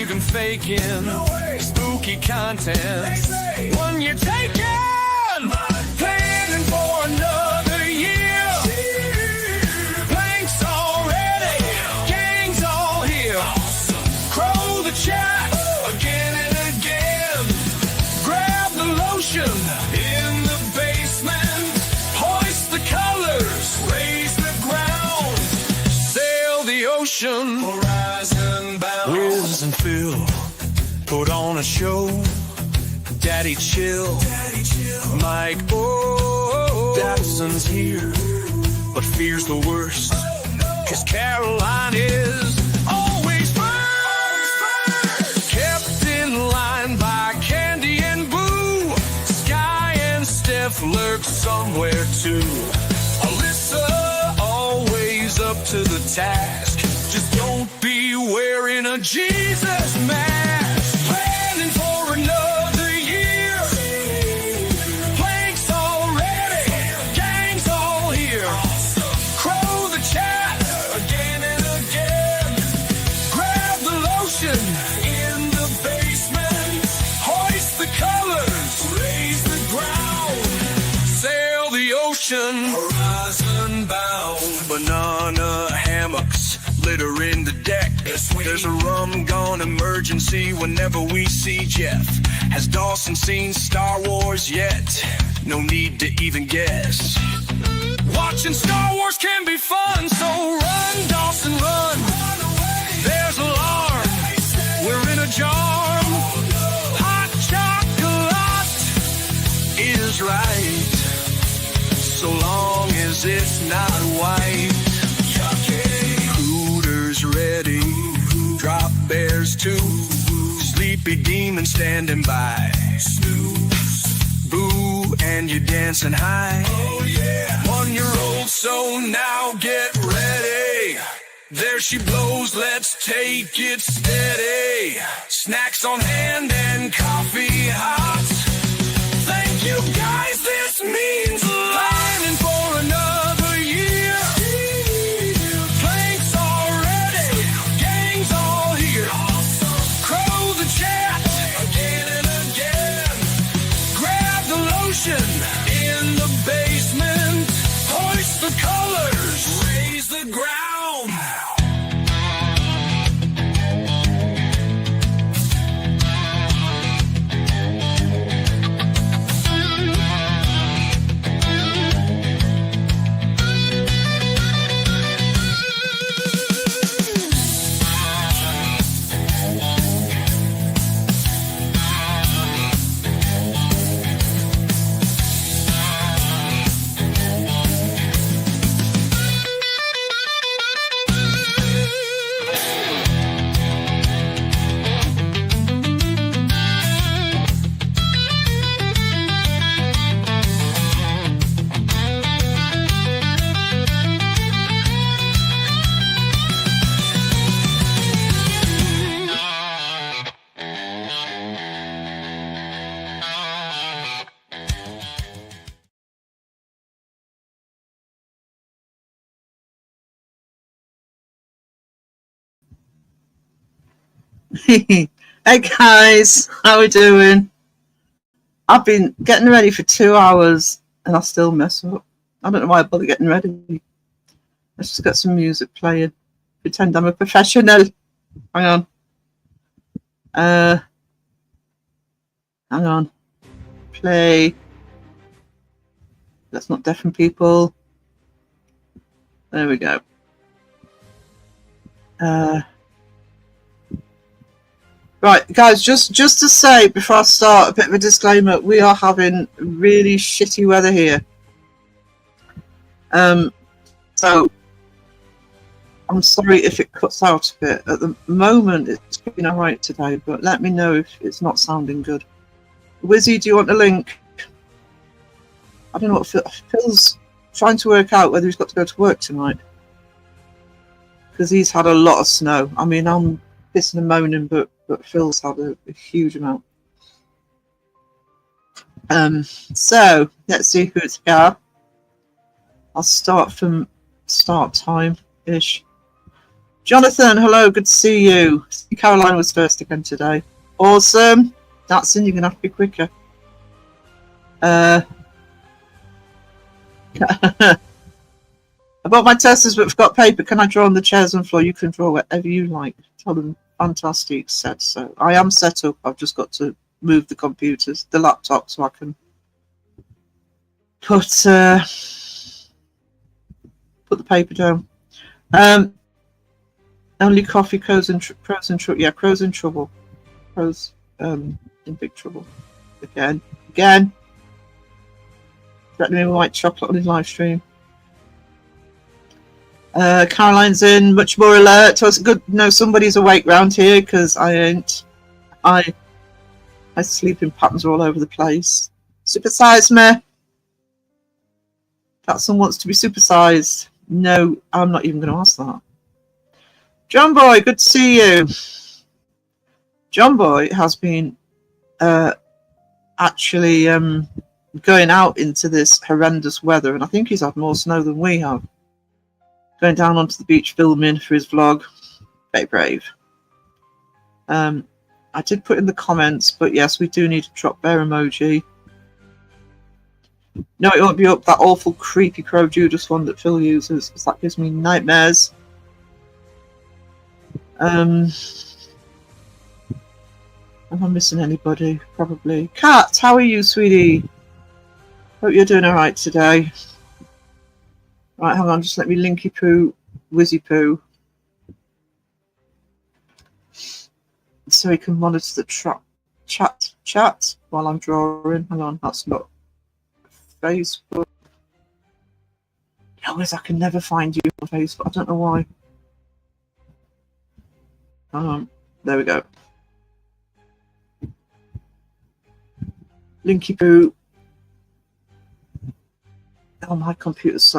even faking spooky content when you're taking, planning for another year. Planks already, gang's all here. Crow the chat again and again. Grab the lotion in the basement. Hoist the colors, raise the ground. Sail the ocean, horizon bound. Wiz and Phil put on a show. Daddy chill, Mike, oh, Dadson's here, but fears the worst, cause Caroline is always first. Kept in line by Candy and Boo. Sky and Steph lurk somewhere too. Alyssa always up to the task. Just don't be wearing a Jesus mask. Planning for another year. Planks already, gang's all here. Crow the chat again and again. Grab the lotion in the basement. Hoist the colors, raise the ground. Sail the ocean, horizon bound. Banana hammocks littering the deck. There's a rum gone emergency whenever we see Jeff. Has Dawson seen Star Wars yet? No need to even guess. Watching Star Wars can be fun, so run, Dawson, run. There's alarm, we're in a jar. Hot chocolate is right, so long as it's not white. Hooters ready, drop bears too. Sleepy demon standing by. Snooze, boo, and you're dancing high. Oh yeah, 1-year-old, so now get ready. There she blows, let's take it steady. Snacks on hand and coffee hot. Thank you guys, this means a lot. Planning for another year. Planks already, gang's all here. Crow the chat again and again. Grab the lotion in the basement. Hoist the colors, raise the ground. Hey guys, how we doing? I've been getting ready for 2 hours and I still mess up. I don't know why I bother getting ready. Let's just get some music playing. Pretend I'm a professional. Hang on. Hang on. Play. Let's not deafen people. There we go. Right, guys, just to say before I start, a bit of a disclaimer. We are having really shitty weather here. So I'm sorry if it cuts out a bit. At the moment, it's been all right today, but let me know if it's not sounding good. Wizzy, do you want a link? I don't know what Phil's trying to work out whether he's got to go to work tonight. Because he's had a lot of snow. I mean, I'm pissing and moaning, but Phil's had a huge amount. So let's see who it's got. I'll start from start time ish. Jonathan, hello, good to see you. Caroline was first again today. Awesome. That's in, you're going to have to be quicker. I bought my testers but forgot paper. Can I draw on the chairs and floor? You can draw whatever you like. Tell them fantastic set. So I am set up. I've just got to move the computers, the laptop, so I can put the paper down. Only coffee, crows in trouble. Yeah, crows in trouble. Crows in big trouble. Again. Threatening me with white chocolate on his live stream. Caroline's in, much more alert. So it's good. No, somebody's awake round here because I ain't. My sleeping patterns are all over the place. Supersize me. Catson wants to be supersized. No, I'm not even going to ask that. John Boy, good to see you. John Boy has been actually going out into this horrendous weather, and I think he's had more snow than we have. Going down onto the beach filming for his vlog. Very brave. I did put in the comments, but yes, we do need to drop bear emoji. No, it won't be up. That awful creepy Crow Judas one that Phil uses, because that gives me nightmares. Am I missing anybody? Probably. Kat, how are you, sweetie? Hope you're doing all right today. Right, hang on, just let me linky poo, whizzy poo, so he can monitor the chat while I'm drawing. Hang on, that's not Facebook. No, I can never find you on Facebook. I don't know why. There we go. Linky poo. Oh, my computer's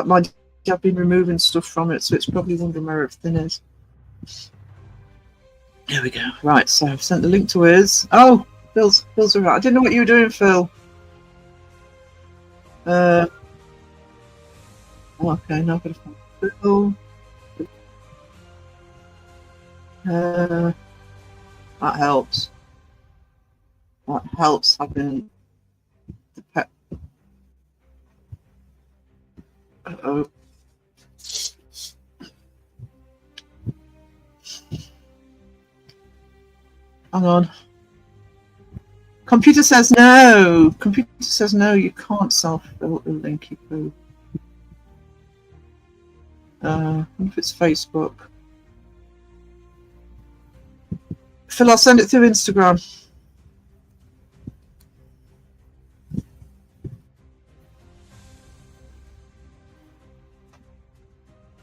I've been removing stuff from it, so it's probably wondering where everything is. There we go. Right, so I've sent the link to his. Oh, Phil's alright. I didn't know what you were doing, Phil. Okay, now I've got to find Phil. That helps. That helps having the pet. Uh-oh. Hang on. Computer says no. Computer says no, you can't self-filter linky poo. I wonder if it's Facebook. Phil, I'll send it through Instagram.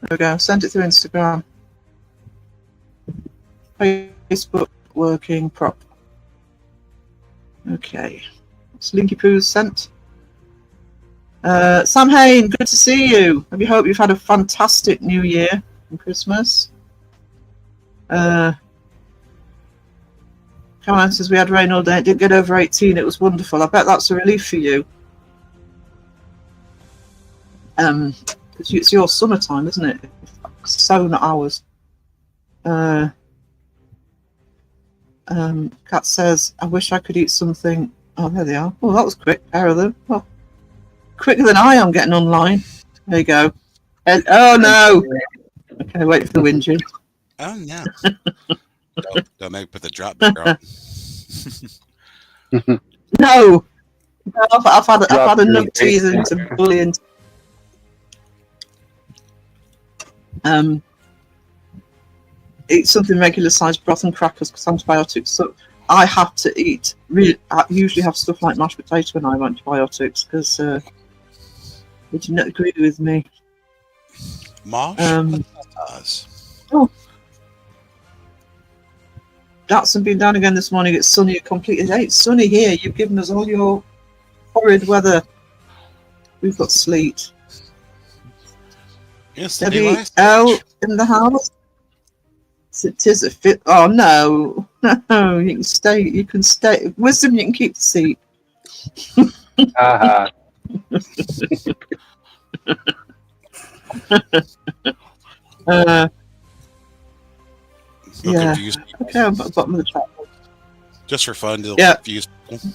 There we go. Send it through Instagram. Facebook working prop. Okay. It's Linky Poo's sent. Sam Hain, good to see you. I hope you've had a fantastic New Year and Christmas. Caroline says we had rain all day. It didn't get over 18. It was wonderful. I bet that's a relief for you. Because it's your summertime, isn't it? So not ours. Kat says, I wish I could eat something. Oh, there they are. Oh, that was quick. Pair of them. Oh, quicker than I am getting online. There you go. Oh, no. Okay, wait for the whinging. Oh, no. don't make me put the drop back on. No. I've had enough teasing to bullying. Eat something regular sized broth and crackers because antibiotics. So I have to eat. I usually have stuff like mashed potato when I have antibiotics because they do not agree with me. Mashed potatoes. Oh, Datsun been down again this morning. It's sunny. Completely. Hey, it's sunny here. You've given us all your horrid weather. We've got sleet. Yes, Debbie L in the house. It is a fit. Oh no, no! You can stay. You can stay. Wisdom, you can keep the seat. It'll Yeah. confuse people. Okay, I'm at the bottom of the chat. Just for fun, it'll Yeah. confuse people.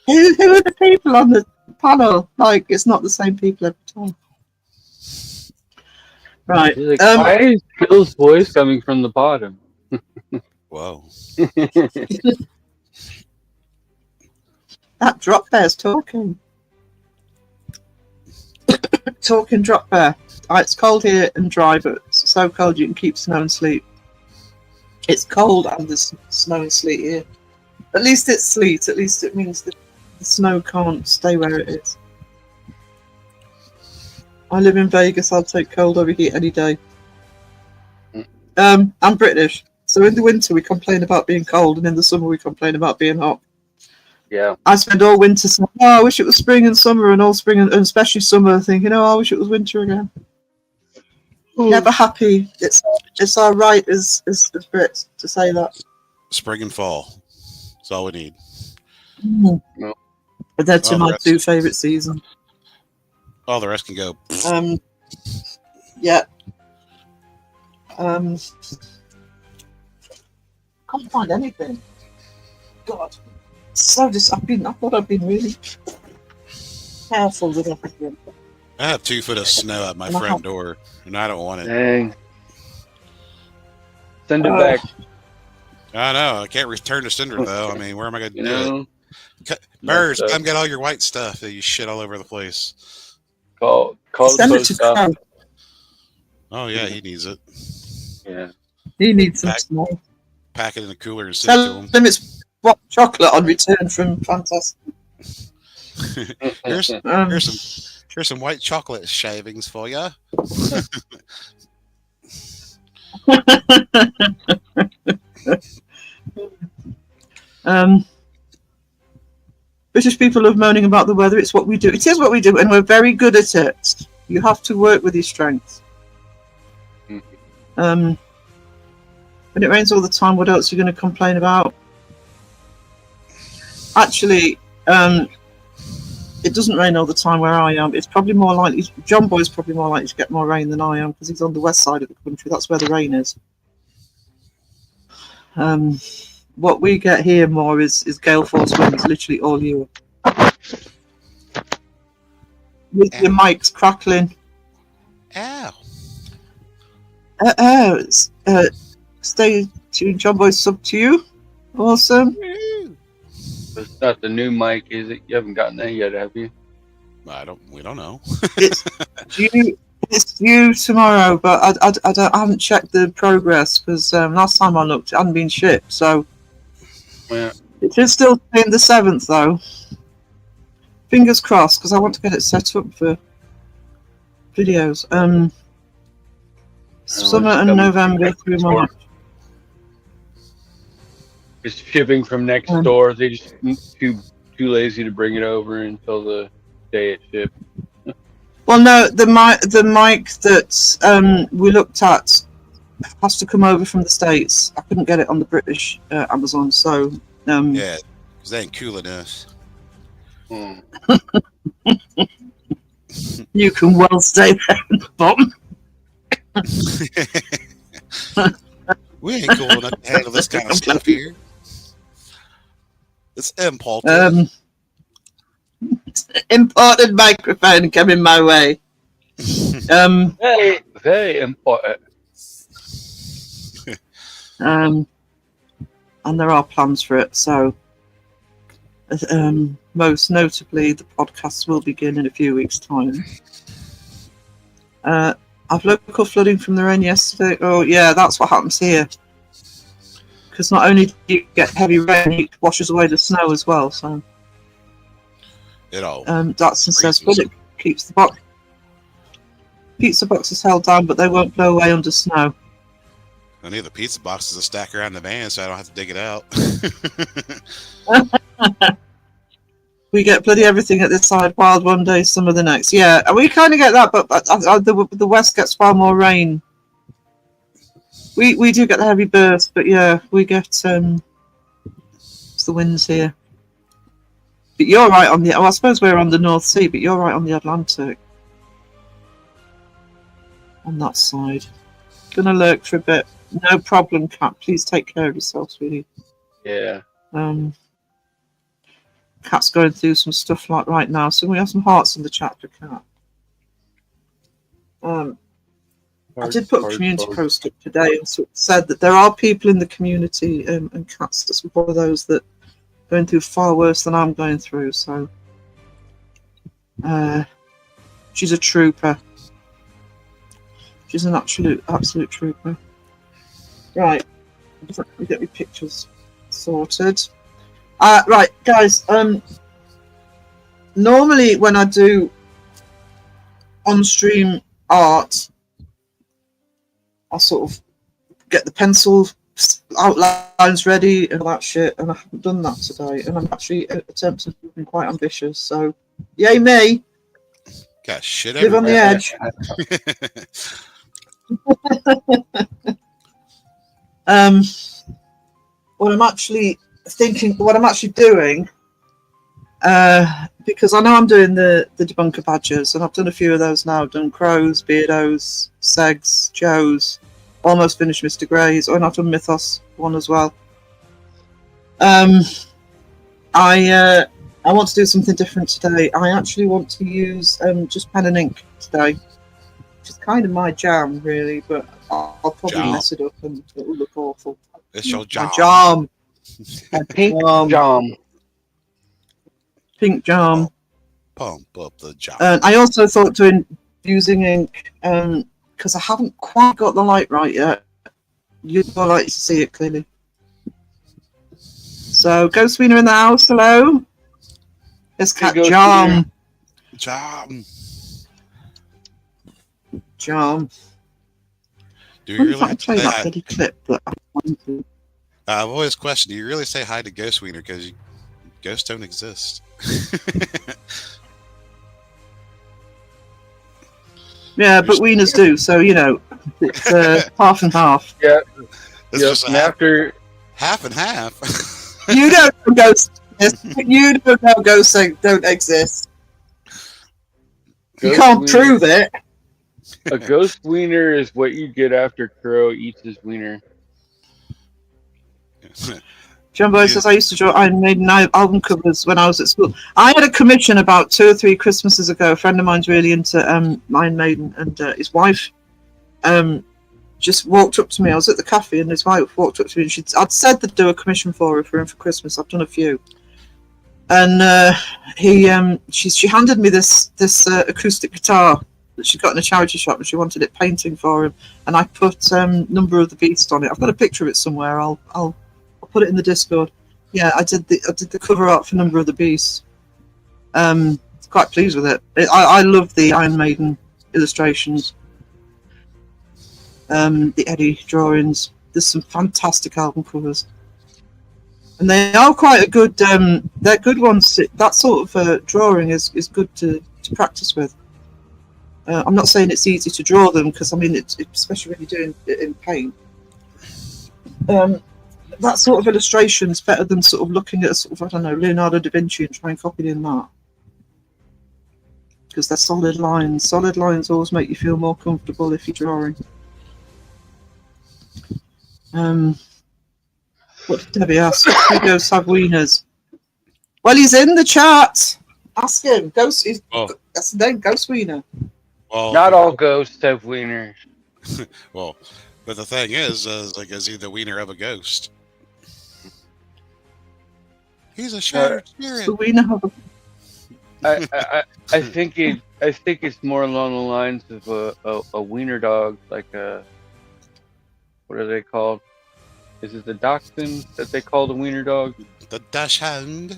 Who are the people on the panel? Like, it's not the same people every time. Right. He's like, why is Phil's voice coming from the bottom? Whoa. That drop bear's talking. Talking drop bear. It's cold here and dry, but it's so cold you can keep snow and sleet. It's cold and there's snow and sleet here. At least it's sleet. At least it means that the snow can't stay where it is. I live in Vegas. I'll take cold over heat any day. I'm British, so in the winter we complain about being cold, and in the summer we complain about being hot. Yeah. I spend all winter saying, "Oh, I wish it was spring and summer," and all spring and especially summer thinking, "Oh, I wish it was winter again." Never happy. It's our right as Brits to say that. Spring and fall. That's all we need. No. But they're two Oh, my rest. two favourite seasons. All the rest can go. Yeah. Can't find anything. God. So I thought I'd been really careful with everything. I have 2 foot of snow at my Wow. front door, and I don't want it. Dang. Send it back. I know. I can't return to Cinder, though. I mean, where am I going to You do it? know, Birds, Messed up. come get all your white stuff that you shit all over the place. call the Send it to post office. Crow. Oh, yeah, he needs it. Yeah. He needs some Back- small. Pack it in a cooler and send it Tell to him. them it's hot chocolate on return from Fantastic. Here's Um, here's some white chocolate shavings for you. British people love moaning about the weather. It's what we do. It is what we do, and we're very good at it. You have to work with your strengths. When it rains all the time, what else are you going to complain about? Actually, it doesn't rain all the time where I am. It's probably more likely. John Boy's probably more likely to get more rain than I am because he's on the west side of the country. That's where the rain is. What we get here more is gale force winds, literally all year. With your mics crackling. Ow. Stay tuned, John Boy. Sub to you. Awesome. It's not the new mic, is it? You haven't gotten that yet, have you? We don't know. It's due tomorrow, but I haven't checked the progress because last time I looked, it hadn't been shipped. So Yeah. it is still in the 7th, though. Fingers crossed, because I want to get it set up for videos. Summer and coming November next through door. March. It's shipping from next door. They just too lazy to bring it over until the day it shipped. Well, no, the mic that we looked at has to come over from the States. I couldn't get it on the British Amazon, so Yeah, because they ain't cool enough. Hmm. you can well stay there at the bottom. We ain't cool enough to handle this kind of stuff here. It's imported. Imported microphone coming my way. Very important. And there are plans for it. So, most notably, the podcast will begin in a few weeks' time. I've local flooding from the rain yesterday. Oh, yeah, that's what happens here. Because not only do you get heavy rain, it washes away the snow as well. So, It all. Datsun says, well, it keeps the box. Pizza boxes held down, but they won't blow away under snow. I need the pizza boxes to stack around the van so I don't have to dig it out. We get bloody everything at this side, wild one day, summer the next. Yeah, and we kind of get that, but the west gets far more rain. We do get the heavy bursts, but yeah, we get it's the winds here. But you're right on the. Well, I suppose we're on the North Sea, but you're right on the Atlantic. On that side. Gonna lurk for a bit. No problem, Cat. Please take care of yourself, sweetie. Yeah. Cat's going through some stuff like right now, so we have some hearts in the chat for Cat. I did put a community post up today and sort of said that there are people in the community, and Cat's just one of those that are going through far worse than I'm going through. So she's a trooper. She's an absolute trooper. Right, let me get my pictures sorted. Right, guys. Normally when I do on-stream art, I sort of get the pencil outlines ready and all that shit, and I haven't done that today. And I'm actually attempting something quite ambitious. So, yay me! Got shit Live on the edge. What I'm actually thinking, what I'm actually doing, because I know I'm doing the debunker badges, and I've done a few of those now. I've done Crows, Beardos, Segs, Joes, almost finished Mr. Grey's, and I've done Mythos one as well. I want to do something different today. I actually want to use just pen and ink today, which is kind of my jam, really, but I'll probably mess it up and it will look awful. It's your jam. My jam. A pink jam. Pink jam. Pump up the jam. I also thought doing using ink because I haven't quite got the light right yet. You'd like to see it clearly. So, Ghost Wiener in the house. Hello. It's Cat Jam. Jam. Jam. Do you really play that bloody clip that I wanted? I've always questioned, do you really say hi to Ghost Wiener? Because ghosts don't exist. Yeah, but wieners do, so, you know, it's half and half. Yeah. It's just and after half and half. You don't know ghosts exist. You don't know ghosts don't exist. You can't prove it. A ghost wiener is what you get after Crow eats his wiener. Jumbo says, I used to draw Iron Maiden album covers when I was at school. I had a commission about 2 or 3 Christmases ago. A friend of mine's really into Iron Maiden, and his wife just walked up to me. I was at the cafe, and his wife walked up to me, and I'd said to do a commission for her for Christmas. I've done a few. And she handed me this acoustic guitar that she got in a charity shop, and she wanted it painting for him. And I put Number of the Beast on it. I've got a picture of it somewhere. I'll put it in the Discord. Yeah, I did the cover art for Number of the Beast. Quite pleased with it. I love the Iron Maiden illustrations. The Eddie drawings. There's some fantastic album covers, and they are quite a good. They're good ones. That sort of drawing is good to practice with. I'm not saying it's easy to draw them, because I mean, it's especially when you're doing it in paint. That sort of illustration is better than sort of looking at a sort of, I don't know, Leonardo da Vinci and trying to copy in that, because they're solid lines. Solid lines always make you feel more comfortable if you're drawing. What did Debbie ask? Who goes have wieners? Well, he's in the chat. Ask him. Ghost. That's the name. Ghost Wiener. Well, Not all ghosts have wieners. Well, but the thing is he the wiener of a ghost? He's a shattered spirit. The Wiener have I think it's more along the lines of a wiener dog, like a, what are they called? Is it the dachshund that they call the wiener dog? The dachshund.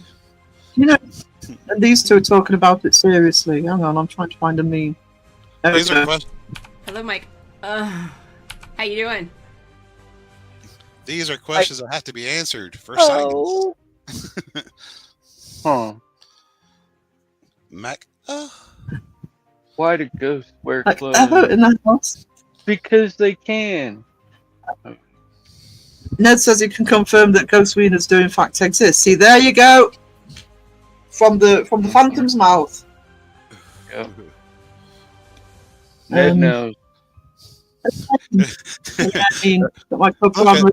You know, and these two are talking about it seriously. Hang on, I'm trying to find a meme. These are questions. Hello, Mike. How you doing? These are questions that have to be answered for science. Huh. Mac. Why do ghosts wear Like clothes? in the house. Because they can. Ned says he can confirm that ghost wieners do in fact exist. See, there you go. From the Phantom's mouth. Yeah. Ned knows. I mean, got my cup on.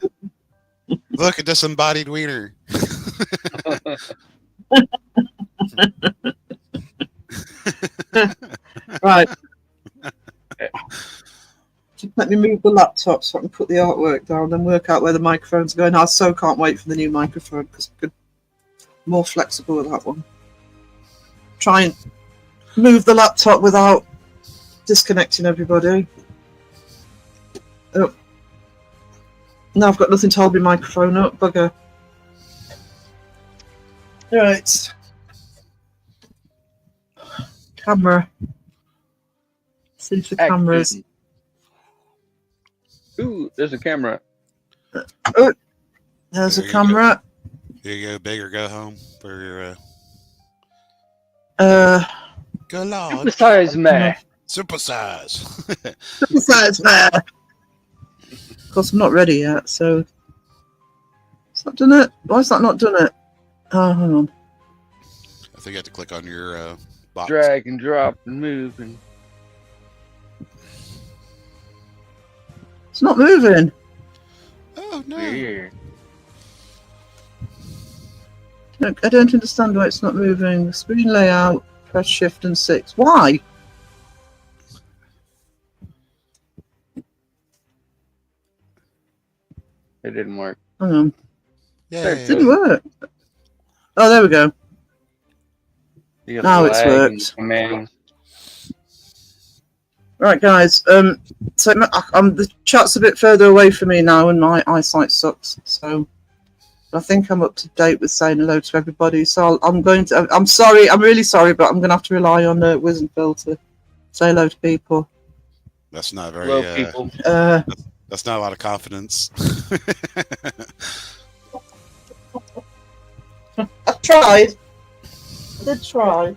Look at disembodied wiener. Right. Just let me move the laptop so I can put the artwork down and work out where the microphones are going. I so can't wait for the new microphone because I'm more flexible with that one. Try and move the laptop without disconnecting everybody. Oh. Now I've got nothing to hold my microphone up, bugger. Right. Camera. See if the cameras. Action. Ooh, there's a camera. Oh, there's There a you camera. Here you go, big or go home for your go large, Supersize man. supersize. Besides that, of course, I'm not ready yet, so it's not done it. Why is that not done it? Oh, hang on. I think you have to click on your box. Drag and drop and move and It's not moving. Oh no! weird. Look, I don't understand why it's not moving. Screen layout, press Shift and 6. Why? It didn't work. Hang on. Yeah, It didn't work. Oh, there we go. You got Now the it's lag and worked. commands. Right, guys. So the chat's a bit further away from me now, and my eyesight sucks. So I think I'm up to date with saying hello to everybody. So I'm going to. I'm sorry. I'm really sorry, but I'm going to have to rely on Wiz and Phil to say hello to people. that's not very. Hello, people. That's not a lot of confidence. I tried. I did try.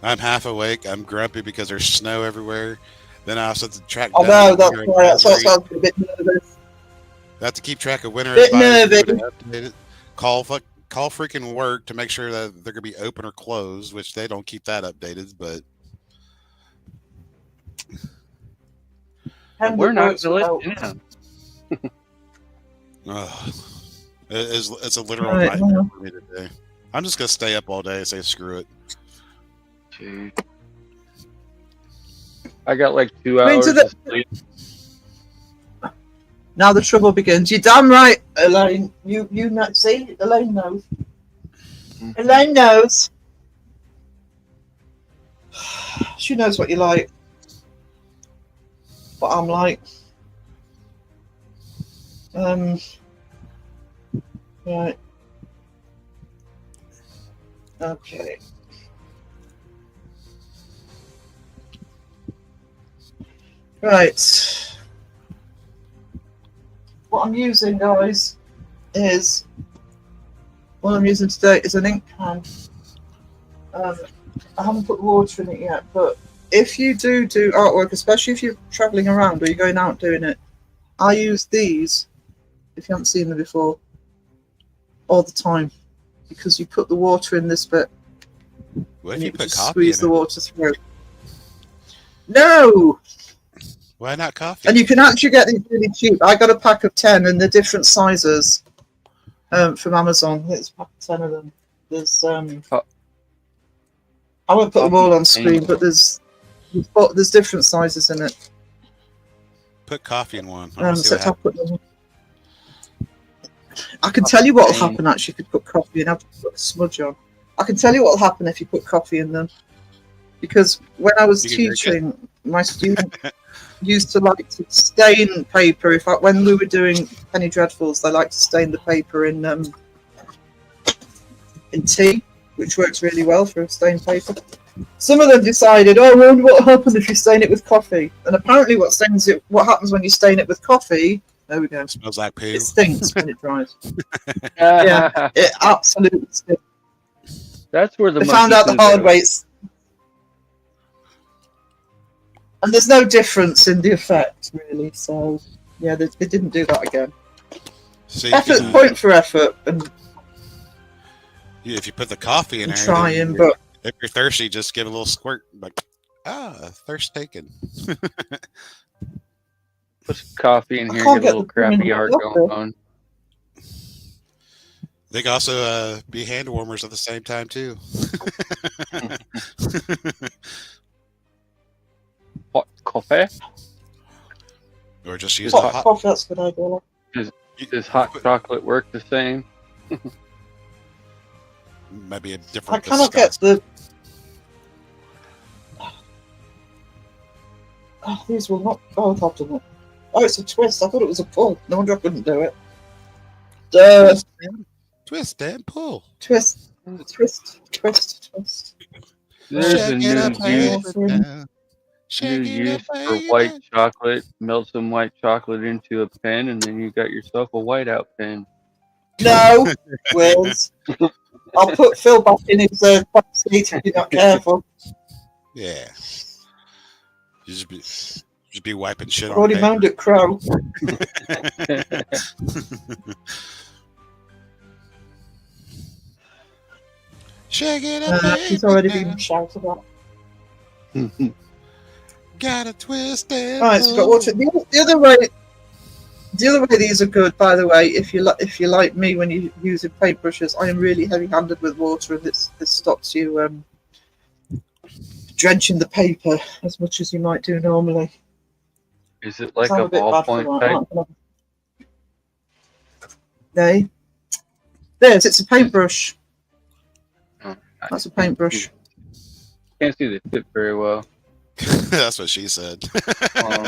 I'm half awake. I'm grumpy because there's snow everywhere. Then I also have to track. Oh down no, the that's winter why. That's why I advisory. sounded a bit nervous. I have to keep track of winter Bit advisory nervous. when I update it. Call freaking work to make sure that they're gonna be open or closed, which they don't keep that updated. But Henry We're not works going to without- let you down. it's a literal Right, nightmare well. for me today. I'm just gonna stay up all day and say screw it. Dude. I got like 2 I mean, hours to the- of sleep. Now the trouble begins. You're damn right, Elaine. You know, see, Elaine knows. Elaine knows. She knows what you like. What I'm like. Right. Okay. Right. What I'm using, guys, is what I'm using today is an ink pen. I haven't put water in it yet, but if you do artwork, especially if you're traveling around or you're going out doing it, I use these, if you haven't seen them before, all the time, because you put the water in this bit What if and you you put just coffee squeeze the in it? water through. No! Why not coffee? And you can actually get these really cheap. I got a pack of 10 and they're different sizes from Amazon. It's a pack of 10 of them. There's I won't put them all on screen, but there's different sizes in it. Put coffee in one. I wanna see Except what I'll put them. I can tell you what'll happen actually if you put coffee in. I've put a smudge on. I can tell you what'll happen if you put coffee in them. Because when I was You can drink teaching, my students used to like to stain paper. When we were doing Penny Dreadfuls, they like to stain the paper in tea, which works really well for stained paper. Some of them decided, oh, I wonder what happens if you stain it with coffee. And apparently, what happens when you stain it with coffee? There we go. It smells like poo. It stinks when it dries. Yeah. It absolutely stinks. That's where the They found out the monkeys hard are. way. And there's no difference in the effect, really. So, yeah, they didn't do that again. So you Effort, can, point for effort, and if you put the coffee in there, then trying, but if you're thirsty, just give a little squirt. Like, thirst taken. Put some coffee in I here, can't get a get little the thing in crappy the art locker. going on. They can also be hand warmers at the same time too. Hot coffee? Or just use Hot hot. coffee, that's a good idea. Does hot chocolate work the same? Maybe a I different. cannot get the. Oh, these will not both have to. Oh, it's a twist. I thought it was a pull. No wonder I couldn't do it. Duh. Twist and pull. Twist. Twist. There's a Shake it up, new use, baby, now. new Shake it use up, for baby. white chocolate. Melt some white chocolate into a pen, and then you got yourself a whiteout pen. No, Wills. I'll put Phil back in his back seat if you're not careful. Yeah. You just be wiping shit I've on already paper. moaned at Crow. Shake it up, baby. He's already now. been shouted at. Got a twist and Right, so we've got pull. water. The other way these are good, by the way. If you like me when you're using paintbrushes, I am really heavy-handed with water, and this stops you drenching the paper as much as you might do normally. Is it like I'm a bit bad for ballpoint that. type? No. It's a paintbrush. Oh, That's a paintbrush. Can't see the tip very well. That's what she said. Um,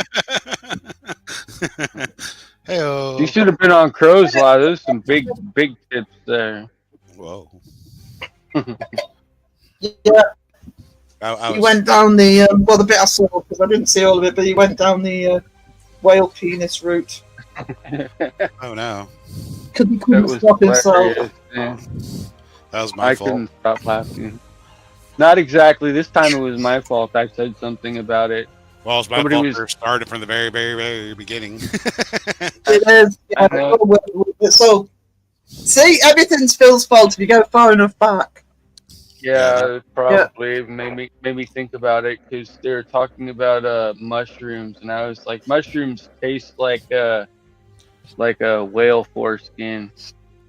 Hey-oh. You should have been on Crow's Law. There's some big tips there. Whoa. Yeah, I he was, went down the the bit I saw, because I didn't see all of it, but he went down the whale penis route oh no. because he That couldn't was stop himself. hilarious. Yeah. That was my I fault. couldn't stop laughing. Not exactly. This time it was my fault. I said something about it. Well, it's my Somebody fault was- for started from the very, very, very beginning. It is. Yeah, I know. so, see, everything's Phil's fault if you go far enough back. Yeah, probably made me think about it because they were talking about mushrooms, and I was like, mushrooms taste like a whale foreskin,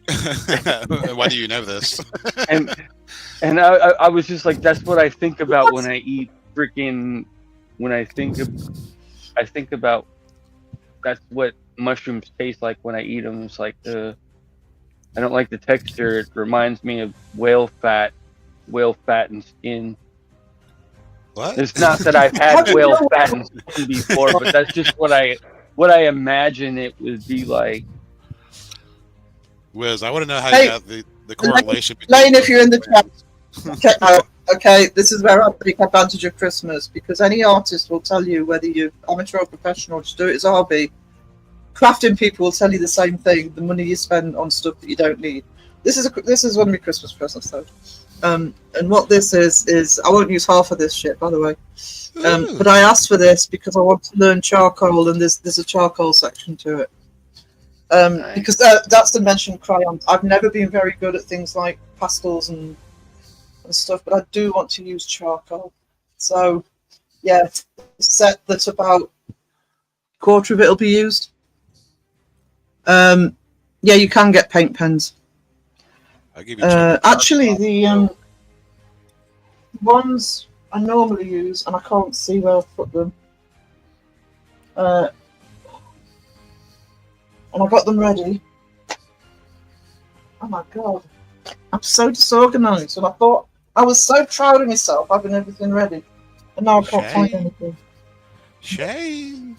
Why do you know this? and I was just like, that's what I think about when I eat freaking. When I think about that's what mushrooms taste like when I eat them. It's like I don't like the texture. It reminds me of whale fat and skin. What? It's not that I've had whale fat and skin before, but that's just what I imagine it would be like. Wiz, I want to know how Hey, you got the correlation between. Lane, if you're in the chat, check out. Okay, this is where I take advantage of Christmas, because any artist will tell you, whether you're amateur or professional, just do it as a hobby. Crafting people will tell you the same thing: the money you spend on stuff that you don't need. This is one of my Christmas presents, though. And what this is I won't use half of this shit, by the way. Ooh. But I asked for this because I want to learn charcoal, and there's a charcoal section to it. Nice. Because that's the mentioned crayons. I've never been very good at things like pastels and stuff, but I do want to use charcoal. So, yeah, set that about a quarter of it will be used. Yeah, you can get paint pens. I'll give you cheap. Actually, the ones I normally use, and I can't see where I've put them. And I got them ready. Oh my god. I'm so disorganized, and I thought I was so proud of myself having everything ready, and now I can't find Shame. anything. Shame.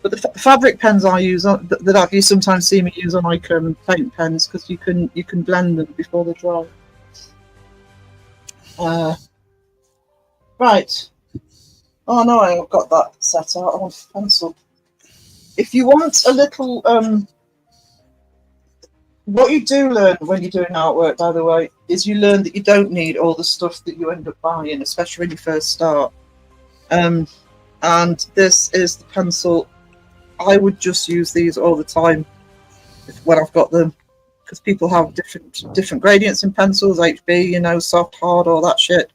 But the fabric pens I use that you sometimes see me use on like paint pens, because you can blend them before they dry. Right. Oh no, I haven't got that set out. I want a pencil. If you want a little what you do learn when you're doing artwork, by the way, is you learn that you don't need all the stuff that you end up buying, especially when you first start. And this is the pencil. I would just use these all the time when I've got them, because people have different gradients in pencils, HB, soft, hard, all that shit.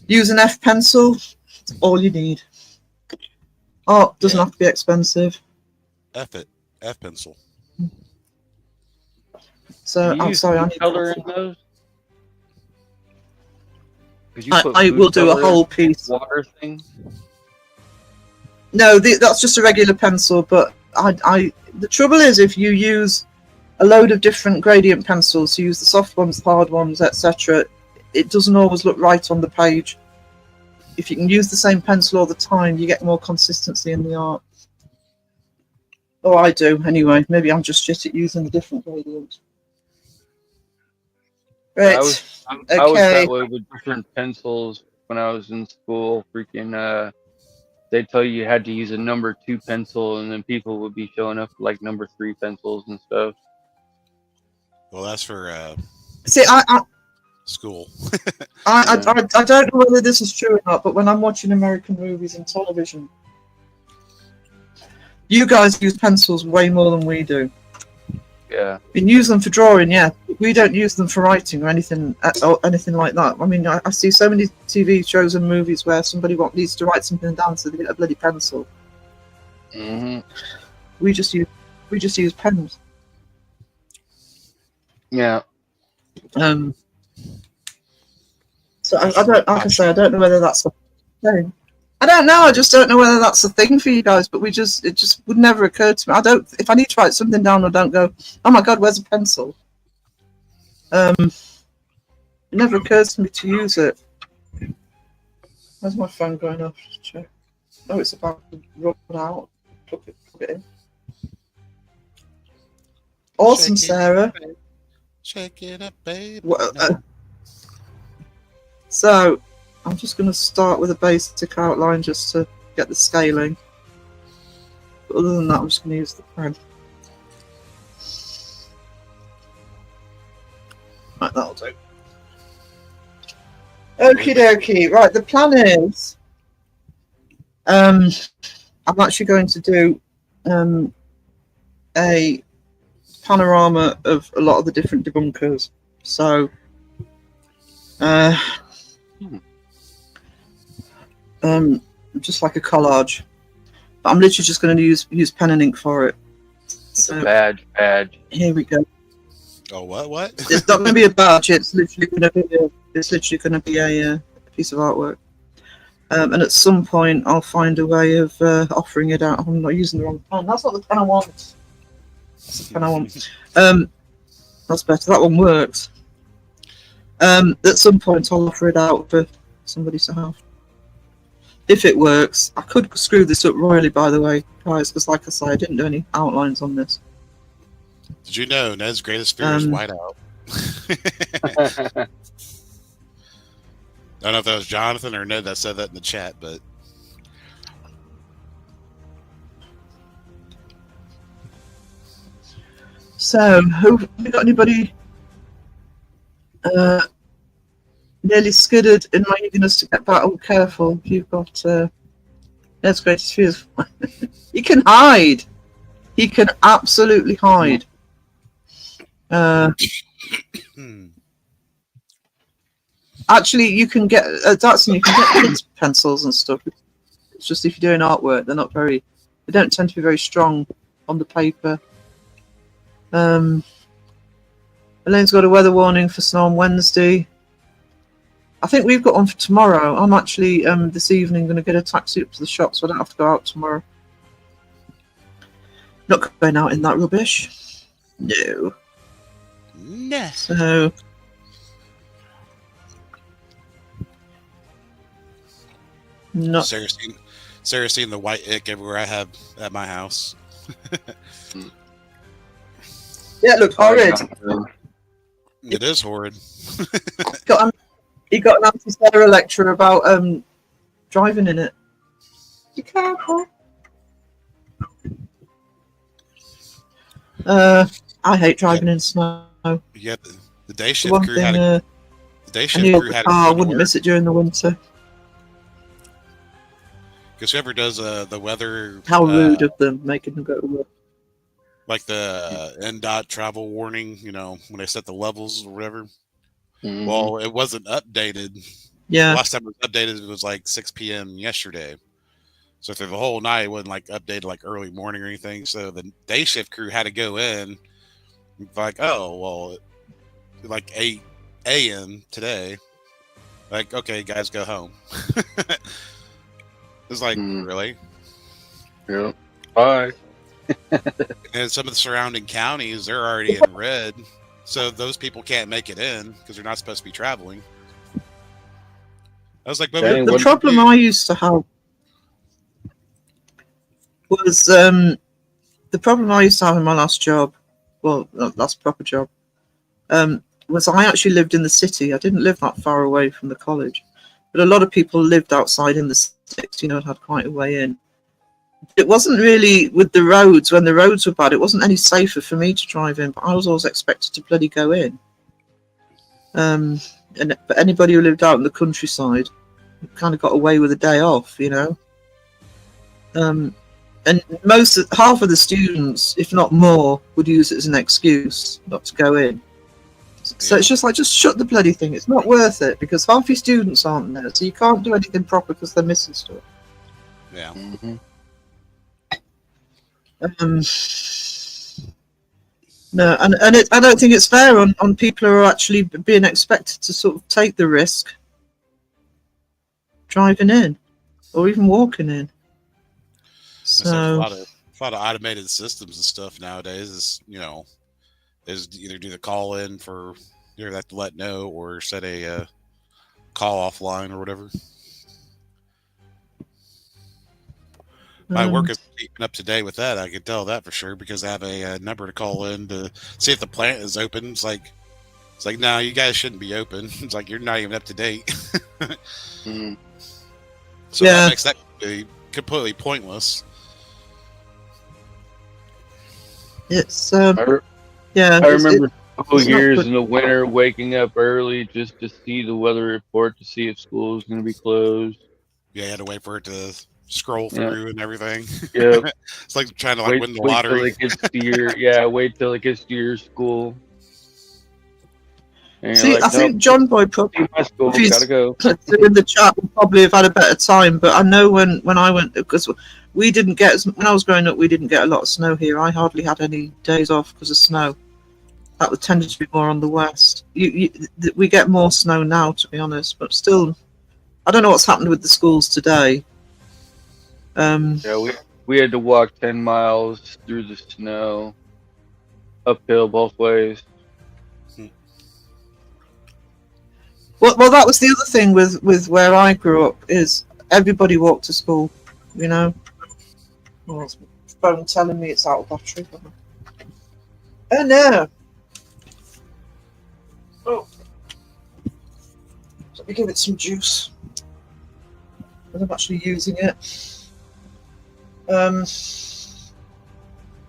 Use an F pencil, it's all you need. Art doesn't Yeah. have to be expensive. F it. F pencil. So Do you I'm use sorry, I food need color coffee. in those? Could you I, put I food will do a color whole in piece. water thing? No, that's just a regular pencil. But the trouble is if you use a load of different gradient pencils, you use the soft ones, the hard ones, etc. It doesn't always look right on the page. If you can use the same pencil all the time, you get more consistency in the art. Oh, I do anyway. Maybe I'm just shit at using the different gradients. Right. I was that Okay. way with different pencils when I was in school. Freaking, they tell you had to use a number 2 pencil, and then people would be showing up with, like number 3 pencils and stuff. Well, that's for See, school. I don't know whether this is true or not, but when I'm watching American movies and television, you guys use pencils way more than we do. Yeah. We can use them for drawing, yeah. We don't use them for writing or anything like that. I mean, I see so many TV shows and movies where somebody needs to write something down, so they get a bloody pencil. Hmm. We just use pens. Yeah. So I don't, like I say, I don't know whether that's a thing. I don't know. I just don't know whether that's a thing for you guys. But it just would never occur to me. I don't. If I need to write something down, I don't go, oh my god, where's a pencil? It never occurs to me to use it. Where's my phone going off? Check. Oh, it's about to run out. Plug it in. Awesome, Check it. Sarah. Check it up, babe. Well, so I'm just going to start with a basic outline just to get the scaling. But other than that, I'm just going to use the pen. Right, that'll do. Okie dokie. Right, the plan is I'm actually going to do a panorama of a lot of the different debunkers. So just like a collage. But I'm literally just going to use pen and ink for it. So Badge. here we go. Oh, what? It's not going to be a badge. It's literally going to be a piece of artwork. And at some point, I'll find a way of offering it out. I'm not using the wrong pen. That's not the pen I want. That's the pen I want. That's better. That one works. At some point, I'll offer it out for somebody to have. If it works, I could screw this up royally, by the way, guys, because like I say, I didn't do any outlines on this. Did you know Ned's greatest fear is whiteout? I don't know if that was Jonathan or Ned that said that in the chat, but So, have we got anybody nearly skidded in my eagerness to get back? Oh, careful. You've got Ned's greatest fears. He can hide. He can absolutely hide. Actually, you can get Datsun. You can get kids' pencils and stuff. It's just if you're doing artwork, they don't tend to be very strong on the paper. Elaine's got a weather warning for snow on Wednesday. I think we've got one for tomorrow. I'm actually this evening going to get a taxi up to the shop, so I don't have to go out tomorrow. Not going out in that rubbish. No. nah. So. Not. Sarah's seen the white ick everywhere I have at my house. Yeah, it looked horrid. It is horrid. He got an anti-Sarah lecture about driving in it. Be careful. I hate driving in snow. Yeah, the day The shift one crew thing, had I the day shift knew crew the had car. I it wouldn't miss it during the winter. because whoever does the weather, How rude of them, making them go to work. like the NDOT travel warning, when they set the levels or whatever. Mhm. Well, it wasn't updated. Yeah. Last time it was updated, it was like 6 p.m. yesterday. So through the whole night, it wasn't like updated like early morning or anything. So the day shift crew had to go in, like, oh well, like 8 a.m. today. Like, okay, guys, go home. It's like, really? Yeah. Bye. And some of the surrounding counties, they're already in red. So those people can't make it in because they're not supposed to be traveling. I was like, but Dang, The problem I used to have was the problem I used to have in my last job, well, last proper job, was I actually lived in the city. I didn't live that far away from the college, but a lot of people lived outside in the sticks, you know, and had quite a way in. It wasn't really with the roads, when the roads were bad, it wasn't any safer for me to drive in, but I was always expected to bloody go in. But anybody who lived out in the countryside kind of got away with a day off, you know. And half of the students, if not more, would use it as an excuse not to go in. So it's just like, just shut the bloody thing. It's not worth it because half your students aren't there, so you can't do anything proper because they're missing stuff. yeah. No, and I don't think it's fair on people who are actually being expected to sort of take the risk driving in or even walking in. So So a lot of automated systems and stuff nowadays is, you know, is either do the call in for you have to let know or set a call offline or whatever. My work is keeping up to date with that. I can tell that for sure because I have a number to call in to see if the plant is open. It's like, no, you guys shouldn't be open. It's like you're not even up to date. So that makes that completely pointless. it's I remember a couple it's not years good. in the winter waking up early just to see the weather report to see if school is going to be closed. Yeah, you had to wait for it to scroll through and everything. Yeah. It's like trying to win the Wait lottery. till it gets to your school. And See, you're like, I think nope, John Boy probably see my school, if he's- gotta go. in the chat would probably have had a better time. But I know when I went, because we didn't get when I was growing up, we didn't get a lot of snow here. I hardly had any days off because of snow. That would tend to be more on the west. We get more snow now, to be honest, but still, I don't know what's happened with the schools today. Yeah, we had to walk 10 miles through the snow, uphill both ways. Well, that was the other thing with where I grew up is everybody walked to school, you know. Well, it's phone telling me it's out of battery. Oh no! Oh, let me give it some juice. I'm actually using it.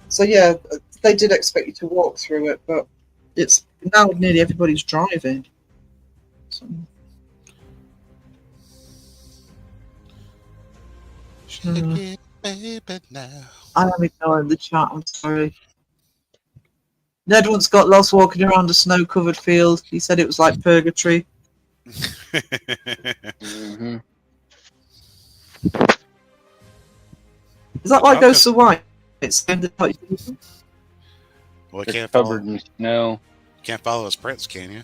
So yeah, they did expect you to walk through it, but it's now nearly everybody's driving. So, Baby, now. I am ignoring the chat, I'm sorry. Ned once got lost walking around a snow-covered field. He said it was like purgatory. Mm-hmm. Is that why Ghosts of White? It's the end of the Well, It's can't covered in snow. follow his prints, can you?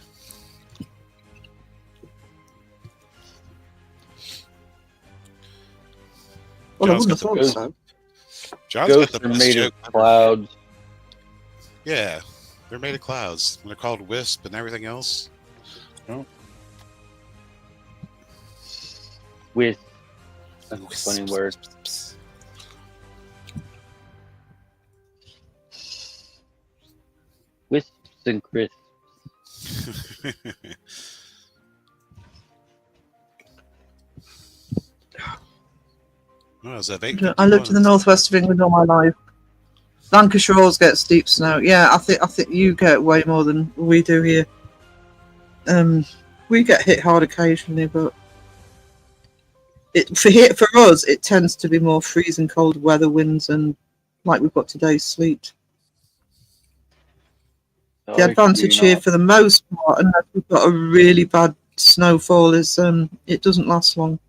Well, I John's wouldn't have got thought so. John's got Ghosts the are best made joke of ever. clouds. Yeah, they're made of clouds. They're called wisp and everything else. With that's a funny word. Wisps and crisps. Oh, is that I lived in the northwest of England all my life. Lancashire always gets steep snow. Yeah, I think you get way more than we do here. We get hit hard occasionally, but for us it tends to be more freezing cold weather, winds, and like we've got today's sleet. The advantage here, for the most part, unless we've got a really bad snowfall, is it doesn't last long.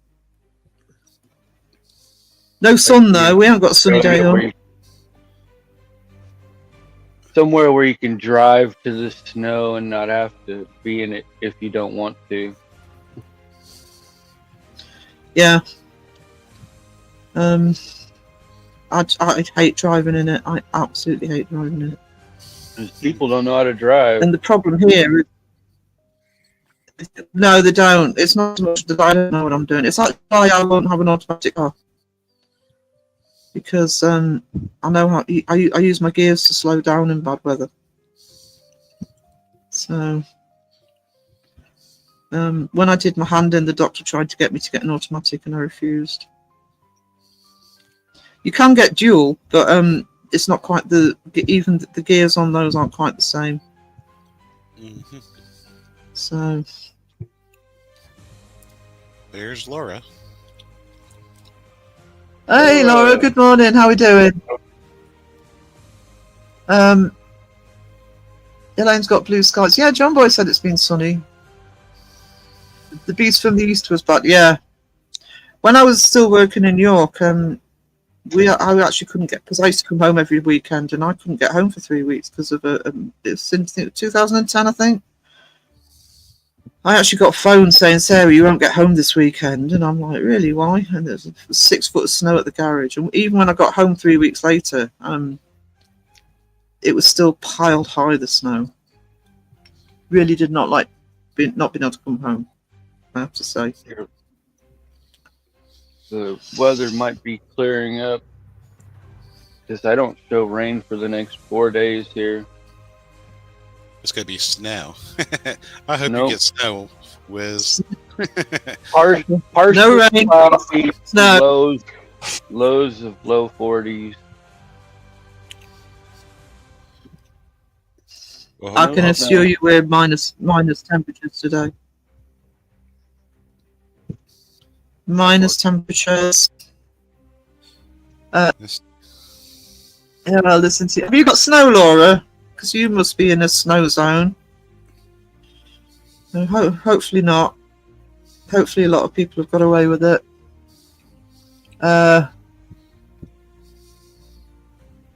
No sun though. We haven't got a sunny day on. Somewhere where you can drive to the snow and not have to be in it if you don't want to. Yeah. I hate driving in it. I absolutely hate driving in it. 'Cause people don't know how to drive. And the problem here is, no, they don't. It's not so much that I don't know what I'm doing. It's like why I won't have an automatic car. Because I know how I use my gears to slow down in bad weather. So when I did my hand in, the doctor tried to get me to get an automatic, and I refused. You can get dual, but it's not quite even the gears on those aren't quite the same. Mm-hmm. So There's Laura. hey Laura, good morning. How are we doing? Elaine's got blue skies. Yeah, John Boy said it's been sunny. The beast from the east was bad. Yeah, when I was still working in York, I actually couldn't get, because I used to come home every weekend, and I couldn't get home for 3 weeks because of since 2010, I think. I actually got a phone saying, Sarah, you won't get home this weekend. And I'm like, really, why? And there's 6 foot of snow at the garage. And even when I got home 3 weeks later, it was still piled high, the snow. Really did not like not being able to come home, I have to say. The weather might be clearing up because I don't show rain for the next 4 days here. It's gonna be snow. I hope Nope. you get snow, Wiz. Partially No rain, cloudy, snow. lows of low 40s. Well, I can assure you we're minus temperatures today. Minus temperatures. Yes. Yeah, well, listen to you. Have you got snow, Laura? Because you must be in a snow zone. Hopefully not. Hopefully a lot of people have got away with it.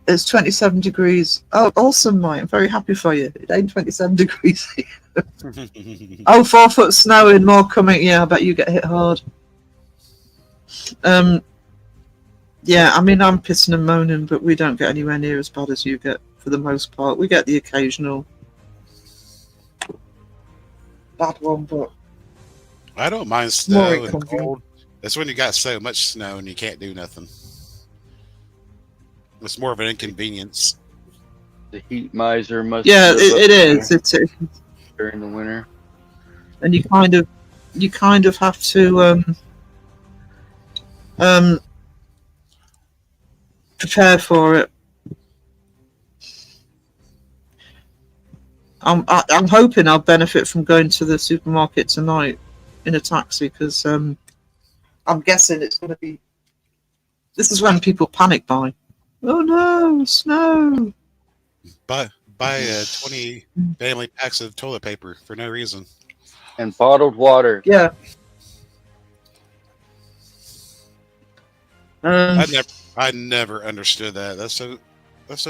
It's 27 degrees. Oh, awesome, Mike. I'm very happy for you. It ain't 27 degrees. Oh, 4 foot snow and more coming. Yeah, I bet you get hit hard. Yeah, I mean, I'm pissing and moaning, but we don't get anywhere near as bad as you get for the most part. We get the occasional bad one, but I don't mind more snow and inconvenient. cold. That's when you got so much snow and you can't do nothing. It's more of an inconvenience. The heat miser must. Yeah, live up it is. It's during the winter. and you kind of have to prepare for it. I'm hoping I'll benefit from going to the supermarket tonight in a taxi, because I'm guessing it's going to be. This is when people panic buy. Oh no, snow! Buy 20 family packs of toilet paper for no reason. And bottled water. Yeah. I never understood that. That's so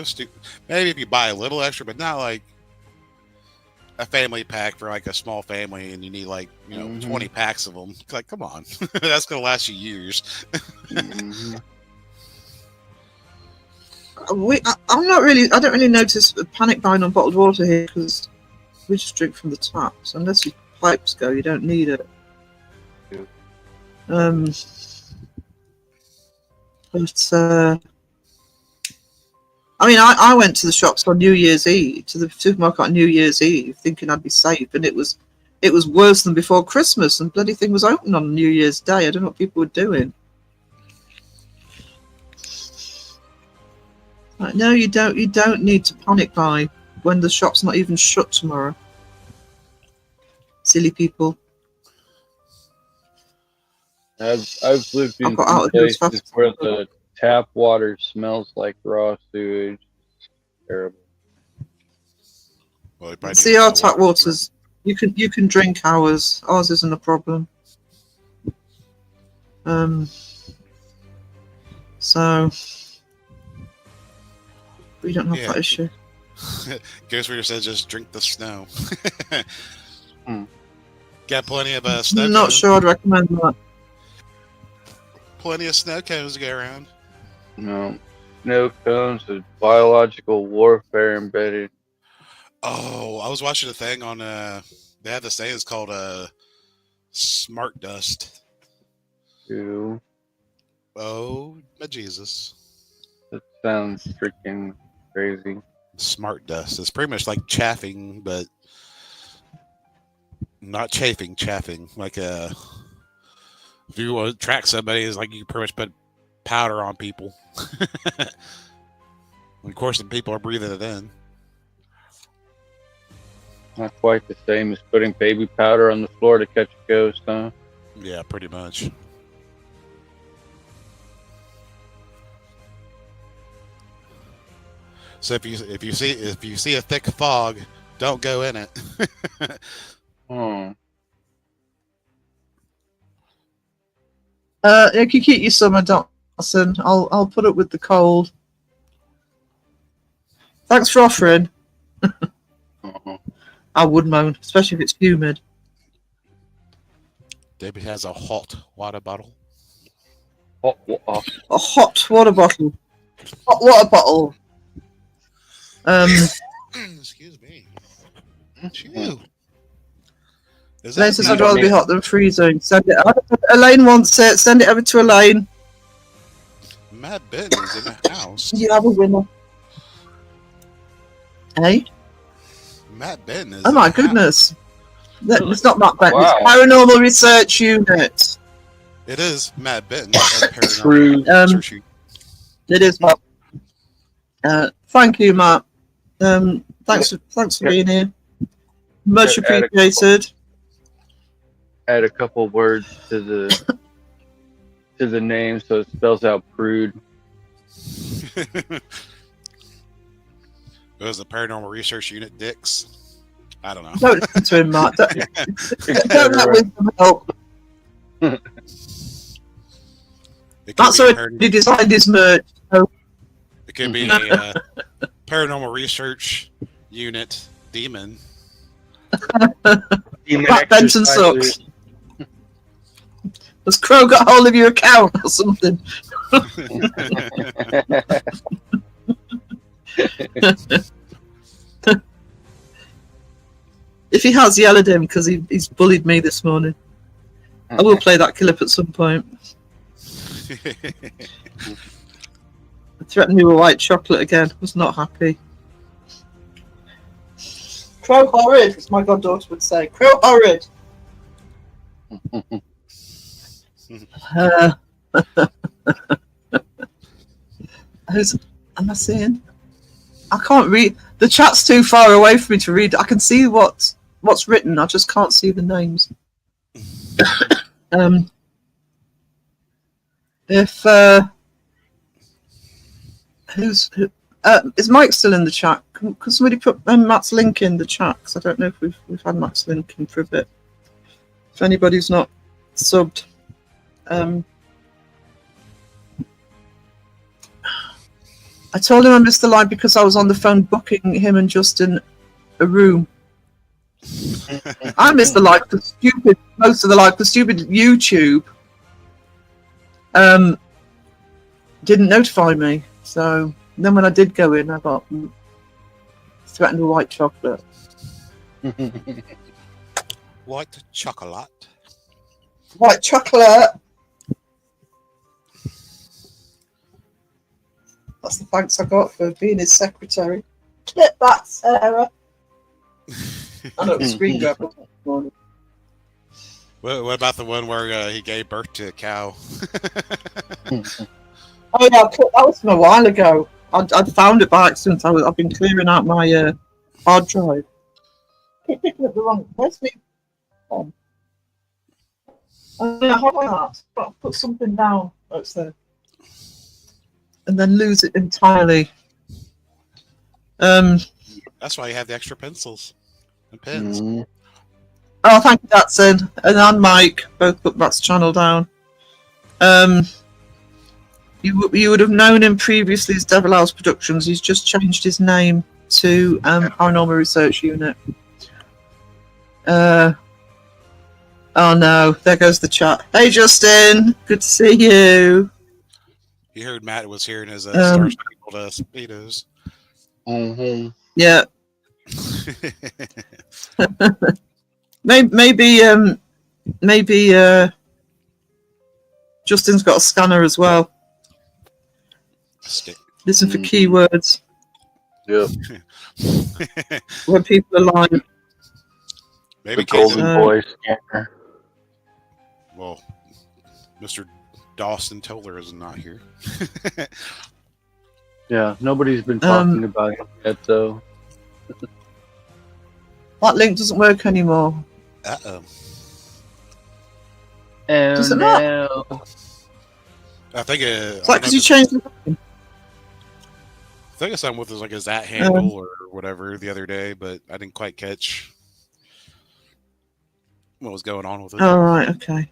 stupid. Maybe if you buy a little extra, but not like a family pack for like a small family, and you need like 20 packs of them. It's like, come on, that's gonna last you years. Mhm. I don't really notice a panic buying on bottled water here, because we just drink from the taps. Unless your pipes go, you don't need it. Yeah. But I mean, I went to the shops on New Year's Eve, to the supermarket on New Year's Eve, thinking I'd be safe, and it was worse than before Christmas, and bloody thing was open on New Year's Day. I don't know what people were doing. Like, no, you don't. You don't need to panic buy when the shop's not even shut tomorrow. Silly people. I've lived in I've got out some of here as places fast as where possible. the tap water smells like raw sewage. It's terrible. Well, they probably See, do our it tap waters. You can drink ours. Ours isn't a problem. So we don't have Yeah. that issue. Ghost Reader says just drink the snow. Hmm. Got plenty of snow I'm not cones. sure I'd recommend that. Plenty of snow cones to go around. No. Snow cones with biological warfare embedded. Oh, I was watching a thing on they have this thing it's called smart dust. Too. Oh my Jesus. That sounds freaking crazy. Smart dust. It's pretty much like chaffing, but not chafing, chaffing. Like if you want to track somebody, it's like you pretty much put powder on people. Of course, the people are breathing it in. Not quite the same as putting baby powder on the floor to catch a ghost, huh? Yeah, pretty much. So if you see a thick fog, don't go in it. Hmm. You can keep your summer, Dotson. I'll put up with the cold. Thanks for offering. Uh-huh. I would moan, especially if it's humid. Debbie has a hot water bottle. Oh. A hot water bottle. Hot water bottle. Excuse me. Chew. Is Elaine says Matt- I'd rather be hot than freezing. Send it. Elaine wants it. Send it over to Elaine. Matt Benton is in the house? You have a winner. Hey? Matt Benton is. Oh in my the house. goodness. It's not Matt Benton. Wow. It's Paranormal Research Unit. It is Matt Benton. and Paranormal True. Research Unit. It is Matt. Thank you, Matt. Thanks for being here. Much Yeah, add a appreciated. Add a couple words to the name so it spells out prude. It was the Paranormal Research Unit, Dix. I don't know. Don't listen to him, Matt. Don't let wisdom help. It could That's be a already designed his merch. So It could be Paranormal Research Unit Demon. Demon Matt Benton exercises. sucks. Has Crow got hold of your account or something? If he has, yell at him because he's bullied me this morning. I will play that clip at some point. Threatened me with white chocolate again. Was not happy. Crow horrid, as my goddaughter would say. Crow horrid. Who's am I seeing? I can't read. The chat's too far away for me to read. I can see what's written. I just can't see the names. Is Mike still in the chat? Can somebody put Matt's link in the chat? Because I don't know if we've had Matt's link in for a bit. If anybody's not subbed. I told him I missed the line because I was on the phone booking him and Justin a room. I missed the live for stupid, most of the live for stupid YouTube. Didn't notify me. So then when I did go in, I got threatened with white chocolate. White chocolate. White chocolate! That's the thanks I got for being his secretary. Clip that, Sarah. I know it was screen grab this morning. What about the one where he gave birth to a cow? Oh yeah, that was from a while ago. I'd found it by accident. I've been clearing out my hard drive. Keep picking up the wrong. Where's me? Oh yeah, how about that? But put something down. Oh, it's there. And then lose it entirely. That's why you have the extra pencils and pens. Oh, thank you, Datsun. And Mike both put Matt's channel down. You would have known him previously as Devil House Productions. He's just changed his name to Paranormal Research Unit. Oh no, there goes the chat. Hey Justin, good to see you. You heard Matt was here in his Star Spangled Speedos. Mm-hmm. Yeah, maybe Justin's got a scanner as well. Listen for keywords Yep. when people are lying. Maybe The Golden Uh, Boy scanner. Well, Mr. Dawson Toller is not here. Yeah, nobody's been talking about it yet, though. That link doesn't work anymore. Uh-oh. And Does it not? now, I think It's like because you changed the name. I think it's something with his like his handle or whatever the other day, but I didn't quite catch what was going on with it. Oh right, okay.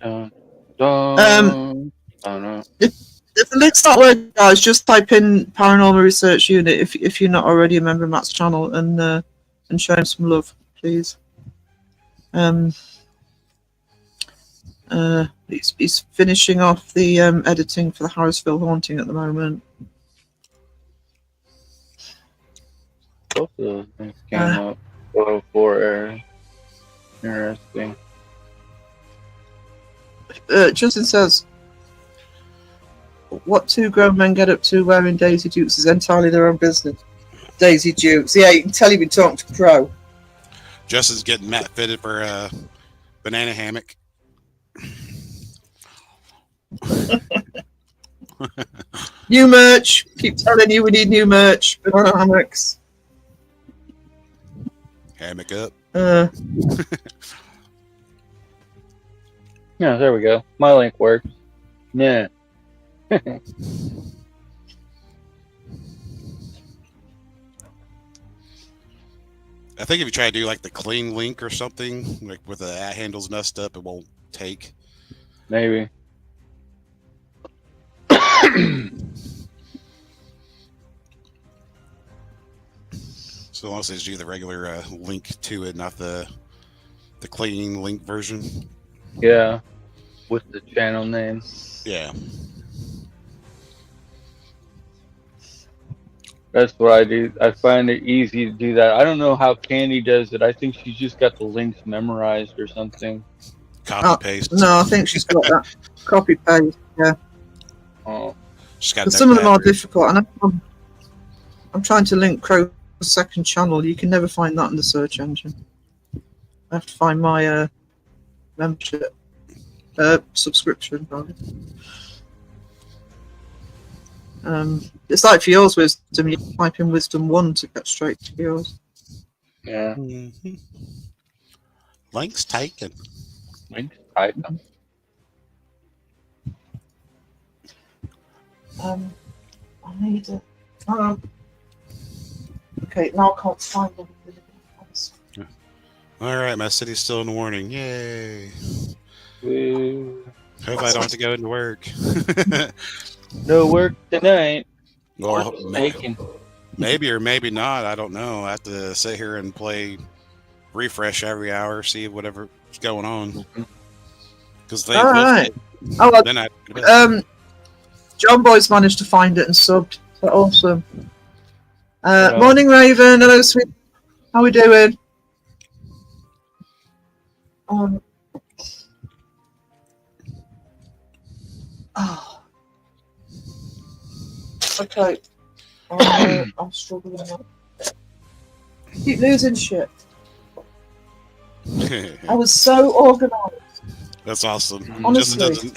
dun, dun, dun. If the link's not working, guys, just type in Paranormal Research Unit if you're not already a member of Matt's channel and show him some love, please. He's finishing off the editing for the Harrisville Haunting at the moment. Both of those things came up. 404 error. Interesting. Justin says, what two grown men get up to wearing Daisy Dukes is entirely their own business. Daisy Dukes. Yeah, you can tell you've been talking to Pro. Justin's getting Matt fitted for a banana hammock. New merch. Keep telling you we need new merch. Banana hammocks. Hammock up. Yeah, there we go. My link works. Yeah. I think if you try to do like the clean link or something, like with the at handles messed up, it won't take. Maybe. So long as they do the regular link to it, not the clean link version. Yeah. With the channel name. Yeah. That's what I do. I find it easy to do that. I don't know how Candy does it. I think she's just got the links memorized or something. Copy paste. No, I think she's got that. Copy paste, yeah. Oh. Just got But that some of them are pattern. difficult, and I'm trying to link Crow's second channel. You can never find that in the search engine. I have to find my membership subscription. Rather. It's like for yours, Wisdom. You type in Wisdom 1 to get straight to yours. Yeah. Mhm. Links taken. Links item. I need a. Okay, now I can't find anything. All right, my city's still in the warning. Yay! Woo. Hope I don't have to go into work. No work tonight. Well, Work's taken. maybe or maybe not. I don't know. I have to sit here and play refresh every hour, see whatever's going on. Because they All right. Oh, then I John Boy's managed to find it and subbed. So awesome. Yeah. Morning, Raven. Hello, sweet. How we doing? Oh. Okay. I'm struggling now. Keep losing shit. I was so organised. That's awesome. Honestly.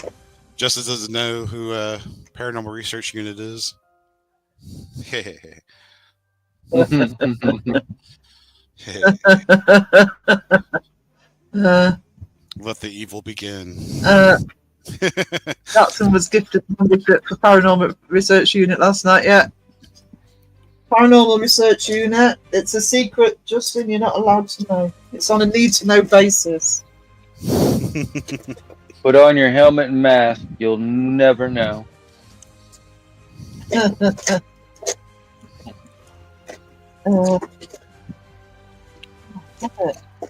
Justin doesn't know who Paranormal Research Unit is. Let the evil begin. Jackson was gifted membership for Paranormal Research Unit last night, yeah. Paranormal Research Unit, it's a secret, Justin, you're not allowed to know. It's on a need-to-know basis. Put on your helmet and mask. You'll never know. Oh,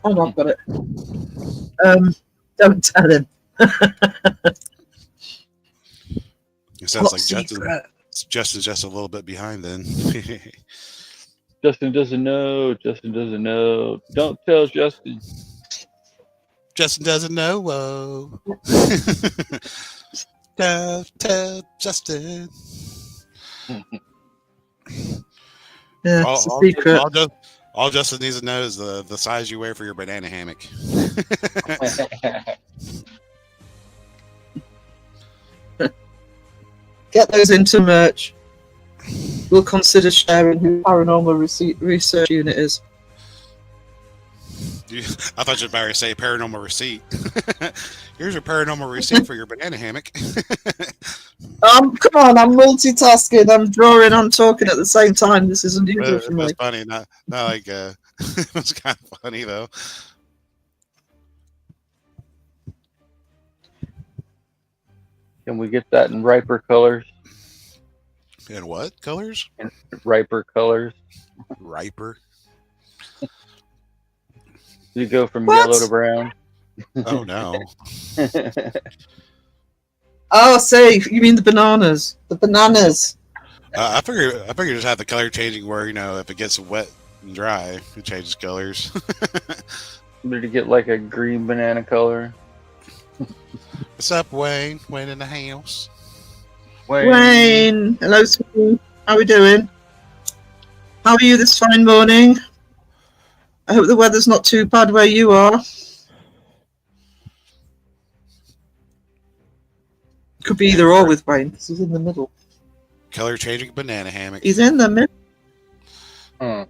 no, I've got it. Don't tell him. It sounds like Secret? Justin's just a little bit behind then. Justin doesn't know. Justin doesn't know. Don't tell Justin. Justin doesn't know. Whoa. Tell Justin. Yeah, it's a secret. All Justin needs to know is the size you wear for your banana hammock. Get those into merch. We'll consider sharing who Paranormal Research Unit is. I thought you were about to say paranormal receipt. Here's your paranormal receipt for your banana hammock. Come on, I'm multitasking. I'm drawing, I'm talking at the same time. This is unusual for me. That's funny. Not like it was kind of funny though. Can we get that in riper colors? And what colors? Riper colors. Riper. You go from What? yellow to brown. Oh no. Oh, say, you mean the bananas? The bananas. I figure just have the color changing where if it gets wet and dry, it changes colors. Better get like a green banana color. What's up, Wayne? Wayne in the house. Wayne, hello to you. How are we doing? How are you this fine morning? I hope the weather's not too bad where you are. Could be either or with Wayne, because he's in the middle. Color changing banana hammock. He's in the middle. Hmm.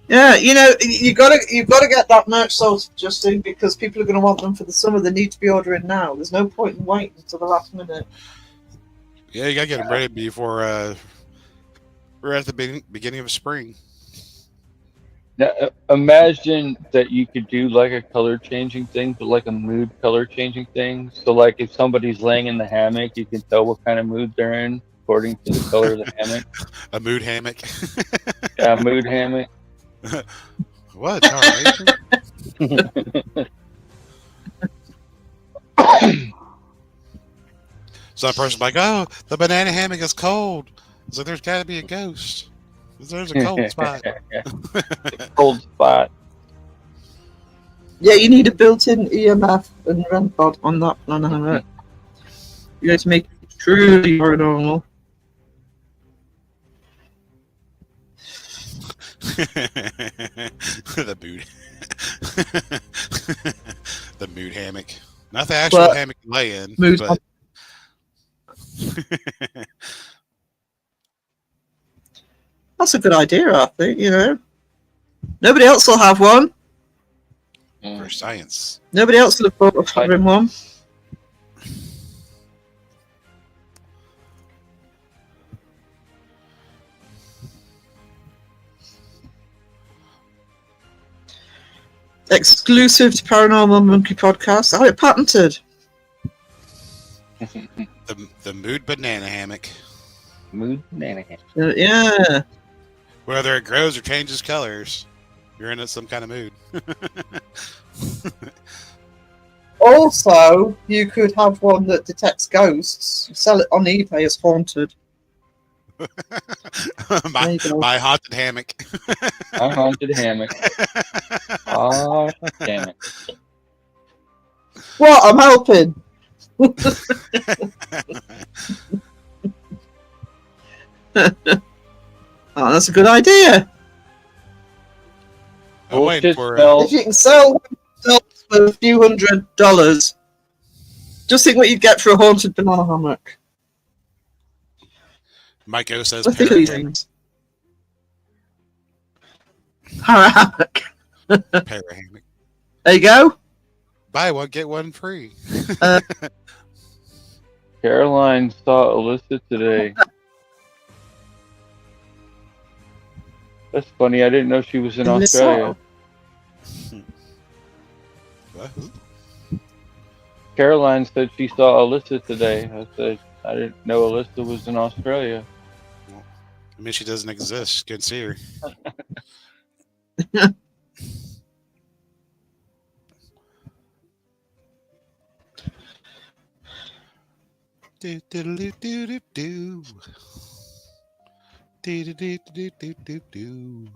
Yeah, you've got to get that merch sold, Justin, because people are going to want them for the summer. They need to be ordering now. There's no point in waiting until the last minute. Yeah, you gotta get them ready before we're at the beginning of spring. Now, imagine that you could do like a color changing thing, but like a mood color changing thing. So, like if somebody's laying in the hammock, you can tell what kind of mood they're in according to the color of the hammock. A mood hammock. Yeah, mood hammock. What? All right. So that person's like, "Oh, the banana hammock is cold." It's like, "There's got to be a ghost. There's a cold spot." Cold spot. Yeah, you need a built-in EMF and REM pod on that plan hammock. You have to make it truly paranormal. The mood. The mood hammock. Not the actual But hammock you lay in, mood but that's a good idea, I think, Nobody else will have one. for science. Nobody else will have thought of having one. Exclusive to Paranormal Monkey Podcast. Oh, it patented. The mood banana hammock. Mood banana. Yeah. Whether it grows or changes colors, you're in some kind of mood. Also, you could have one that detects ghosts. Sell it on eBay as haunted. There you go. my haunted hammock. A haunted hammock. Oh, damn it. What? I'm helping. Oh, that's a good idea. I'm waiting for If you can sell for a few $100, just think what you'd get for a haunted banana hammock. Mike O says I think of these things. Hammock. para hammock. There you go. Buy one, get one free. Caroline saw Alyssa today. That's funny. I didn't know she was in Australia. What? Caroline said she saw Alyssa today. I said I didn't know Alyssa was in Australia. I mean, she doesn't exist. Can't see her. Do do do do do do. Do do do do do do do.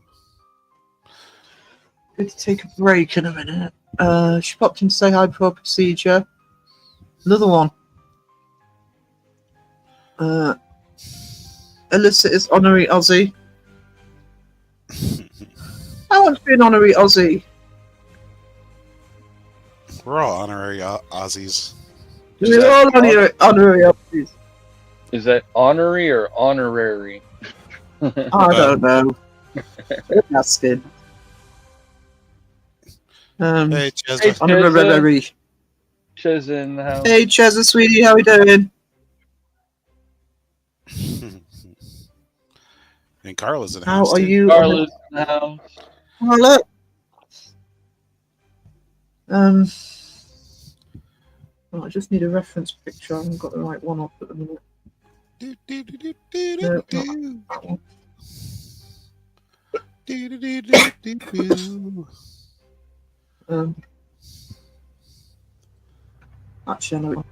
Good to take a break in a minute. She popped in to say hi before procedure. Another one. Alyssa is honorary Aussie. I want to be an honorary Aussie. We're all honorary Aussies. We're all honorary Aussies. Is that honorary or honorary? I don't know. That's good. Hey, Chesna. Honorary. Ches in the house. Hey, Chesa, sweetie, how we doing? And Carla's in the How house. are too. you? Carla's in the house. Oh, look. Oh, I just need a reference picture. I haven't got the right one up at the minute. Do, do, do, do, do, No, do, not that one. do, do, do, do, do, do. Actually, I know it.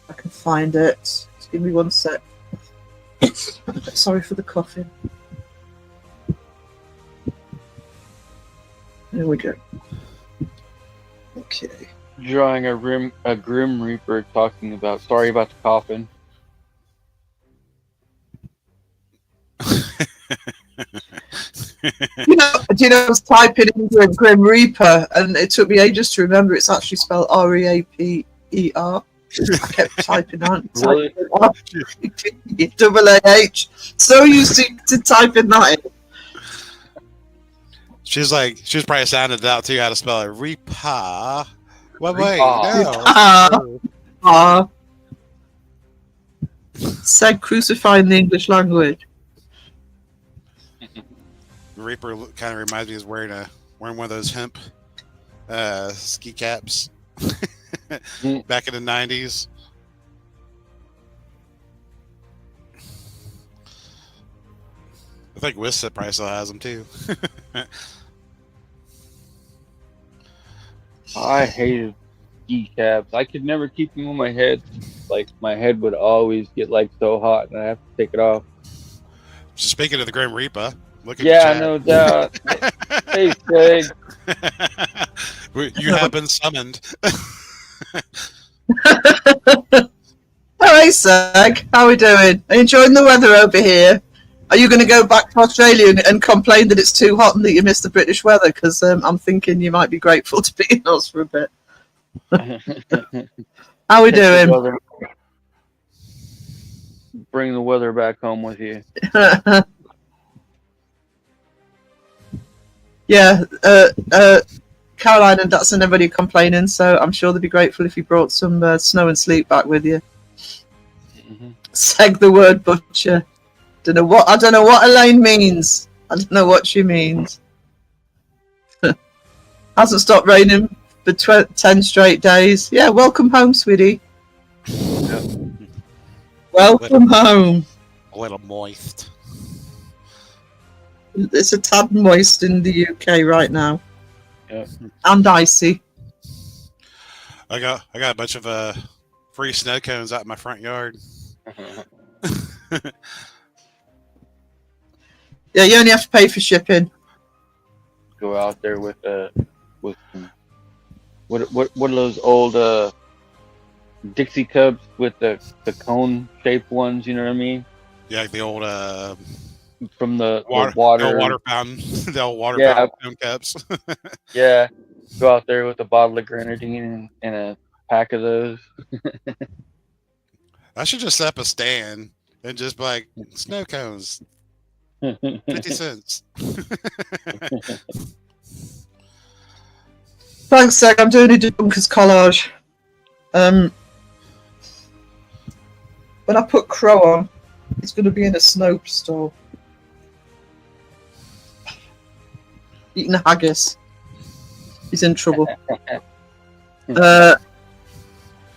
I can find it. Just give me one sec. Sorry for the coughing. There we go. Okay. Drawing a Grim Reaper talking about. Sorry about the coughing. Do you know, I was typing in Grim Reaper, and it took me ages to remember it's actually spelled R-E-A-P-E-R. I kept typing out. Really? Double A-H. So used to typing that in. She was probably sounded it out too how to spell it. Repa. Wait, Repa. no. Said crucifying the English language. Reaper kind of reminds me of wearing one of those hemp ski caps back in the 90s. I think Wissa probably still has them too. I hated ski caps. I could never keep them on my head. Like my head would always get like so hot, and I have to take it off. So speaking of the Grim Reaper, look at Yeah, the no doubt. Hey, Craig. You have been summoned. Hi, Sag. How are we doing? Are you enjoying the weather over here? Are you going to go back to Australia and complain that it's too hot and that you miss the British weather? Because I'm thinking you might be grateful to be in Oz for a bit. How are we doing? Bring the weather back home with you. Yeah, Caroline and Dutson and everybody complaining, so I'm sure they'd be grateful if you brought some snow and sleep back with you. Seg the word butcher. I don't know what Elaine means. I don't know what she means. Hasn't stopped raining for 10 straight days. Yeah, welcome home, sweetie. Welcome home. A little moist. It's a tad moist in the UK right now. Yeah. And icy. I got a bunch of free snow cones out in my front yard. Yeah, you only have to pay for shipping. Go out there with some, what are those old Dixie cups with the cone shaped ones? You know what I mean? Yeah, like the old From the water fountain, the old water fountain cups. Yeah, go out there with a bottle of grenadine and a pack of those. I should just set up a stand and just be like snow cones, 50 cents. Thanks, Zach. I'm doing a Dunkers collage. When I put Crow on, it's going to be in a snow store. Eating a haggis. He's in trouble.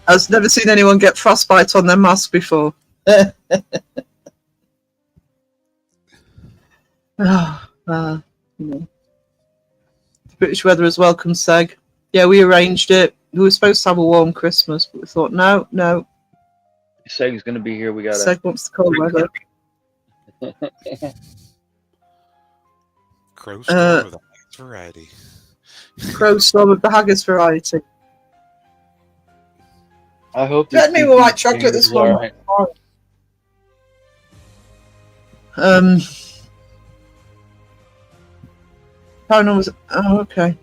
I've never seen anyone get frostbite on their mask before. You know. The British weather has welcomed Seg. Yeah, we arranged it. We were supposed to have a warm Christmas, but we thought, no. Seg's gonna be here. We gotta. Seg wants the cold weather. Crow storm of the highest variety. Crow storm of the haggis variety. I hope. Let me with white chocolate this one. Paranormal was. Oh, okay.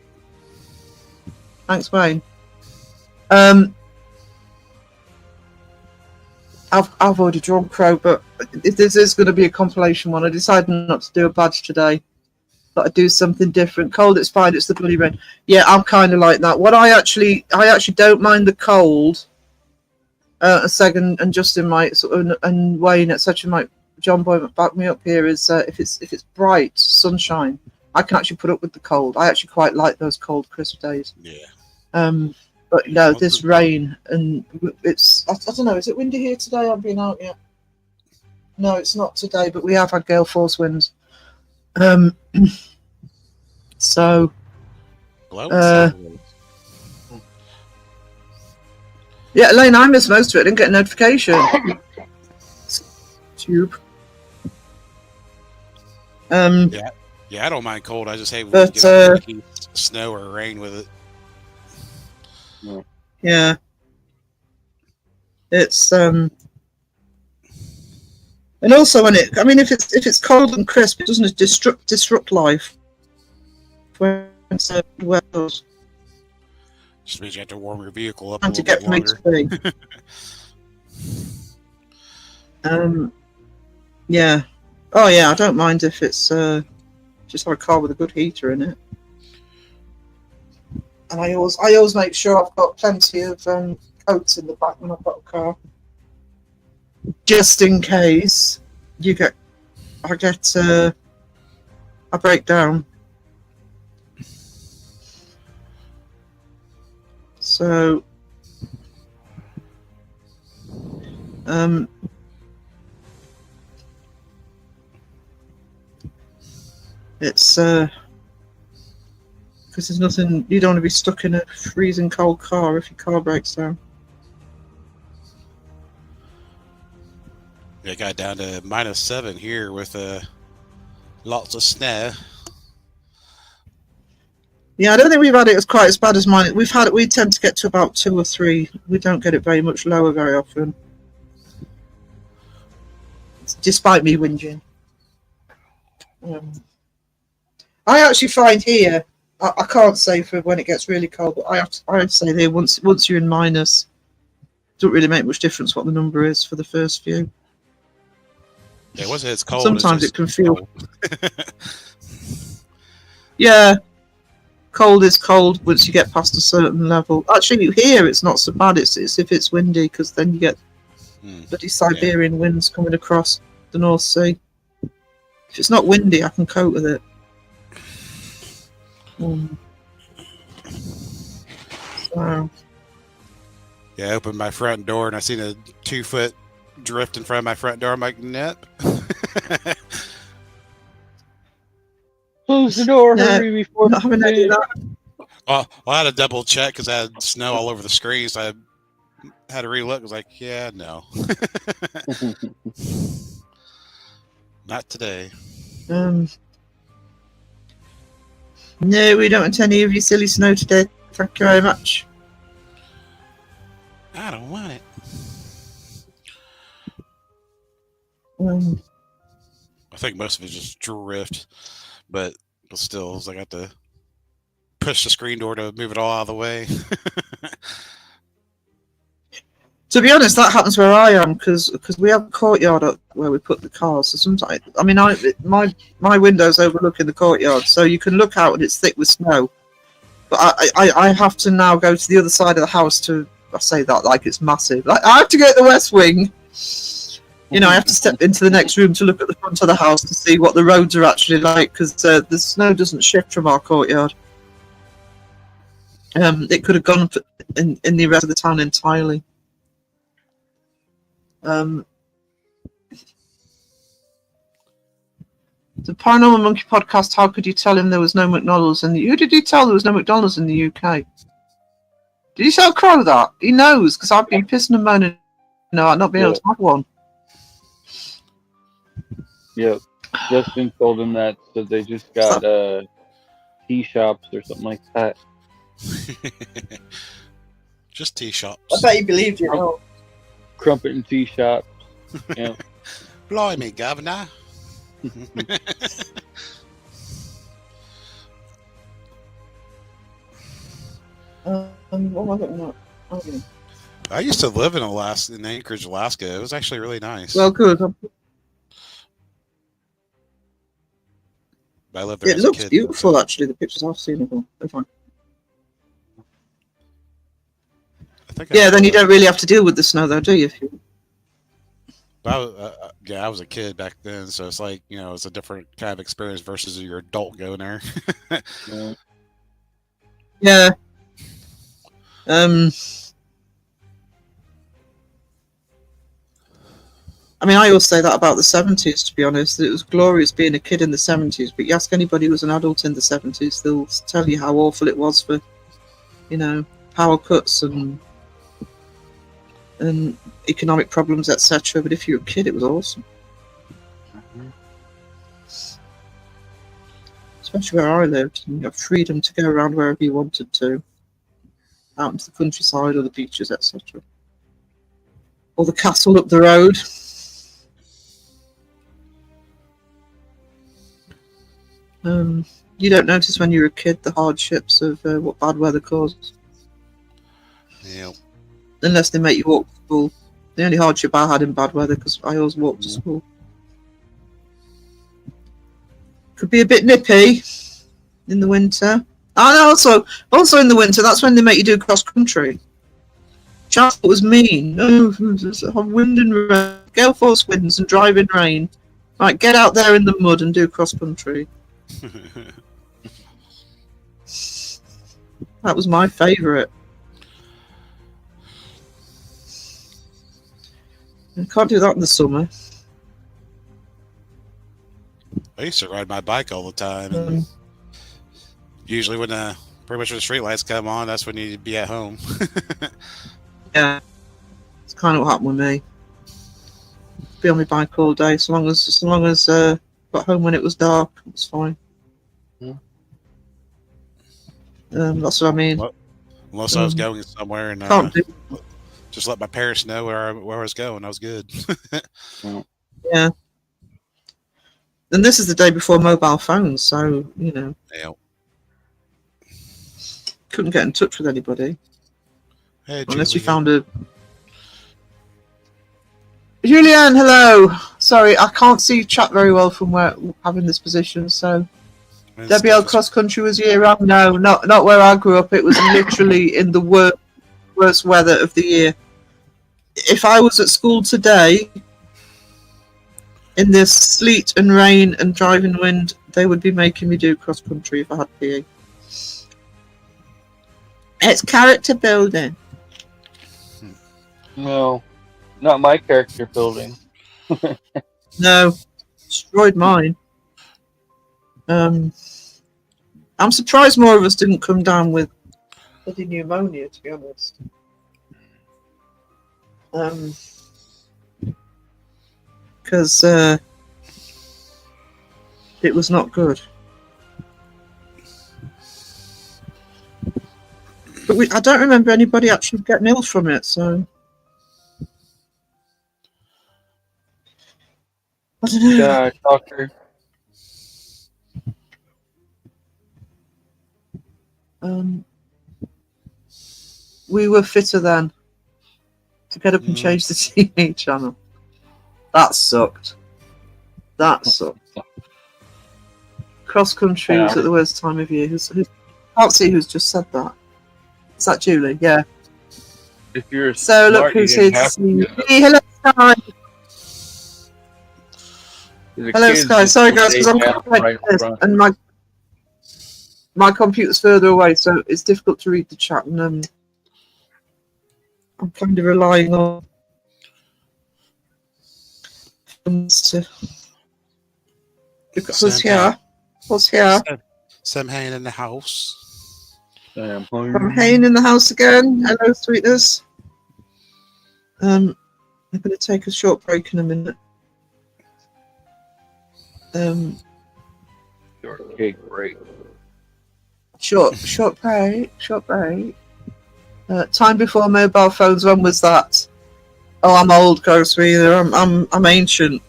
Thanks, Wayne. I've already drawn Crow, but this is going to be a compilation one. I decided not to do a badge today. But I do something different. Cold, it's fine. It's the bloody rain. Yeah, I'm kind of like that. What I actually don't mind the cold. A second, and Justin might sort of, and Wayne, etc. might, John Boy might back me up here. Is if it's bright sunshine, I can actually put up with the cold. I actually quite like those cold, crisp days. Yeah. But no, this rain and it's. I don't know. Is it windy here today? I haven't been out yet. No, it's not today. But we have had gale force winds. So. Yeah, Elaine, I missed most of it. I didn't get a notification. Tube. Yeah, I don't mind cold. I just hate when But, we get snow or rain with it. Yeah. It's and also when if it's cold and crisp, it doesn't disrupt life. When it's well, Just means you have to warm your vehicle up a time to little get bit from A longer. to B. Yeah. Oh yeah, I don't mind if it's just have a car with a good heater in it. And I always make sure I've got plenty of coats in the back when I've got a car, just in case I break down. So, it's because there's nothing, you don't want to be stuck in a freezing cold car if your car breaks down. Yeah, got down to -7 here with lots of snow. Yeah, I don't think we've had it as quite as bad as mine. We tend to get to about 2 or 3. We don't get it very much lower very often. Despite me whinging. I actually find here, I can't say for when it gets really cold, but I'd say here once you're in minus, it doesn't really make much difference what the number is for the first few. Yeah, once it's cold, Sometimes it's it can feel. cold. Yeah, cold is cold once you get past a certain level. Actually, here it's not so bad. It's if it's windy, because then you get bloody Siberian winds coming across the North Sea. If it's not windy, I can cope with it. So. Yeah, I opened my front door and I seen a 2-foot drift in front of my front door. I'm like, nope. Close the door, No, hurry before. Not having any of that. Well, I had to double check because I had snow all over the screen. So I had to relook. I was like, yeah, no. Not today. No, we don't want any of your silly snow today. Thank you very much. I don't want it. I think most of it's just drift, but still, it's like I have to push the screen door to move it all out of the way. To be honest, that happens where I am because we have a courtyard up where we put the cars. So sometimes, I mean, my window's overlooking the courtyard, so you can look out and it's thick with snow. But I have to now go to the other side of the house to. I say that like it's massive. Like I have to go to the west wing. You know, I have to step into the next room to look at the front of the house to see what the roads are actually like because the snow doesn't shift from our courtyard. It could have gone in the rest of the town entirely. The Paranormal Monkey podcast. How could you tell him there was no McDonald's in the? Who did you tell there was no McDonald's in the UK? Did you tell Crow that? He knows because I've been pissing and moaning, not being able to have one. Yep. Justin told him that, so they just got tea shops or something like that. Just tea shops. I bet he believed you. Crumpet and tea shops. Yeah. Blimey, governor. What am I looking at? Oh, yeah. I used to live in Alaska, in Anchorage, Alaska. It was actually really nice. Well, good. I lived there It as a looks kid. beautiful, actually. The pictures I've seen of it. They're fine. I think Yeah, then you don't really have to deal with the snow, though, do you? I was a kid back then, so it's like, it's a different kind of experience versus your adult going there. Yeah. Yeah. I mean, I always say that about the 70s, to be honest. It was glorious being a kid in the 70s, but you ask anybody who was an adult in the 70s, they'll tell you how awful it was for, power cuts and economic problems, etc. But if you were a kid, it was awesome. Especially where I lived. You had freedom to go around wherever you wanted to. Out into the countryside or the beaches, etc. Or the castle up the road. You don't notice when you're a kid the hardships of what bad weather causes. Yeah. Unless they make you walk to school. The only hardship I had in bad weather, because I always walked to school. Could be a bit nippy in the winter. And also in the winter, that's when they make you do cross country. Transport was mean. Oh, wind and rain, gale force winds and driving rain. Right, get out there in the mud and do cross country. That was my favourite. I can't do that in the summer. I used to ride my bike all the time. And usually when pretty much when the street lights come on, that's when you'd be at home. Yeah, it's kind of what happened with me. Be on my bike all day, so long as got home when it was dark, it was fine. Yeah. That's what I mean. Unless I was going somewhere and Can't do. just let my parents know where I was going. I was good. Yeah. And this is the day before mobile phones, so Yeah. couldn't get in touch with anybody Hey, unless you Julian. found a. Julianne, hello. Sorry, I can't see chat very well from where having this position. So It's Debbie L cross country was year round. No, not where I grew up. It was literally in the worst weather of the year. If I was at school today, in this sleet and rain and driving wind, they would be making me do cross country if I had PE. It's character building. No, not my character building. No, destroyed mine. I'm surprised more of us didn't come down with bloody pneumonia, to be honest. Because it was not good. But I don't remember anybody actually getting ill from it, so I don't know. Yeah, doctor. We were fitter then to get up and change the TV channel. That sucked. Cross country was at the worst time of year. Can't see who's just said that. Is that Julie? Yeah. If you're So smart, look who's you here didn't to have see you. to. Hey, hello, Sky. The Hello, kids Sky. just Sorry, guys, because I'm stay down quite right in this, front. and my computer's further away, so it's difficult to read the chat, and I'm kind of relying on Who's here? Who's here? Sam Hain in the house. From Hayne in the house again. Hello, sweetness. I'm going to take a short break in a minute. Okay, great. Short break. Time before mobile phones. When was that? Oh, I'm old, Ghost Reader. I'm ancient.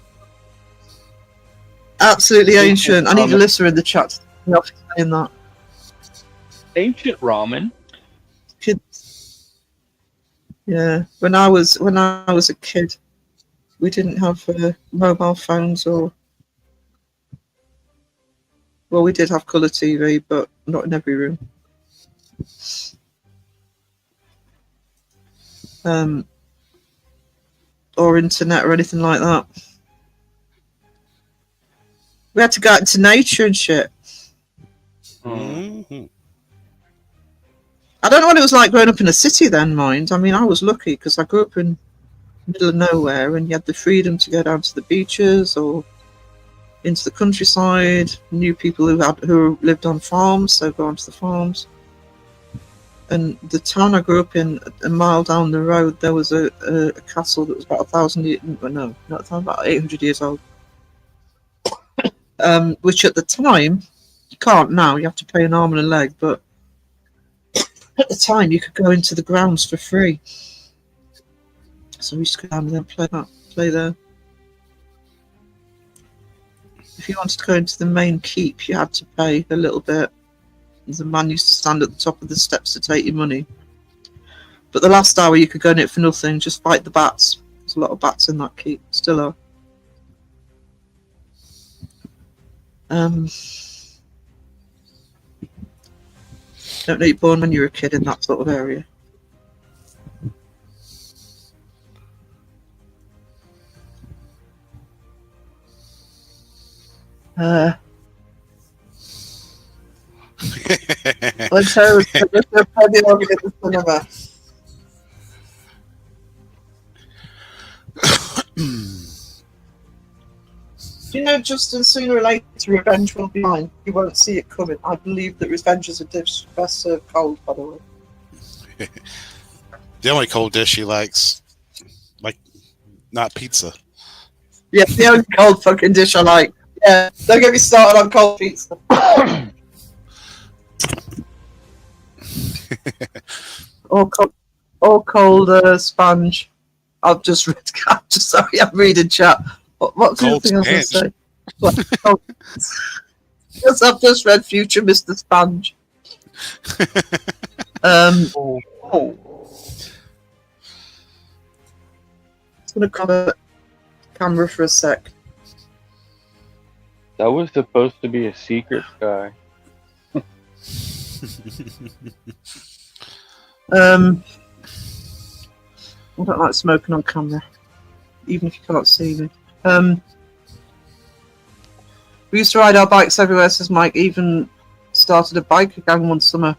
Absolutely ancient. I need Alyssa in the chat to saying that. Ancient ramen. Kids. Yeah, when I was a kid, we didn't have mobile phones or. Well, we did have colour TV, but not in every room. Or internet or anything like that. We had to go out into nature and shit. Mm-hmm. I don't know what it was like growing up in a city then, mind. I mean, I was lucky because I grew up in the middle of nowhere and you had the freedom to go down to the beaches or into the countryside. Knew people who lived on farms, so go onto the farms. And the town I grew up in, a mile down the road, there was a castle that was about 1,000 years, no, not 1,000, about 800 years old. Which at the time, you can't now, you have to pay an arm and a leg, but at the time you could go into the grounds for free. So we used to go down there and play there. If you wanted to go into the main keep, you had to pay a little bit. The man used to stand at the top of the steps to take your money. But the last hour you could go in it for nothing, just fight the bats. There's a lot of bats in that keep, still are. Don't know you're born when you were a kid in that sort of area. Let's go to the cinema. You know, Justin, sooner or later, revenge will be mine. You won't see it coming. I believe that revenge is a dish best served cold, by the way. The only cold dish he likes, like, not pizza. Yeah, the only cold fucking dish I like. Yeah, don't get me started on cold pizza. or cold sponge. I've just read. Sorry, I'm reading chat. What's the other thing I was going to say? Yes, I've just read Future Mr. Sponge. It's going to cover camera for a sec. That was supposed to be a secret, guy. I don't like smoking on camera, even if you can't see me. We used to ride our bikes everywhere, says Mike. Even started a biker gang one summer.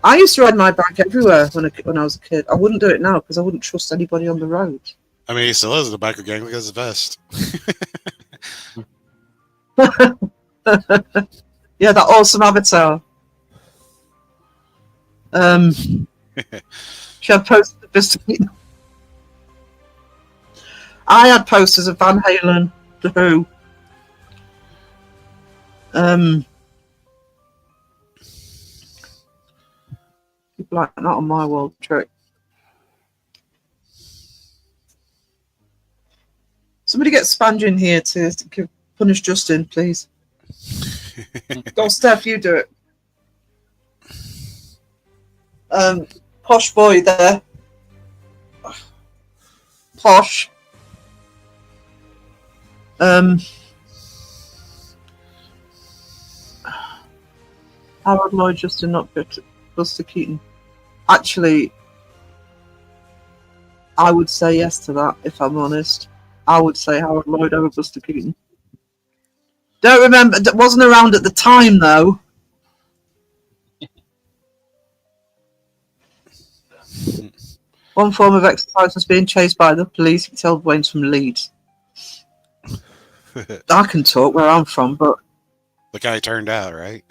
I used to ride my bike everywhere when I was a kid. I wouldn't do it now because I wouldn't trust anybody on the road. I mean, he still is the biker gang because the best. Yeah, that awesome avatar. She had posters of Mr. I had posters of Van Halen, The Who. People like that on my wall trick. Somebody get Sponge in here to punish Justin, please. Go, Steph, you do it. Posh boy there. Posh. Howard Lloyd, Justin, not Buster Keaton. Actually, I would say yes to that, if I'm honest. I would say Howard Lloyd over Buster Keaton. Don't remember, that wasn't around at the time, though. One form of exercise was being chased by the police. He told Wayne's from Leeds. I can talk where I'm from, but Look how he turned out, right?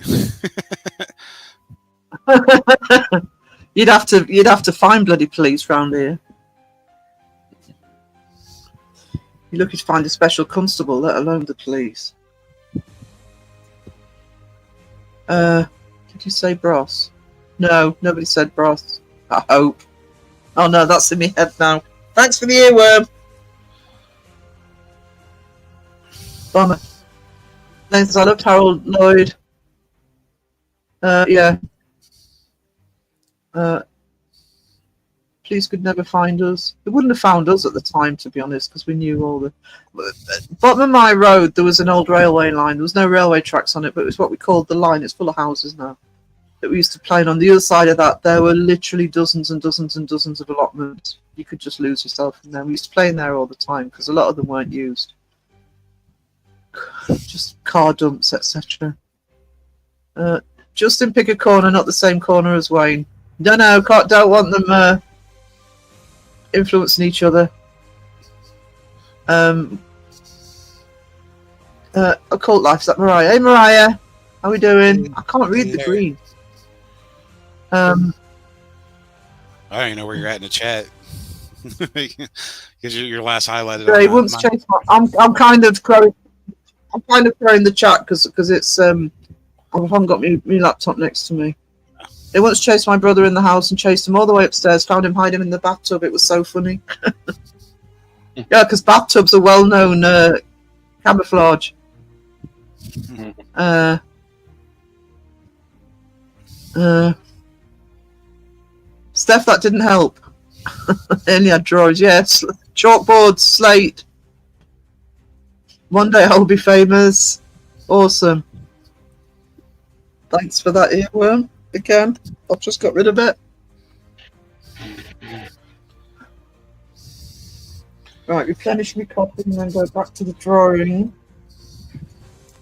you'd have to find bloody police round here. You're lucky to find a special constable, let alone the police. Did you say Bros? No, nobody said Bros. I hope. Oh no, that's in my head now. Thanks for the earworm. Bummer. Thanks, I loved Harold Lloyd. Yeah. Police could never find us. They wouldn't have found us at the time, to be honest, because we knew all the... Bottom of my road, there was an old railway line. There was no railway tracks on it, but it was what we called the line. It's full of houses now that we used to play on. The other side of that, there were literally dozens and dozens and dozens of allotments. You could just lose yourself in there. We used to play in there all the time because a lot of them weren't used. Just car dumps, etc. Justin, pick a corner, not the same corner as Wayne. No, don't want them influencing each other. Occult Life, is that Mariah? Hey Mariah, how we doing? I can't read the green. I don't even know where you're at in the chat. Because your last highlighted. He wants to chase my, I'm kind of throwing the chat because it's I haven't got my laptop next to me. They once chased my brother in the house and chased him all the way upstairs, found him hiding in the bathtub. It was so funny. Yeah, because bathtubs are well-known camouflage. Steph, that didn't help. They only had drawers, yes. Chalkboard, slate. One day I'll be famous. Awesome. Thanks for that earworm. Again, I've just got rid of it. Right, replenish my coffee and then go back to the drawing.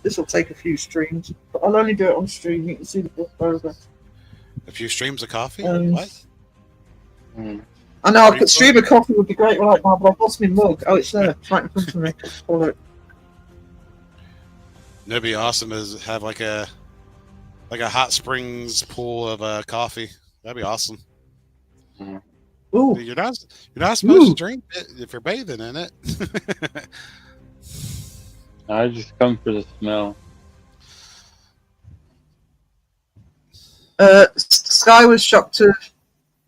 This will take a few streams, but I'll only do it on stream. You can see the book over. A few streams of coffee? What? What? I know, I could stream of coffee would be great right now, but I've lost my mug. Oh, it's there. It's right in front of me. Pull it. That'd be awesome is have like a hot springs pool of coffee. That'd be awesome. Ooh. You're not supposed to drink it if you're bathing in it. I just come for the smell. Sky was shocked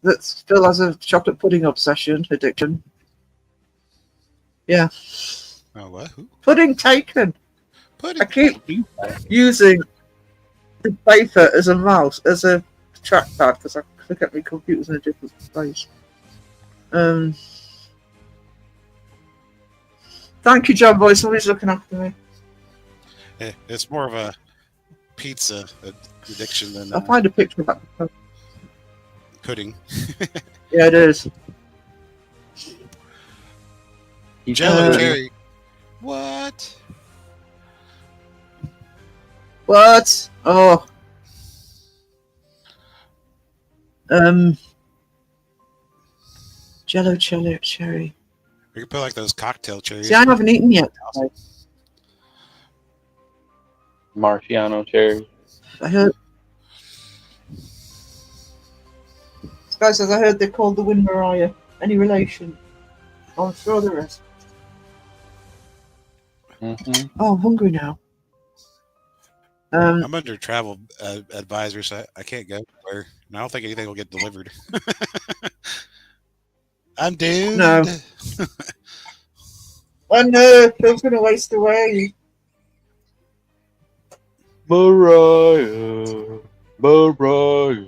that Phil has a chocolate pudding addiction. Yeah. Oh, what? Who? Pudding taken. Pudding. I keep using the paper as a mouse, as a trackpad, because I forget my computer's in a different place. Thank you, John Boy. Somebody's looking after me. Yeah, it's more of a pizza addiction than I'll find a picture of that. pudding. Yeah, it is. Jello cherry. What? What? Oh. Jello cherry. We could put like those cocktail cherries. See, I haven't eaten yet. Marciano cherry. I heard. This guy says I heard they're called the Wind Mariah. Any relation? I'm sure there is. Mm-hmm. Oh, I'm hungry now. I'm under travel advisory, so I can't go anywhere. And I don't think anything will get delivered. I'm doomed. No. Oh no, Phil's gonna waste away. Mariah, Mariah.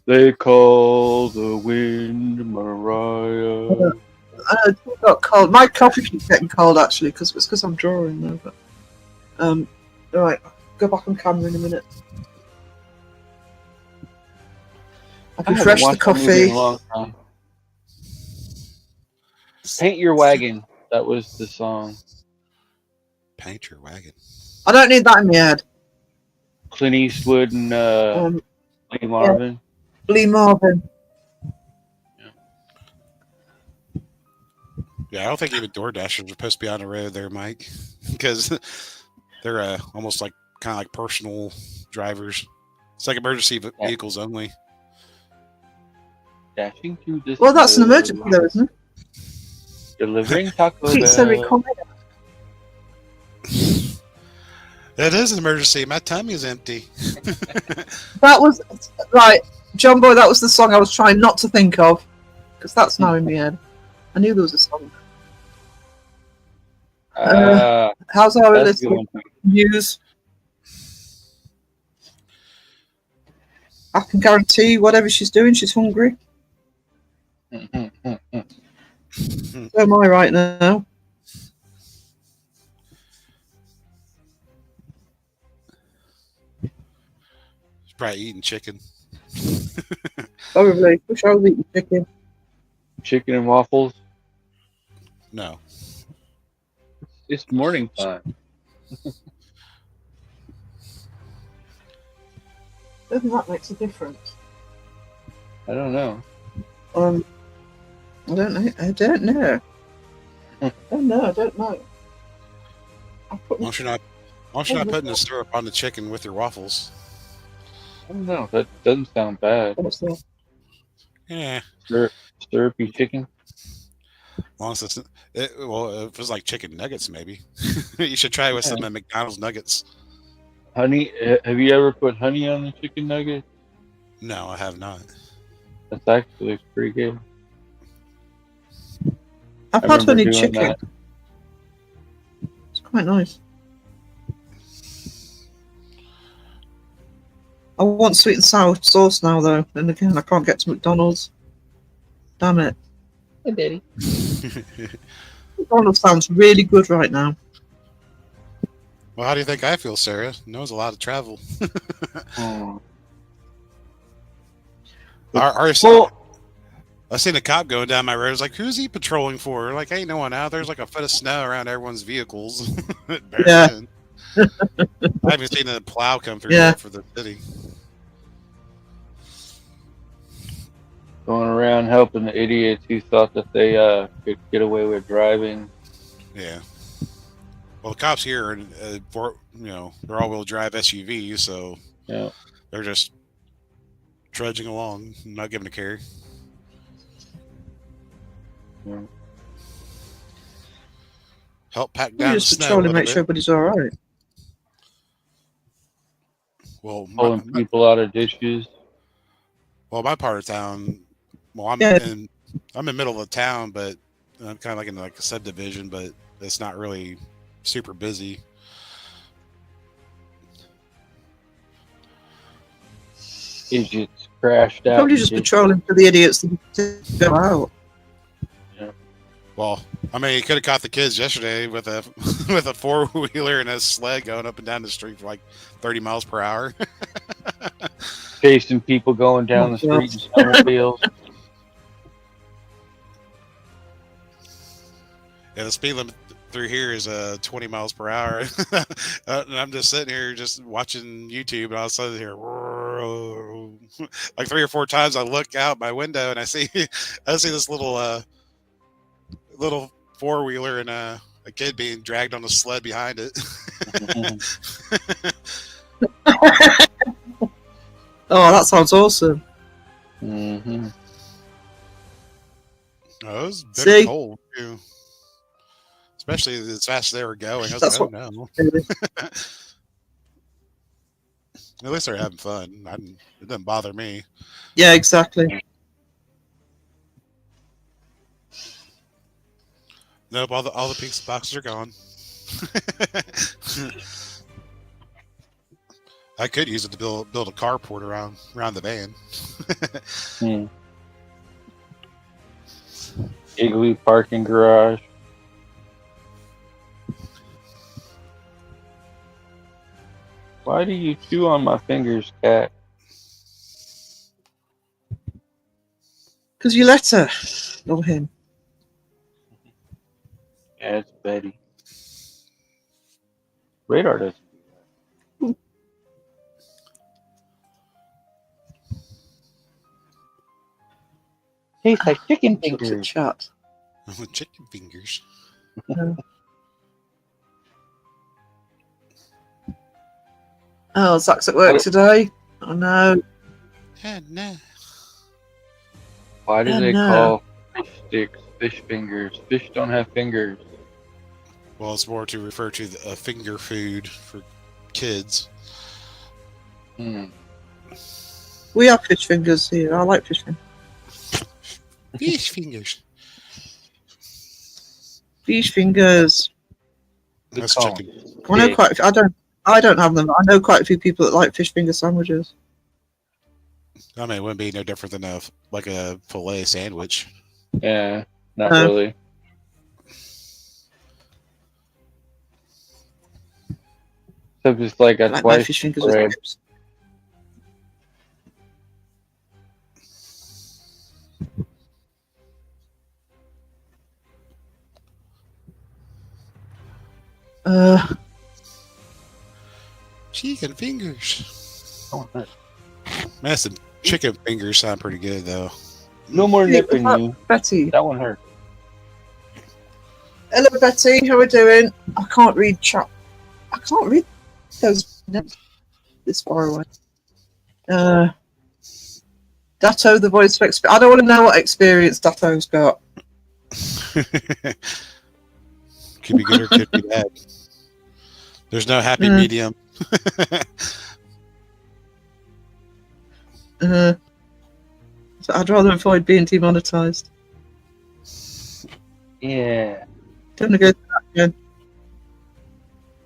They call the wind Mariah. I got cold. My coffee keeps getting cold actually, because it's because I'm drawing though. But, alright, go back on camera in a minute. I can refresh the coffee. Paint Your Wagon. That was the song. Paint your wagon. I don't need that in my head. Clint Eastwood and Lee Marvin. Lee Marvin. Yeah, I don't think even DoorDashers are supposed to be on the road there, Mike, because they're almost like kind of like personal drivers. It's like emergency vehicles only. Dashing through the Well, that's an snow, emergency, though, isn't it? delivering Taco Pizza Bell. required. It is an emergency. My tummy is empty. That was right, John Boy. That was the song I was trying not to think of because that's now in my head. I knew there was a song. How's our That's a good little one. news? I can guarantee whatever she's doing, she's hungry. So am I right now. She's probably eating chicken. Probably. Wish I was eating chicken. Chicken and waffles. No. It's morning time. I think that makes a difference. I don't know. I don't know. I don't know. I don't know. I put Why don't you not putting the syrup on the chicken with your waffles? I don't know. That doesn't sound bad. what's that? Yeah. Syrupy chicken. Well, if it's like chicken nuggets, maybe you should try it with some McDonald's nuggets. Honey, have you ever put honey on the chicken nugget? No, I have not. That's actually pretty good. I've I had remember honey doing chicken. that. It's quite nice. I want sweet and sour sauce now, though. And again, I can't get to McDonald's. Damn it. Hey, Daddy. McDonald's sounds really good right now. Well, how do you think I feel, Sarah? Knows a lot of travel. Oh. I seen a cop going down my road. I was like, who's he patrolling for? Like, ain't no one out. There's like a foot of snow around everyone's vehicles. Yeah. I haven't seen a plow come through Yeah. yet for the city. Going around helping the idiots who thought that they could get away with driving. Yeah. Well, the cops here are, they're all-wheel drive SUVs, so Yeah. they're just trudging along, not giving a care. Yeah. Help pack You down the just snow a patrol to little make bit. sure everybody's all right. Well, Pulling people out of ditches. my part of town. Well, I'm Yeah. in the middle of the town, but I'm kind of like in like a subdivision, but it's not really super busy. Idiots crashed out. Probably in just ditches. patrolling for the idiots that go out. Well, I mean, he could have caught the kids yesterday with a with a 4-wheeler and a sled going up and down the street for like 30 miles per hour. Chasing people going down the street in snowmobiles. Yeah, the speed limit through here is 20 miles per hour. And I'm just sitting here just watching YouTube, and all of a sudden here, like 3 or 4 times I look out my window and I see this little 4-wheeler and a kid being dragged on a sled behind it. Oh, that sounds awesome. Mm-hmm. Oh, it was bitter See? cold too. Especially as fast as they were going. I was That's like, oh no. At least they're having fun. It doesn't bother me. Yeah, exactly. Nope, all the pizza boxes are gone. I could use it to build a carport around the van. Igloo parking garage. Why do you chew on my fingers, cat? Because you let her. Or him. Yeah, it's Betty. Radar doesn't do that. Tastes like chicken Look at fingers. chat. Chicken fingers. Oh, Zach's at work today. Oh no. Yeah, no. Why do Oh, they no. call fish sticks fish fingers? Fish don't have fingers. Well, it's more to refer to a finger food for kids. Hmm. We have fish fingers here. I like fish fingers. Fish fingers. Fish fingers. They That's call chicken. them I know fish. quite. I don't have them. I know quite a few people that like fish finger sandwiches. I mean, it wouldn't be no different than a filet sandwich. Yeah, not Uh, really. Except it's like I a like my twice fish fingers with bread. chips. Chicken fingers. Oh, Man, some chicken fingers sound pretty good though. no more Hey, nipping what's up, you. Betty. That one hurt. Hello, Betty. How are we doing? I can't read chat. I can't read those notes this far away. Datto, the voice of experience. I don't want to know what experience Datto's got. Could be good or could be bad. There's no happy medium. So I'd rather avoid being demonetized. Yeah. Don't want to go through that again.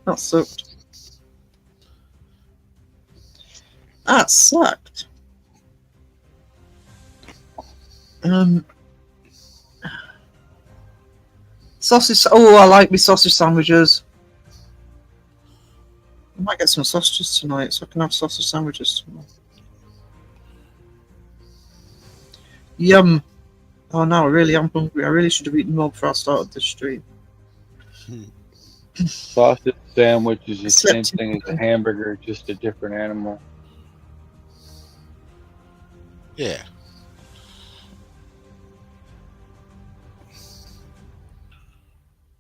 That sucked. That sucked. Sausage. Oh, I like me sausage sandwiches. I might get some sausages tonight, so I can have sausage sandwiches tomorrow. Yum. Oh no, really, I'm hungry. I really should have eaten more before I started this stream. Sausage sandwich is the same Slept thing as a hamburger, just a different animal. Yeah.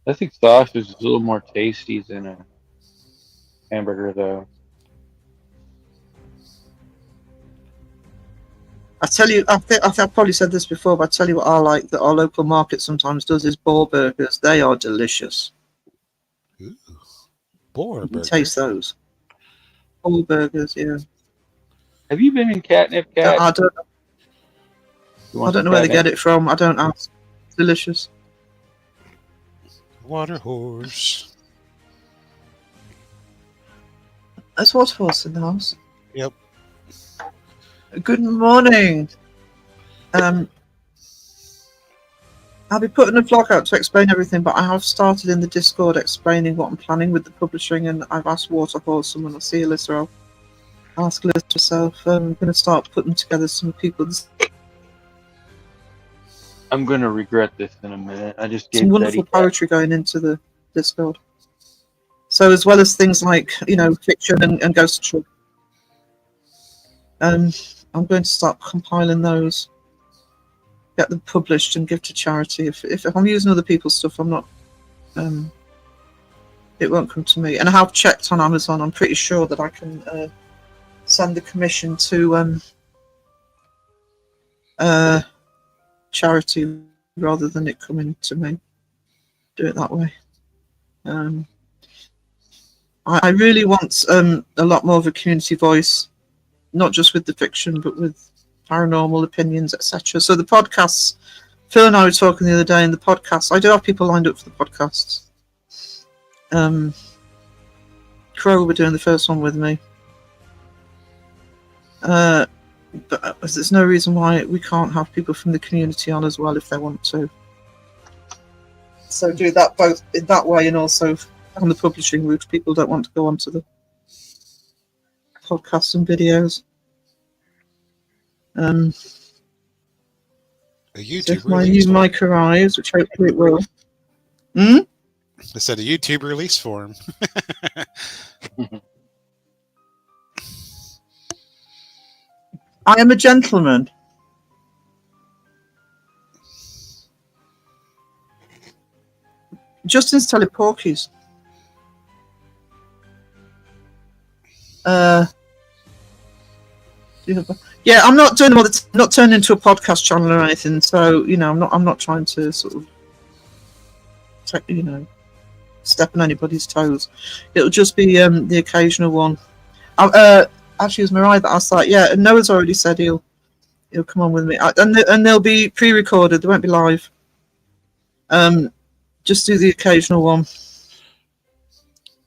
I think sausage is a little more tasty than a hamburger, though. I tell you, I think I've probably said this before, but I tell you what I like that our local market sometimes does is boar burgers. They are delicious. Boar You can burger. taste those. Boar burgers, yeah. Have you been in Catnip Cat? I don't You I want don't know some where they catnip? get it from. I don't ask. It's delicious. Water horse. There's water horse in the house. Yep. Good morning. I'll be putting a vlog out to explain everything, but I have started in the Discord explaining what I'm planning with the publishing, and I've asked Waterhorse, someone will see Alyssa. I'll ask Alyssa herself. I'm going to start putting together some people's I'm going to regret this in a minute. I just gave some wonderful Betty poetry going into the Discord. So as well as things like, you know, fiction and ghost short. I'm going to start compiling those, get them published and give to charity. If I'm using other people's stuff, I'm not, it won't come to me. And I have checked on Amazon. I'm pretty sure that I can send the commission to charity rather than it coming to me. Do it that way. I really want a lot more of a community voice, not just with the fiction, but with paranormal opinions, etc. So the podcasts, Phil and I were talking the other day in the podcast. I do have people lined up for the podcasts. Crow were doing the first one with me. But there's no reason why we can't have people from the community on as well if they want to. So do that both in that way and also on the publishing route. People don't want to go onto the podcasts and videos. A So YouTube if my release new form. mic arrives, which hopefully it will. I said a YouTube release form. I am a gentleman. Justin's telling Porkies. Yeah, I'm not doing them all the time. Not turning into a podcast channel or anything. So I'm not trying to sort of, step on anybody's toes. It'll just be the occasional one. Actually, it was Mariah that asked that. Yeah, and Noah's already said he'll come on with me, and they'll be pre-recorded. They won't be live. Just do the occasional one.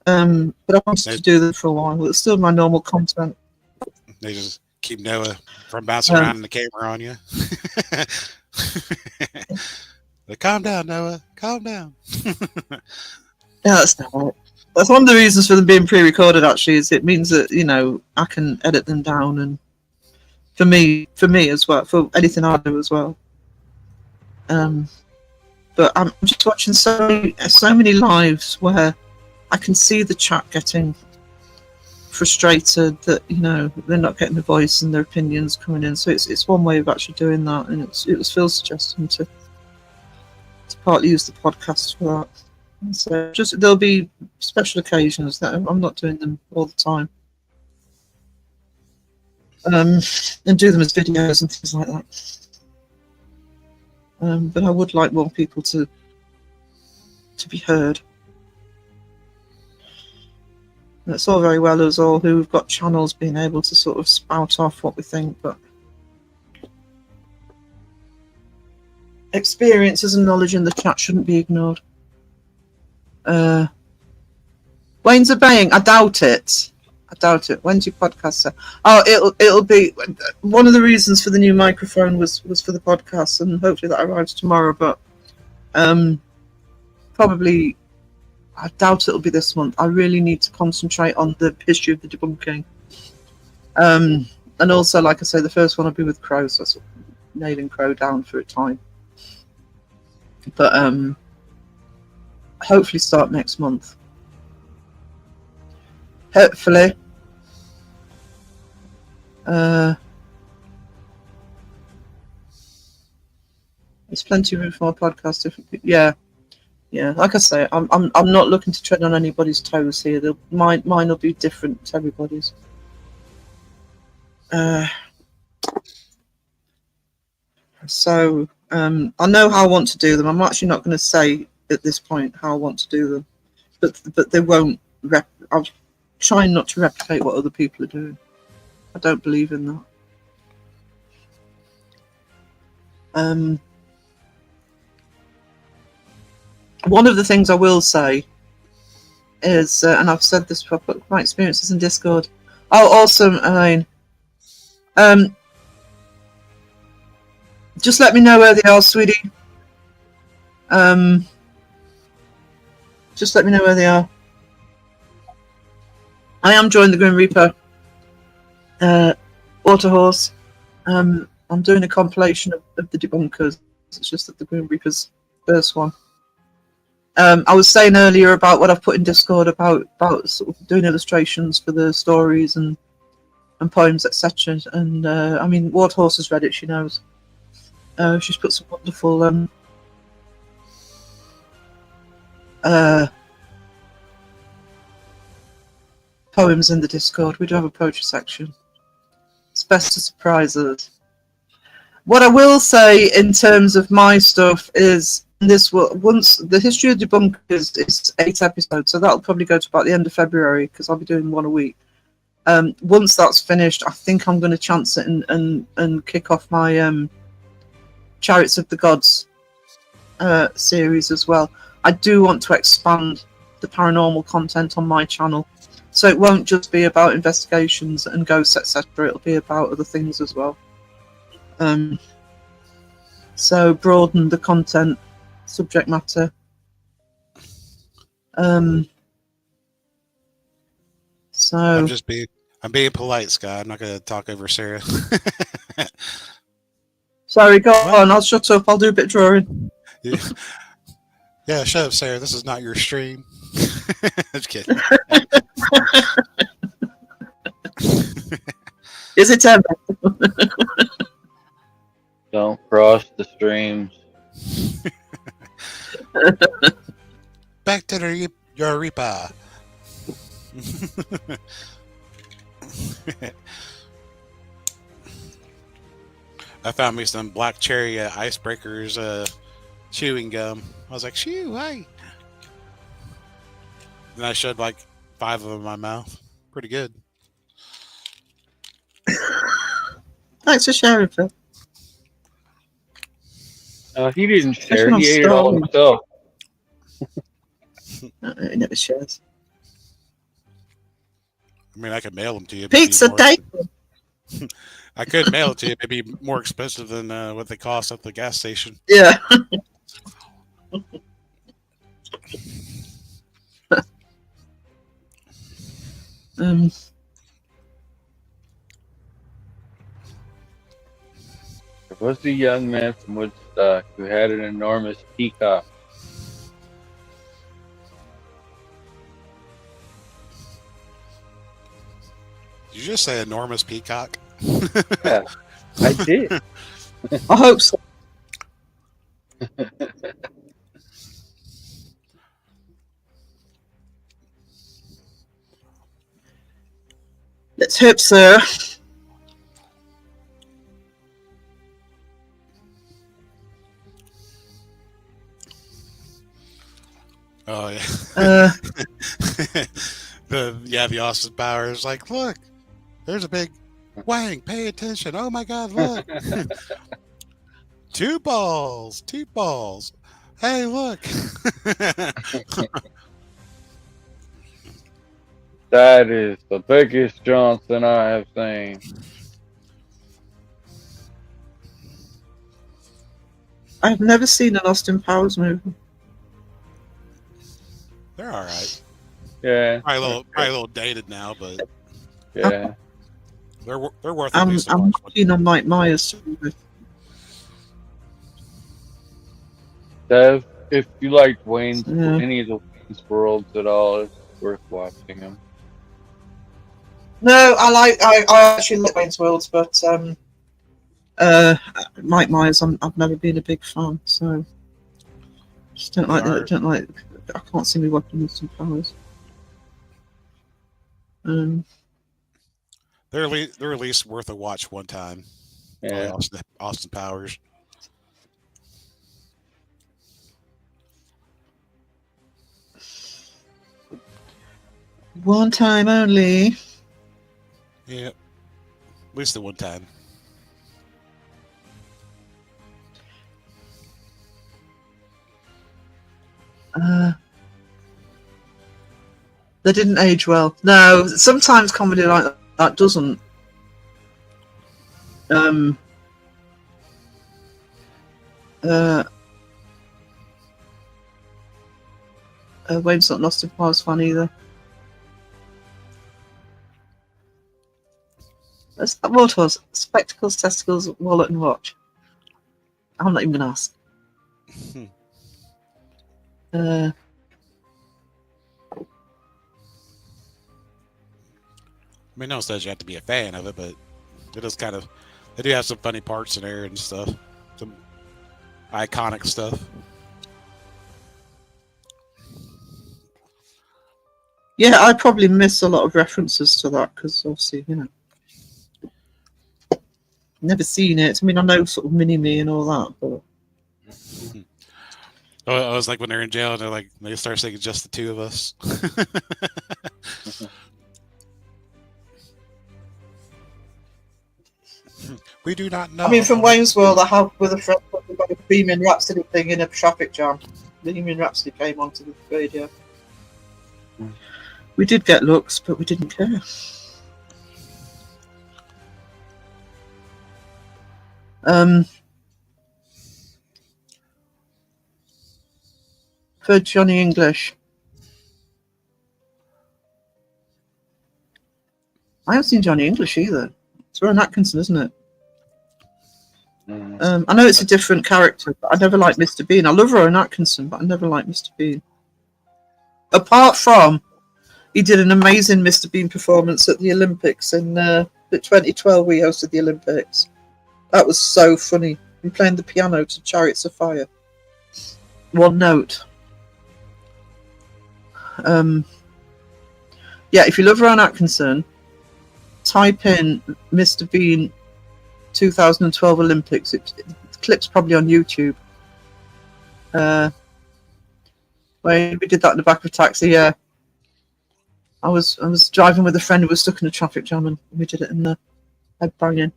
But I wanted to do them for a while. It's still my normal content. They just keep Noah from bouncing around in the camera on you. Like, calm down, Noah. Calm down. Yeah, that's not right. That's one of the reasons for them being pre-recorded. Actually, is it means that I can edit them down, and for me as well, for anything I do as well. But I'm just watching so many lives where I can see the chat getting frustrated that they're not getting the voice and their opinions coming in. So it's one way of actually doing that, and it was Phil's suggestion to partly use the podcast for that. So there'll be special occasions that I'm not doing them all the time, and do them as videos and things like that. But I would like more people to be heard. And it's all very well as all who've got channels being able to sort of spout off what we think, but experiences and knowledge in the chat shouldn't be ignored. Wayne's obeying. I doubt it. When's your podcast, sir? Oh, it'll be one of the reasons for the new microphone was for the podcast, and hopefully that arrives tomorrow. But probably, I doubt it'll be this month. I really need to concentrate on the history of the debunking, and also, like I say, the first one will be with Crow, so sort of nailing Crow down for a time. But hopefully start next month. Hopefully. There's plenty of room for my podcast. Yeah. Like I say, I'm not looking to tread on anybody's toes here. Mine will be different to everybody's. So I know how I want to do them. I'm actually not going to say at this point how I want to do them, but they won't. I'll try not to replicate what other people are doing. I don't believe in that. One of the things I will say is, and I've said this before, but my experiences in Discord. Oh, awesome, Elaine. Just let me know where they are, sweetie. Just let me know where they are. I am joining the Grim Reaper Waterhorse. I'm doing a compilation of the debunkers. It's just that the Grim Reaper's first one. I was saying earlier about what I've put in Discord about sort of doing illustrations for the stories and poems, etc. And I mean, Warthorse has read it; she knows. She's put some wonderful poems in the Discord. We do have a poetry section. It's best to surprise us. What I will say in terms of my stuff is once the history of debunkers is 8 episodes, so that'll probably go to about the end of February because I'll be doing one a week. Once that's finished, I think I'm going to chance it and kick off my Chariots of the Gods series as well. I do want to expand the paranormal content on my channel, so it won't just be about investigations and ghosts, etc. It'll be about other things as well. So broaden the content, subject matter. So I'm being polite, Scott. I'm not going to talk over Sarah. Sorry, go on. I'll shut up. I'll do a bit of drawing. Yeah, shut up, Sarah. This is not your stream. Just kidding. Is it ever? Don't cross the streams. back to the Eureka. I found me some black cherry icebreakers chewing gum. I was like, shoo, hey. Then I showed like 5 of them in my mouth. Pretty good. Thanks for sharing, Phil. He didn't share. Especially He ate it all on himself. He never shares. I mean, I could mail them to you. but it'd be Pizza more- day. I could mail it to you. It'd be more expensive than what they cost at the gas station. Yeah. um. There was a young man from Woodstock who had an enormous peacock. Did you just say enormous peacock? Yeah, I did. I hope so. Let's hope so. Oh yeah. Uh, The Austin Powers like, look, there's a big wang. Pay attention. Oh my God, look. 2 balls. 2 balls. Hey, look. That is the biggest Johnson I have seen. I've never seen an Austin Powers movie. They're all right. Yeah, Probably a little dated now, but yeah. they're worth at I'm least a watch. keen on Mike Myers. Dev, if you liked Wayne's Yeah. any of the Wayne's Worlds at all, it's worth watching them. No, I actually like Wayne's Worlds, but Mike Myers, I've never been a big fan, so just don't like that. Don't like. I can't see me watching Austin Powers. They're at least worth a watch one time. Yeah. Austin Powers. One time only. Yeah. At least the one time. They didn't age well. No, sometimes comedy like that doesn't. Wayne's not an Austin Powers fan either. What's that word was? Spectacles, testicles, wallet, and watch. I'm not even going to ask. I mean, no one says you have to be a fan of it, but it is kind of. They do have some funny parts in there and stuff. Some iconic stuff. Yeah, I probably miss a lot of references to that because obviously, you know, never seen it. I mean, I know sort of Mini-Me and all that, but Oh, I was like when they're in jail and they're like they start singing "Just the Two of Us." We do not know. I mean, from Wayne's World, I have with a friend got a Bohemian Rhapsody thing in a traffic jam. Bohemian Rhapsody came onto the radio. We did get looks, but we didn't care. For Johnny English. I haven't seen Johnny English either. It's Rowan Atkinson, isn't it? I know it's a different character, but I never liked Mr. Bean. I love Rowan Atkinson, but I never liked Mr. Bean. Apart from, he did an amazing Mr. Bean performance at the Olympics in the 2012. We hosted the Olympics. That was so funny. He playing the piano to Chariots of Fire. One note. Yeah, if you love Rowan Atkinson, type in Mr. Bean 2012 Olympics. The clip's probably on YouTube. Where we did that in the back of a taxi. Yeah, I was driving with a friend who was stuck in a traffic jam, and we did it in the head banging.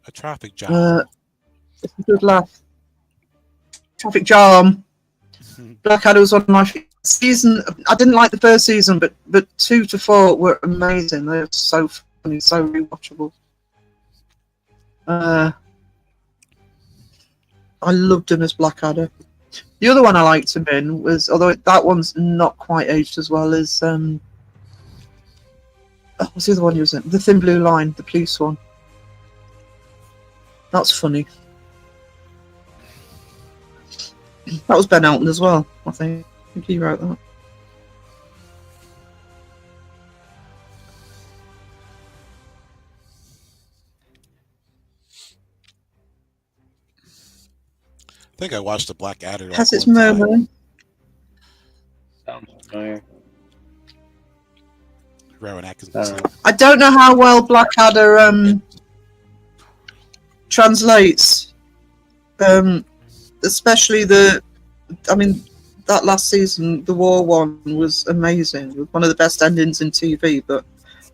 A traffic jam. It's a good laugh. Traffic jam. Blackadder was one of my season. I didn't like the first season, but 2 to 4 were amazing. They were so funny, so rewatchable. I loved him as Blackadder. The other one I liked him in was, although that one's not quite aged as well as what's the other one he was in? The Thin Blue Line, the police one. That's funny. That was Ben Elton as well, I think. I think he wrote that. I think I watched the Blackadder. Like Has its one time. moment. Sounds familiar. Rowan Atkinson. I don't know how well Blackadder translates. Especially that last season, the war one was amazing. It was one of the best endings in TV, but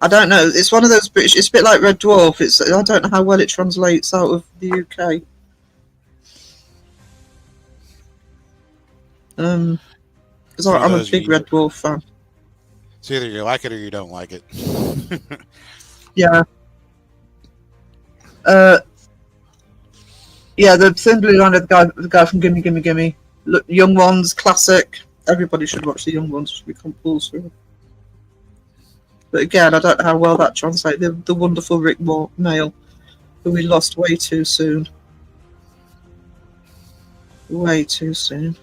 I don't know. It's one of those British. It's a bit like Red Dwarf. I don't know how well it translates out of the UK. Because I'm a big Red Dwarf fan. It's either you like it or you don't like it. Yeah. Yeah, the Thin Blue Line, the guy from Gimme Gimme Gimme. Look, Young Ones, classic. Everybody should watch the Young Ones. It should be compulsory. But again, I don't know how well that translates. The wonderful Rick Mail, who we lost way too soon. Way too soon.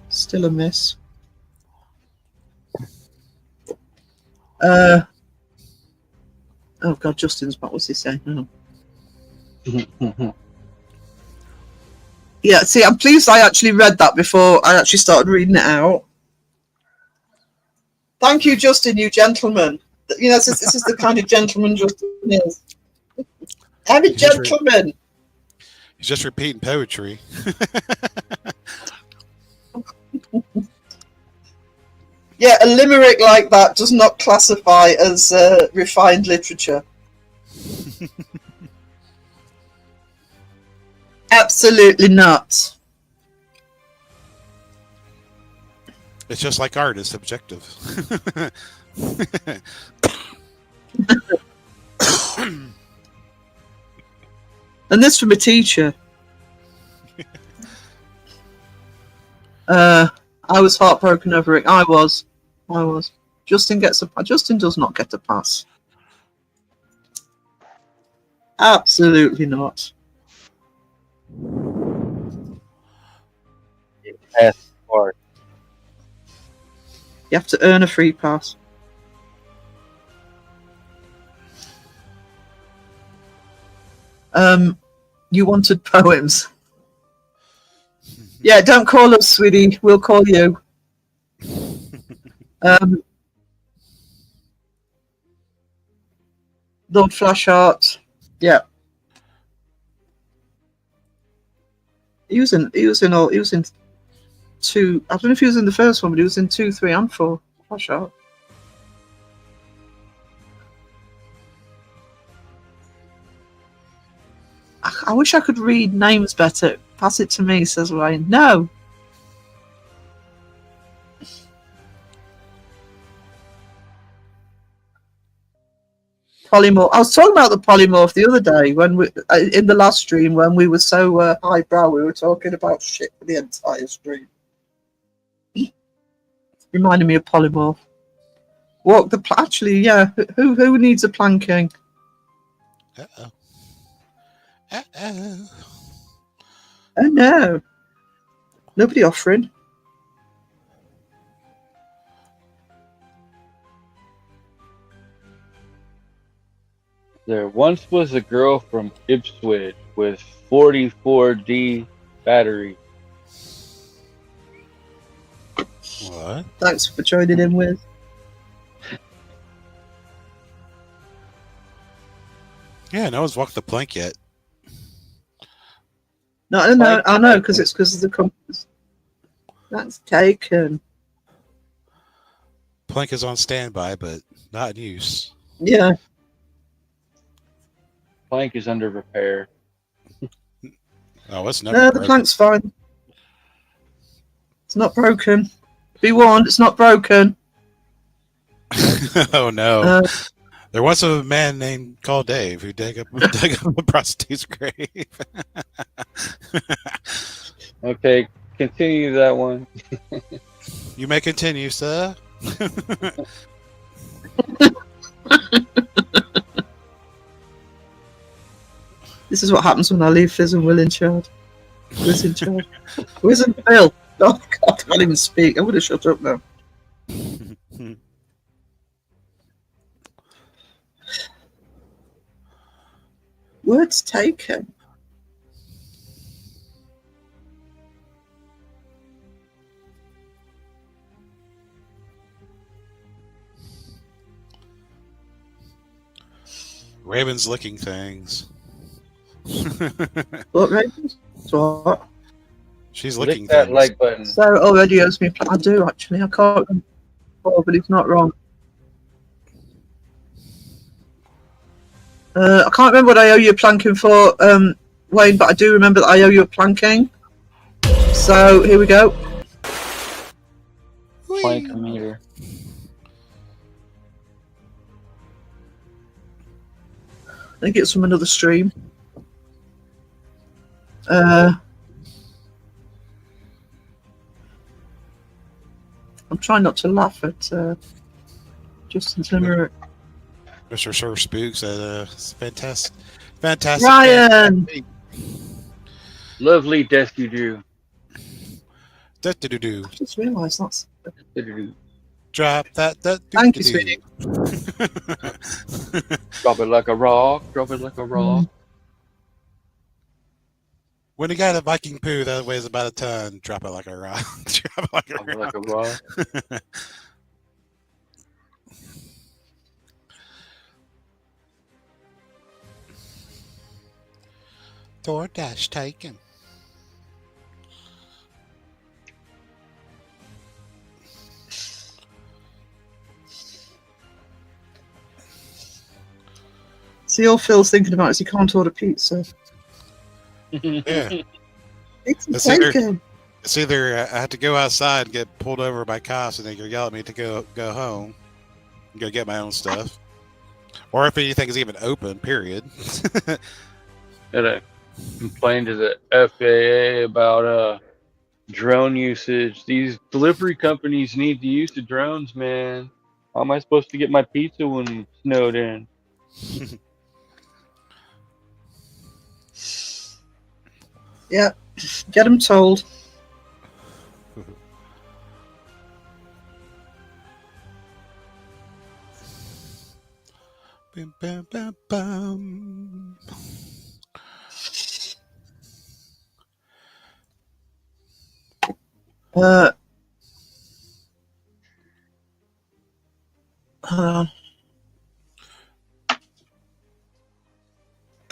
Still a miss. Oh God, Justin's back. What's he saying? Oh. Yeah, see, I'm pleased I actually read that before I actually started reading it out. Thank you, Justin, you gentleman. You know, this is the kind of gentleman Justin is. I'm a gentleman. He's just repeating poetry. Yeah, a limerick like that does not classify as refined literature. Absolutely not. It's just like art; it's subjective. And this from a teacher. I was heartbroken over it. I was. Justin does not get a pass. Absolutely not. Pass part. You have to earn a free pass. You wanted poems. Yeah, don't call us, sweetie. We'll call you. Lord Flashheart. Yeah. He was in two. I don't know if he was in the first one, but he was in 2, 3, and 4. Flashheart. I wish I could read names better. Pass it to me, says Ryan. No. Polymorph. I was talking about the polymorph the other day when we in the last stream when we were so highbrow. We were talking about shit for the entire stream. Reminding me of polymorph. Walk the actually, yeah. Who needs a planking? Uh-oh. Uh-oh. Oh no. Nobody offering. There once was a girl from Ipswich with 44D battery. What? Thanks for joining in with. Yeah, no one's walked the plank yet. No, I know, because it's because of the compass. That's taken. Plank is on standby, but not in use. Yeah. Plank is under repair. Oh, it's never No, the broken. plank's fine. It's not broken. Be warned, it's not broken. Oh no! Uh, There was a man named called Dave who dug up a prostitute's grave. Okay, continue that one. You may continue, sir. This is what happens when I leave Fizz and Will in charge. Wiz in charge. Wiz and Phil. Oh, God, I can't even speak. I would have shut up now. Words taken. Raven's licking things. What, Ravens? What? She's Lick licking that things. like button. So already owes me a plan. I do, actually. I can't remember, but he's not wrong. I can't remember what I owe you planking for, Wayne, but I do remember that I owe you a planking. So here we go. Plank meter. I think it's from another stream. I'm trying not to laugh at Justin's limerick. Mr. Sir Spooks, it's fantastic. Fantastic. Ryan! Lovely desk you do. Do-do-do-do. I just realised that's. Drop that. Thank you, sweetie. Drop it like a rock. Drop it like a rock. When you got a Viking poo that weighs about a ton, drop it like a rock. Drop it like a Drop it rock. like a rock. DoorDash taken. See, all Phil's thinking about is he can't order pizza. Yeah. It's That's either- taken. It's either I have to go outside and get pulled over by cops and they go yell at me to go home, and go get my own stuff, or if anything is even open. Period. Gotta complain to the FAA about drone usage. These delivery companies need to use the drones, man. How am I supposed to get my pizza when it's snowed in? Yeah, get him told. Bum, bum, bum, bum. Uh,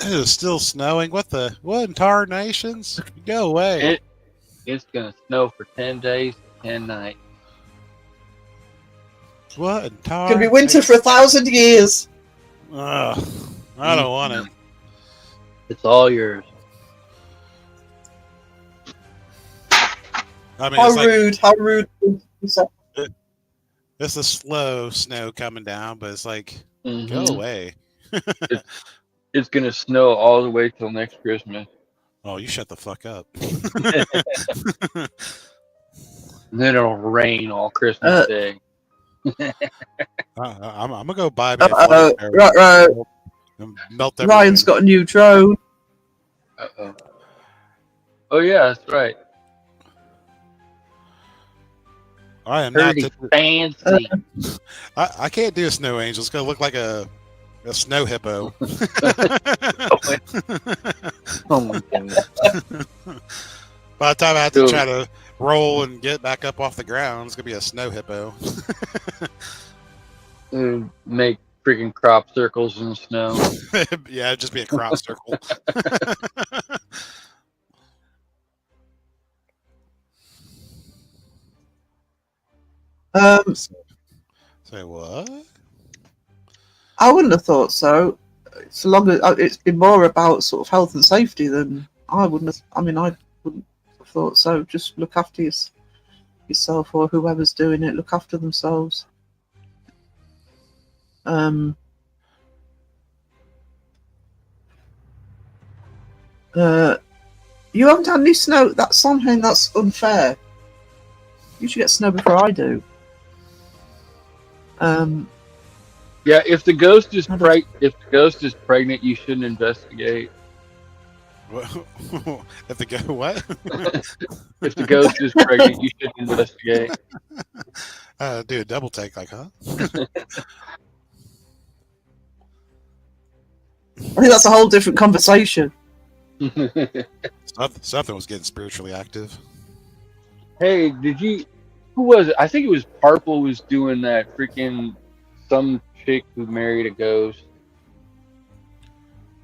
It is still snowing. What in tar nations? Go away. It's gonna snow for 10 days, 10 nights. What in tar? It's gonna be winter for 1,000 years. Ugh, I don't want it. It's all yours. I mean, How it's like rude! How rude! it's a slow snow coming down, but it's like go Mhm. away. It's gonna snow all the way till next Christmas. Oh, you shut the fuck up. And then it'll rain all Christmas Day. I'm gonna go buy me a Uh-oh. flame Right. and melt that. Ryan's got a new drone. Uh-oh. Oh yeah, that's right. I am not. Pretty fancy. I can't do a snow angel. It's gonna look like a snow hippo. Oh my goodness. By the time I have to try to roll and get back up off the ground. It's gonna be a snow hippo. Make freaking crop circles in the snow. Yeah, it'd just be a crop circle. Say what? I wouldn't have thought so. So long as it's been more about sort of health and safety than I wouldn't have. I mean, I wouldn't have thought so. Just look after yourself or whoever's doing it. Look after themselves. You haven't had any snow. That's something that's unfair. You should get snow before I do. Yeah, if the ghost is pregnant, you shouldn't investigate. If they go what? If the ghost is pregnant, you shouldn't investigate. Do a double take, like, huh? I think that's a whole different conversation. Something was getting spiritually active. Hey, who was it? I think it was Purple was doing that freaking some chick who married a ghost.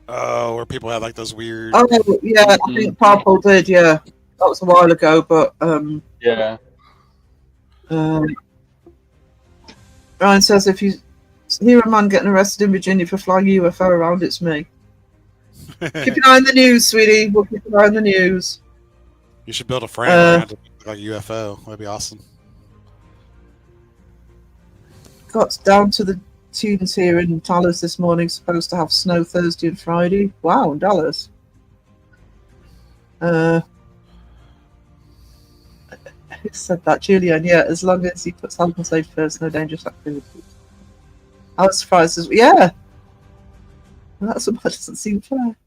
Oh, where people have like those weird. Oh yeah, I think Purple did. Yeah, that was a while ago. But yeah. Ryan says if you hear a man getting arrested in Virginia for flying a UFO around, it's me. Keep an eye on the news, sweetie. We'll keep an eye on the news. You should build a frame around it like a UFO. That'd be awesome. Got down to the tunes here in Dallas this morning. Supposed to have snow Thursday and Friday. Wow, in Dallas. Who said that? Julian, yeah, as long as he puts health and safety first, no dangerous activities. I was surprised as yeah. Well, that doesn't seem fair.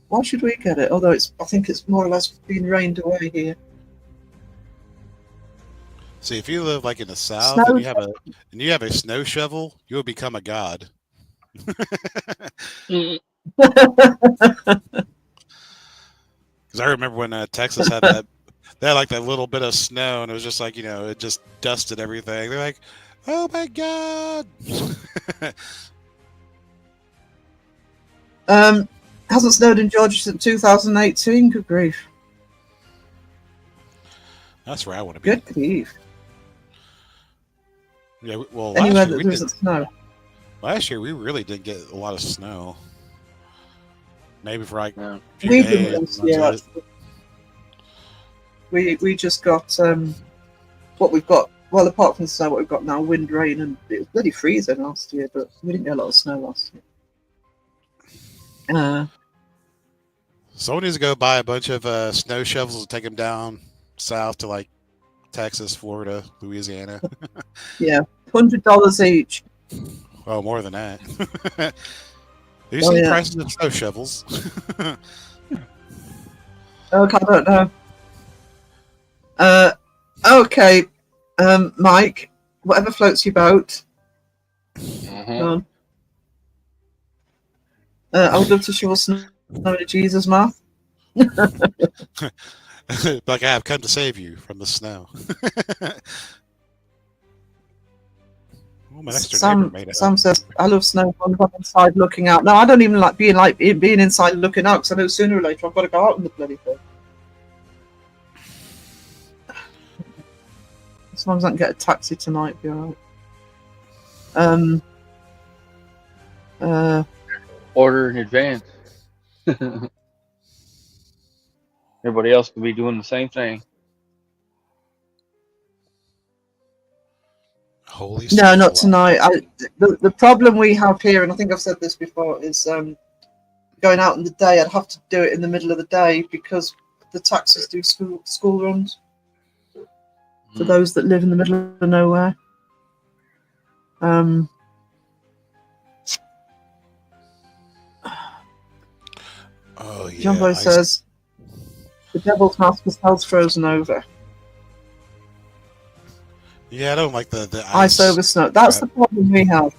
Why should we get it? Although I think it's more or less being rained away here. See, if you live like in the south Snow and you have a snow shovel, you'll become a god. Mm. Because I remember when Texas had that, they had like that little bit of snow, and it was just like, it just dusted everything. They're like, "Oh my god!" Hasn't snowed in Georgia since 2018. Good grief. That's where I want to be. Good grief. Yeah, well, Anywhere that there isn't snow. last year we really did get a lot of snow. Maybe for like Yeah. a few We days. didn't, yeah. We just got what we've got. Well, apart from the snow, what we've got now, wind, rain, and it was bloody freezing last year, but we didn't get a lot of snow last year. Someone needs to go buy a bunch of snow shovels and take them down south to like Texas, Florida, Louisiana. Yeah, $100 each. Oh, more than that. Have you Oh, seen the yeah. prices of snow shovels? Okay, I don't know. Okay, Mike, whatever floats your boat. Mhm. Go on. I would love to shovel snow to Jesus' mouth. Like I have come to save you from the snow. Oh, my next door neighbor made it. Sam says, I love snow. I'm inside looking out. No, I don't even like being inside looking out because I know sooner or later I've got to go out in the bloody thing. As long as I can get a taxi tonight, be alright. Order in advance. Everybody else could be doing the same thing. Holy No, snow. not tonight. The problem we have here, and I think I've said this before, is going out in the day. I'd have to do it in the middle of the day because the taxis do school runs for those that live in the middle of nowhere. Oh yeah. John Boy says the devil's mask was hell's frozen over. Yeah, I don't like the Ice over snow. That's the problem we have.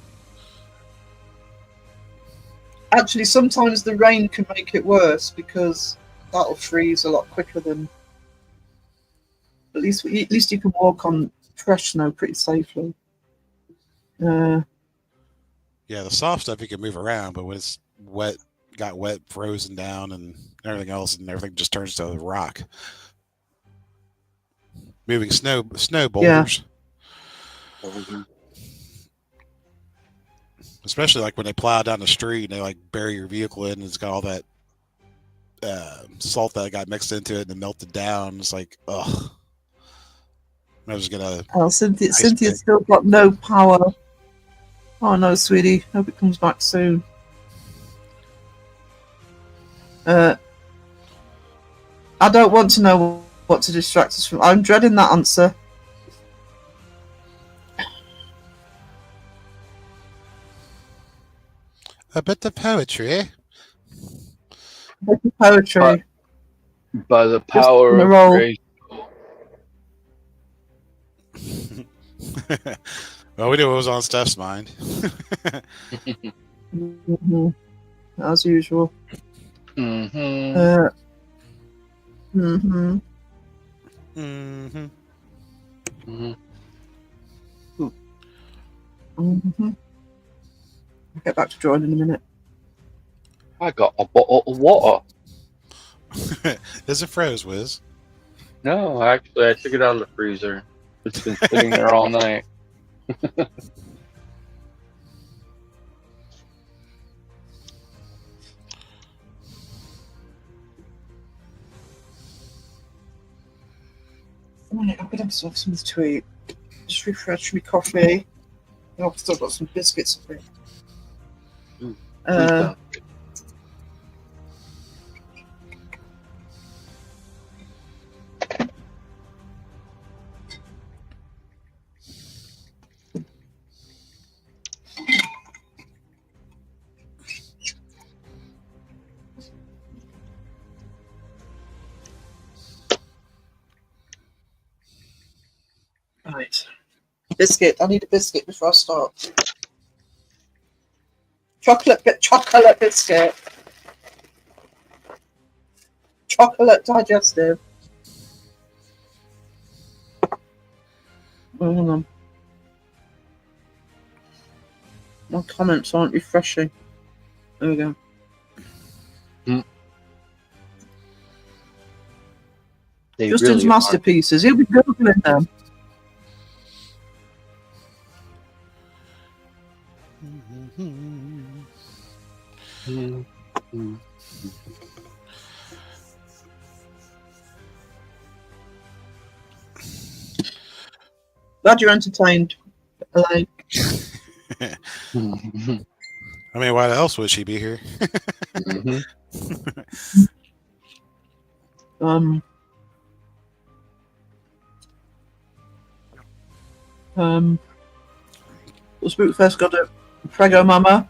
Actually, sometimes the rain can make it worse because that'll freeze a lot quicker than. At least you can walk on fresh snow pretty safely. Yeah, the soft stuff you can move around, but when it's wet, got wet, frozen down, and everything else, and everything just turns to rock. Moving snow boulders. Especially like when they plow down the street and they like bury your vehicle in, and it's got all that salt that got mixed into it and melted down. It's like, ugh. I was gonna. Oh, Cynthia's still got no power. Oh no, sweetie. Hope it comes back soon. I don't want to know what to distract us from. I'm dreading that answer. A bit of poetry. Poetry. By the Just power on a of roll. grace. Well, we knew it was on Steph's mind. Mhm. As usual. Mm-hmm. Mm-hmm. Mm-hmm. Mm-hmm. Mm-hmm. I'll get back to drawing in a minute. I got a bottle of water. Is it froze, Wiz? No, actually, I took it out of the freezer. It's been sitting there all night. Right, I'm gonna have to have something to eat. Just refresh my coffee. Oh, I've still got some biscuits. Right. Biscuit. I need a biscuit before I start. Chocolate biscuit. Chocolate digestive. Oh, hang on. My comments aren't refreshing. There we go. They Justin's really masterpieces. He'll be googling them. are. Glad you're entertained, Elaine. Mhm. I mean, why else would she be here? Mhm. The Spookfest got a Prego Mama.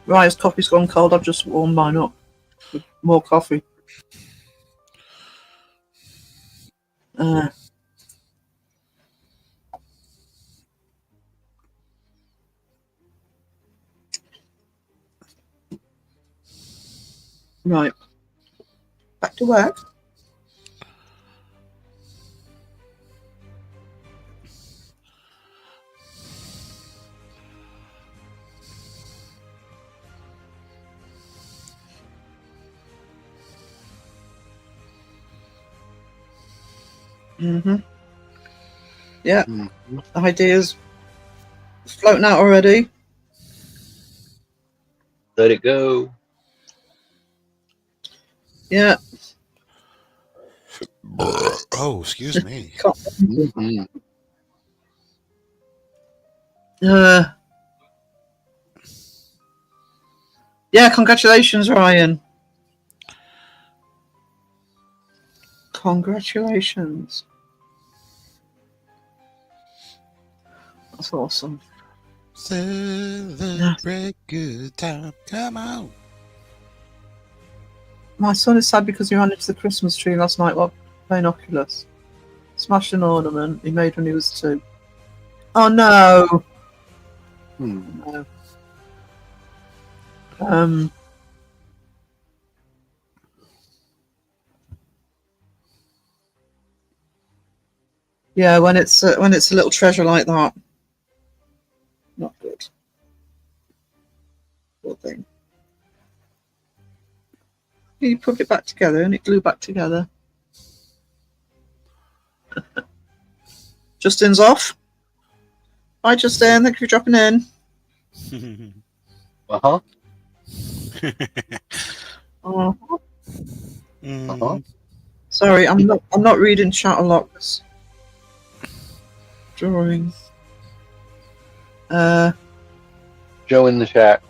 Raya's coffee's gone cold. I've just warmed mine up with more coffee. Right. Back to work. Yeah, Mhm. the ideas floating out already. Let it go. Yeah. Oh, excuse me. Mhm. Yeah, congratulations, Ryan. Congratulations. That's awesome. Celebrate good time. Come on. My son is sad because he ran into the Christmas tree last night while playing Oculus. Smashed an ornament he made when he was 2. Oh no! Hmm. No. Yeah, when it's a little treasure like that, not good. Poor thing. You put it back together and it glued back together. Justin's off. Hi, Justin. Thank you for dropping in. Uh-huh. Oh, Uh-huh. sorry, I'm not reading chat a lot. 'Cause drawing. Joe in the chat.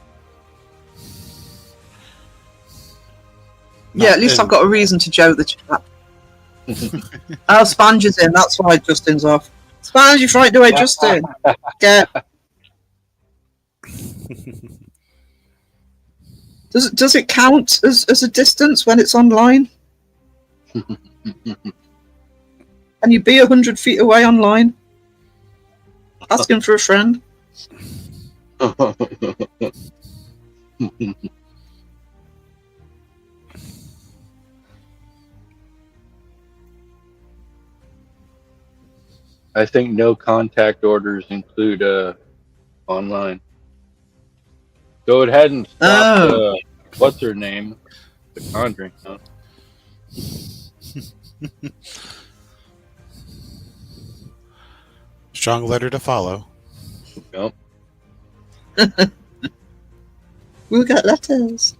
Yeah, at least I've got a reason to joke the chat. Oh, Sponge is in. That's why Justin's off. Sponge, you frightened away Justin. Get. Does it count as a distance when it's online? Can you be 100 feet away online? Asking for a friend. I think no contact orders include online. Go ahead and stop what's her name? The Conjuring, huh? Strong letter to follow. Yep. We'll get letters.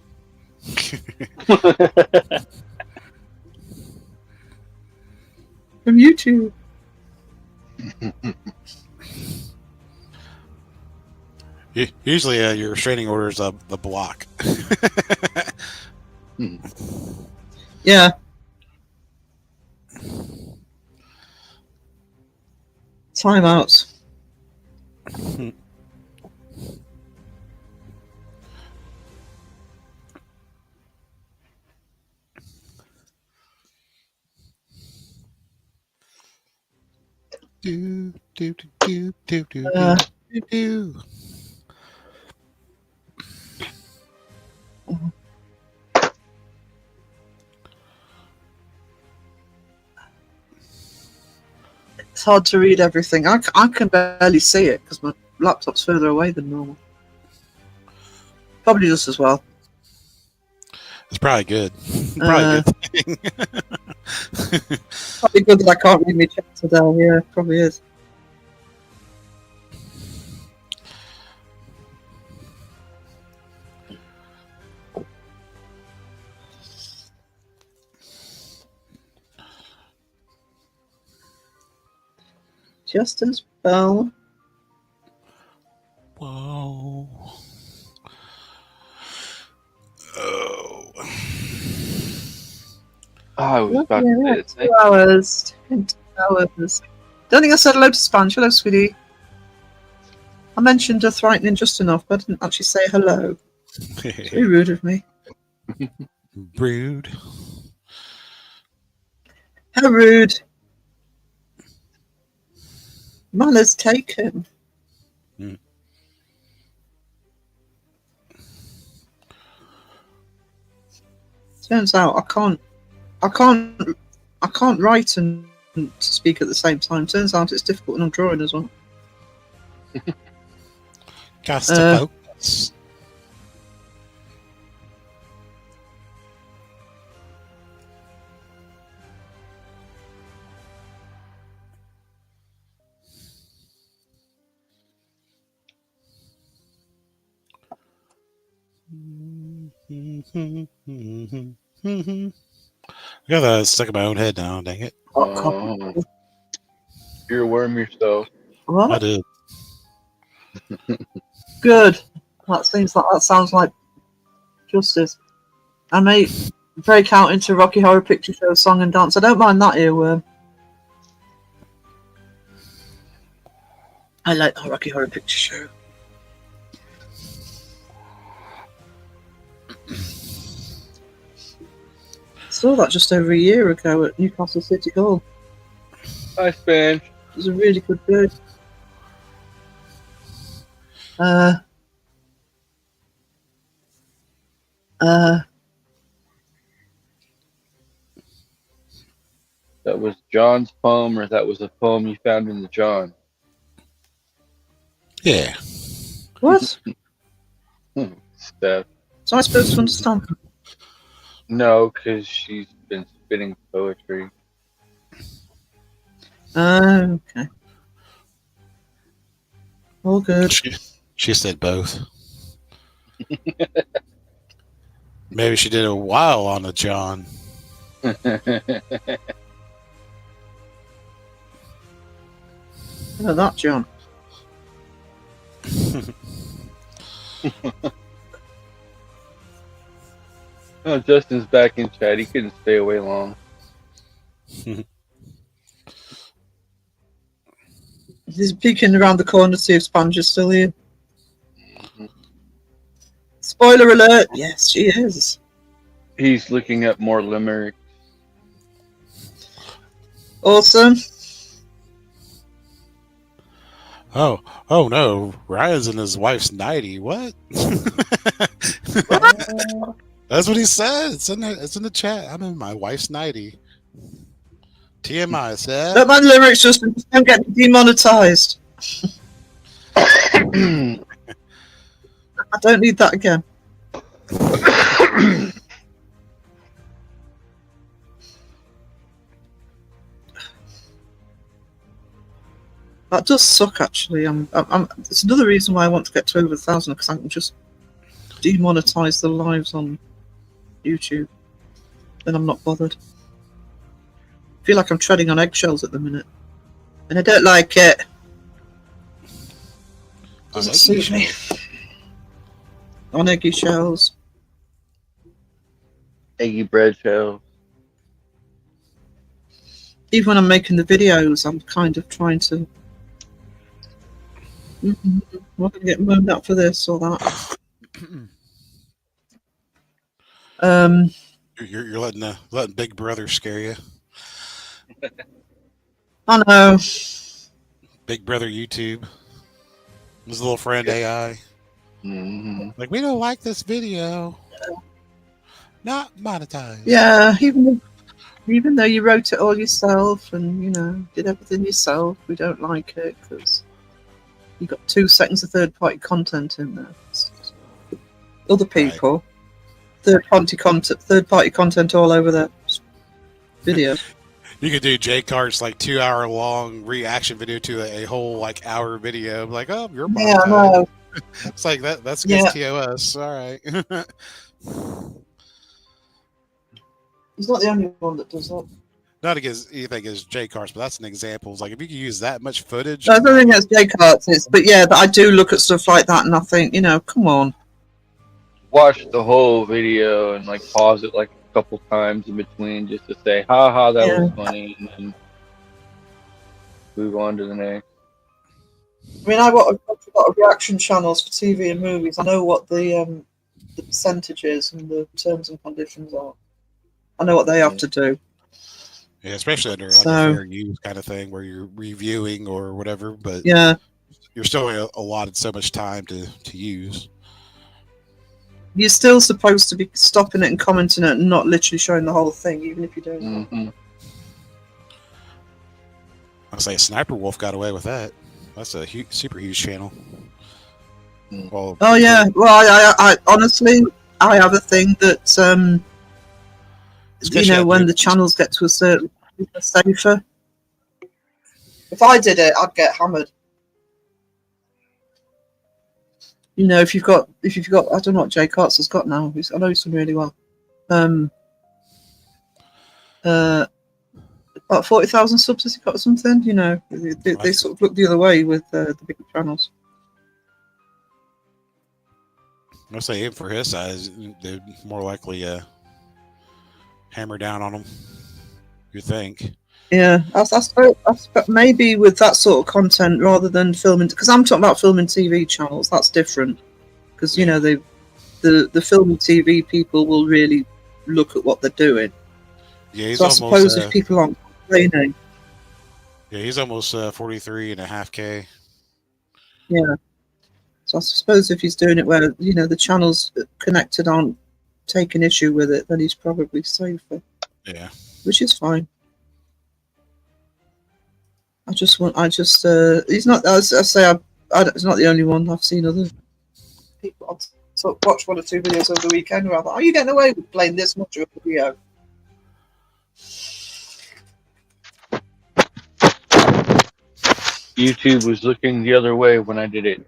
From YouTube. Usually, your restraining order is a block. Yeah. Timeouts. Do do do do do do Uh, do do. It's hard to read everything. I can barely see it because my laptop's further away than normal. Probably just as well. It's probably good. Probably a good thing. Probably good that I can't read my chat today. Yeah, probably is. Justin's bell. Whoa. Oh. I was about Yeah, to say 2 hours. 2 hours. Don't think I said hello to Sponge. Hello, sweetie. I mentioned her frightening Justin off, but I didn't actually say hello. It's very rude of me. Rude. How rude. Manners taken. Hmm. Turns out I can't write and speak at the same time. Turns out it's difficult when I'm drawing as well. Got to focus. I got stuck in my own head now. Dang it! earworm yourself. I What? did. Good. That sounds like justice. I may break out into Rocky Horror Picture Show song and dance. I don't mind that earworm. I like the Rocky Horror Picture Show. Saw that just over a year ago at Newcastle City Hall. Hi, Span. It was a really good bird. that was John's poem, or that was a poem you found in the John. Yeah. What? Steph. So I supposed to understand? No, because she's been spitting poetry. Okay. All good. She said both. Maybe she did a while on the John. No, that John. Oh, Justin's back in chat. He couldn't stay away long. He's peeking around the corner to see if Sponge is still here. Spoiler alert! Yes, she is. He's looking up more limericks. Awesome. Oh no! Ryan's in his wife's 90. What? That's what he said. It's in the chat. I'm in my wife's 90. TMI said. Don't mind the lyrics, just don't get demonetized. I don't need that again. That does suck, actually. It's another reason why I want to get to over 1,000, because I can just demonetize the lives on YouTube. Then I'm not bothered. I feel like I'm treading on eggshells at the minute, and I don't like it. Doesn't suit me. On eggy shells. Eggy bread shells. Even when I'm making the videos, I'm kind of trying to. I'm not going to get moaned at for this or that. You're letting Big Brother scare you. I know. Big Brother YouTube. His little friend AI. Mm-hmm. Like, we don't like this video. Not monetized. Yeah, even though you wrote it all yourself and did everything yourself, we don't like it because you got 2 seconds of third-party content in there. Other people, third-party content all over their video. You could do Jay Cart's like 2-hour long reaction video to a whole like hour video. Like, oh, you're Yeah, I know. It's like that's against TOS. All right. He's not the only one that does that. Not against anything against Jay Cart's, but that's an example. It's like if you could use that much footage. I don't think that's Descartes, but I do look at stuff like that and I think, come on. Watch the whole video and like pause it like a couple times in between just to say, "Ha, that was funny," and then move on to the next. I mean, I watch a lot of reaction channels for TV and movies. I know what the percentages and the terms and conditions are. I know what they have to do. Yeah, especially under like a fair use kind of thing where you're reviewing or whatever, but you're still allotted so much time to use. You're still supposed to be stopping it and commenting it and not literally showing the whole thing, even if you're doing that. I'll say Sniper Wolf got away with that. That's a super huge channel. Well, oh yeah, well, I honestly, I have a thing that when the channels get to a certain safer. If I did it, I'd get hammered. If you've got, I don't know what Jay Carts has got now. I know he's done really well. About 40,000 subs has he got or something? They sort of look the other way with the bigger channels. I'll say him for his size, they'd more likely hammer down on him. You think? Yeah, I maybe with that sort of content rather than filming, because I'm talking about filming TV channels. That's different, because the film and TV people will really look at what they're doing. Yeah, he's almost, I suppose if people aren't complaining. Yeah, he's almost 43.5K. Yeah. So I suppose if he's doing it where the channels connected aren't taking issue with it, then he's probably safer. Yeah. Which is fine. He's not. As I say, it's not the only one. I've seen other people. I've sort of watched one or two videos over the weekend where I thought, are you getting away with playing this much of a video? YouTube was looking the other way when I did it.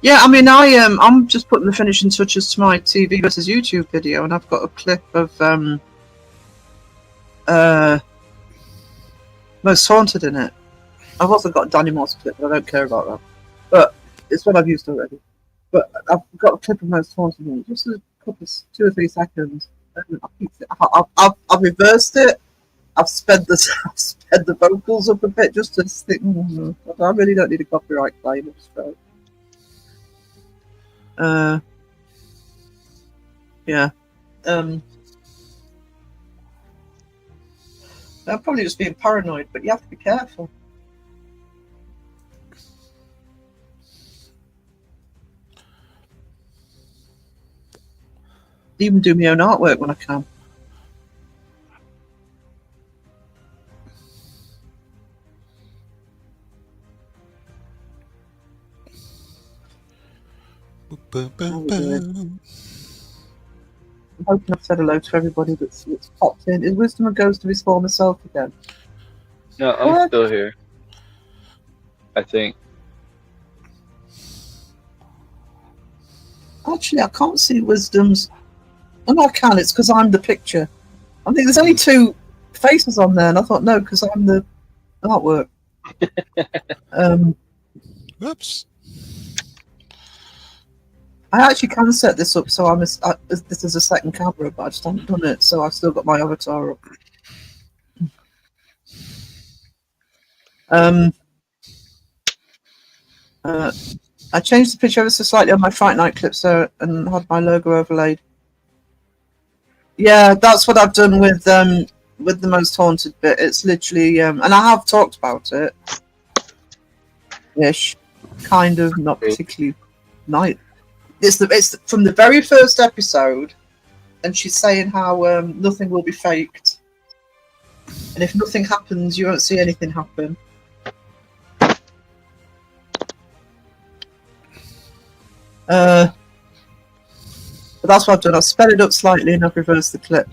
Yeah, I mean, I'm just putting the finishing touches to my TV versus YouTube video, and I've got a clip of Most Haunted in it. I've also got a Danny Moss clip, but I don't care about that. But it's what I've used already. But I've got a clip of Most Haunted in it, just a couple, 2 or 3 seconds. And I've reversed it. I've sped the vocals up a bit just to think. I really don't need a copyright claim. Yeah. I'm probably just being paranoid, but you have to be careful. Even do my own artwork when I can. I'm hoping I've said hello to everybody that's popped in. Is Wisdom a ghost of his former self again? No, I'm What? still here. I think. Actually, I can't see Wisdom's. Oh, no, I can. It's because I'm the picture. I think there's only 2 faces on there, and I thought, no, because I'm the artwork. Whoops. I actually can set this up so this is a second camera, but I just haven't done it, so I've still got my avatar up. I changed the picture ever so slightly on my Fright Night clip and had my logo overlaid. Yeah, that's what I've done with the Most Haunted bit. It's literally, and I have talked about it. Ish, kind of, not particularly nice. It's from the very first episode, and she's saying how nothing will be faked, and if nothing happens, you won't see anything happen. But that's what I've done. I've sped it up slightly and I've reversed the clip.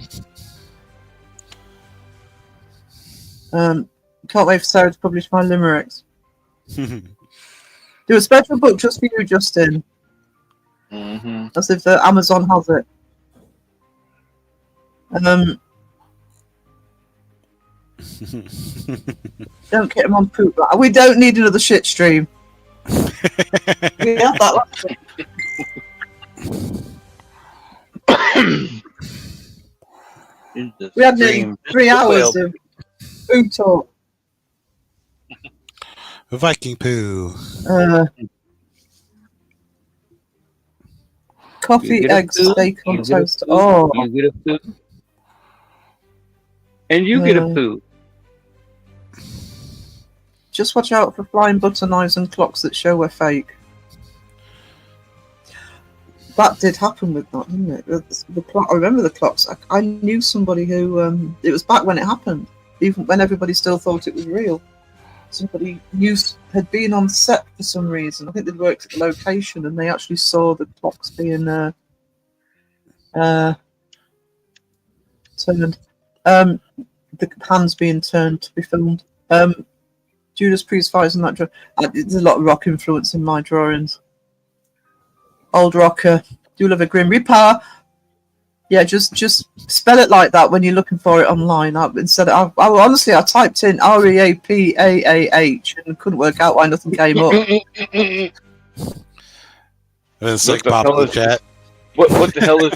Can't wait for Sarah to publish my limericks. Do a special book just for you, Justin. Mm-hmm. As if Amazon has it. Don't get him on poop. We don't need another shit stream. We had that last week. We had nearly 3 hours of food talk. Viking poo. Coffee, You get a eggs, poo, steak on you get a toast. poo, Oh, you get a poo. And you get a poo. just watch out for flying butter knives and clocks that show we're fake. That did happen with that, didn't it? The clock. I remember the clocks. I knew somebody who. It was back when it happened, even when everybody still thought it was real. Somebody had been on set for some reason. I think they'd worked at the location, and they actually saw the clocks being turned. The hands being turned to be filmed. Judas Priest fires in that drawing. There's a lot of rock influence in my drawings. Old rocker. Do love a Grim Reaper. Yeah, just spell it like that when you're looking for it online. Honestly, I typed in REAPAAH and couldn't work out why nothing came up. And then Sick the popped hell in the is- chat. What the hell is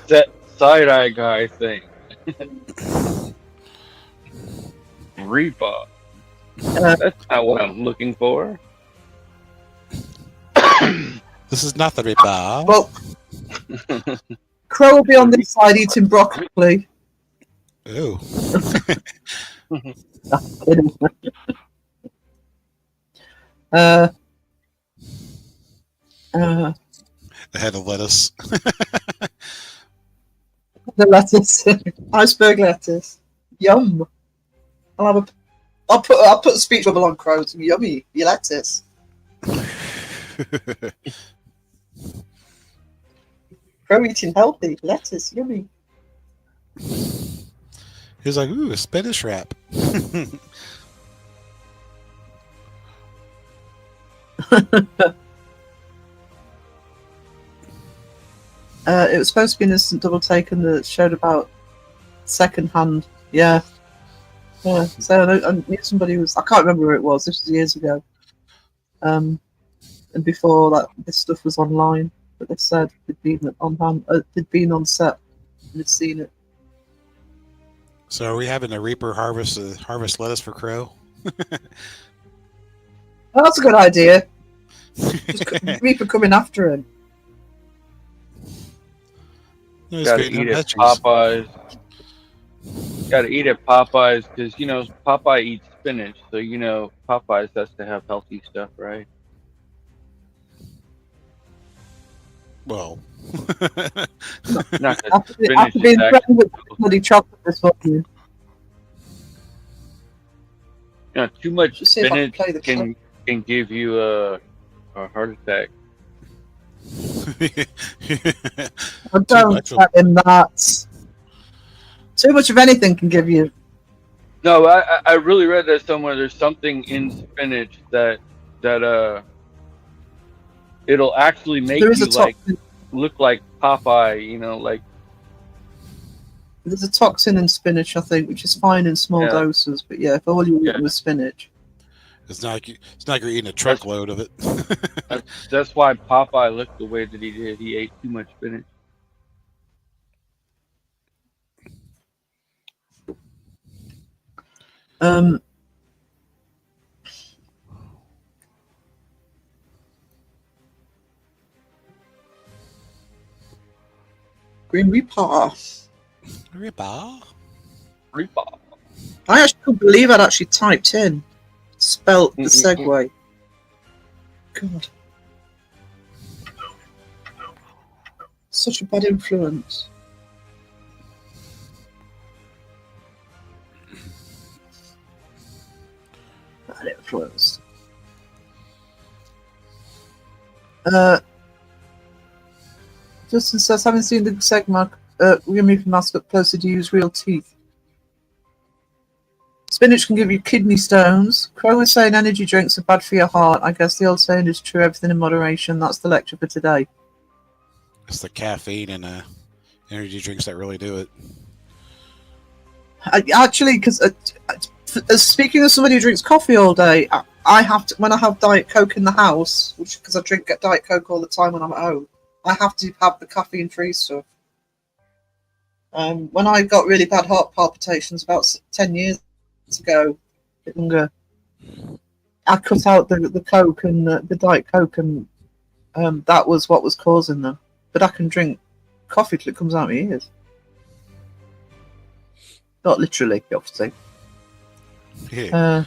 that side eye guy thing? Reaper. That's not what I'm looking for. This is not the Reaper. Well, Crow will be on this side eating broccoli. Ooh. A head of lettuce. The lettuce. Iceberg lettuce. Yum. I'll put a speech bubble on Crows. Yummy. Your lettuce. Crow eating healthy. Lettuce. Yummy. He's like, ooh, a spinach wrap. It was supposed to be an instant double take, and that showed about second hand. Yeah. Yeah. So I knew somebody who was. I can't remember who it was. This was years ago. And before that, this stuff was online. But they said they'd been on hand. They'd been on set and had seen it. So are we having a Reaper harvest lettuce for Crow? Oh, that's a good idea. Just Reaper coming after him. No, he's Gotta feeding eat him at veggies. Popeyes. Gotta eat at Popeyes because Popeye eats spinach, so Popeyes has to have healthy stuff, right? Well, Not that After spinach being is actually, threatened with bloody chocolate this morning. too much Just see if I can spinach play the can give you a heart attack. I don't much of- tell him that. Too much of anything can give you. No, I really read that somewhere. There's something in spinach that it'll actually make There is you a toxin. look like Popeye. Like There's a toxin in spinach, I think, which is fine in small Yeah. doses. But yeah, if all you eat Yeah. was spinach, it's not like you're eating a truckload of it. that's why Popeye looked the way that he did. He ate too much spinach. Green Reaper. Reaper. Reaper. I actually couldn't believe I'd actually typed in, spelt the segue. God. Such a bad influence. Bad influence. Justin says, having seen the Segmark remove mask up closer, to use real teeth. Spinach can give you kidney stones. Crow is saying energy drinks are bad for your heart. I guess the old saying is true, everything in moderation. That's the lecture for today. It's the caffeine and energy drinks that really do it. Actually, because speaking of somebody who drinks coffee all day, I have to, when I have Diet Coke in the house, which because I get Diet Coke all the time when I'm at home, I have to have the caffeine-free stuff. When I got really bad heart palpitations about 10 years ago, a bit longer, I cut out the Coke and the Diet Coke, and that was what was causing them. But I can drink coffee till it comes out of my ears. Not literally, obviously. Yeah.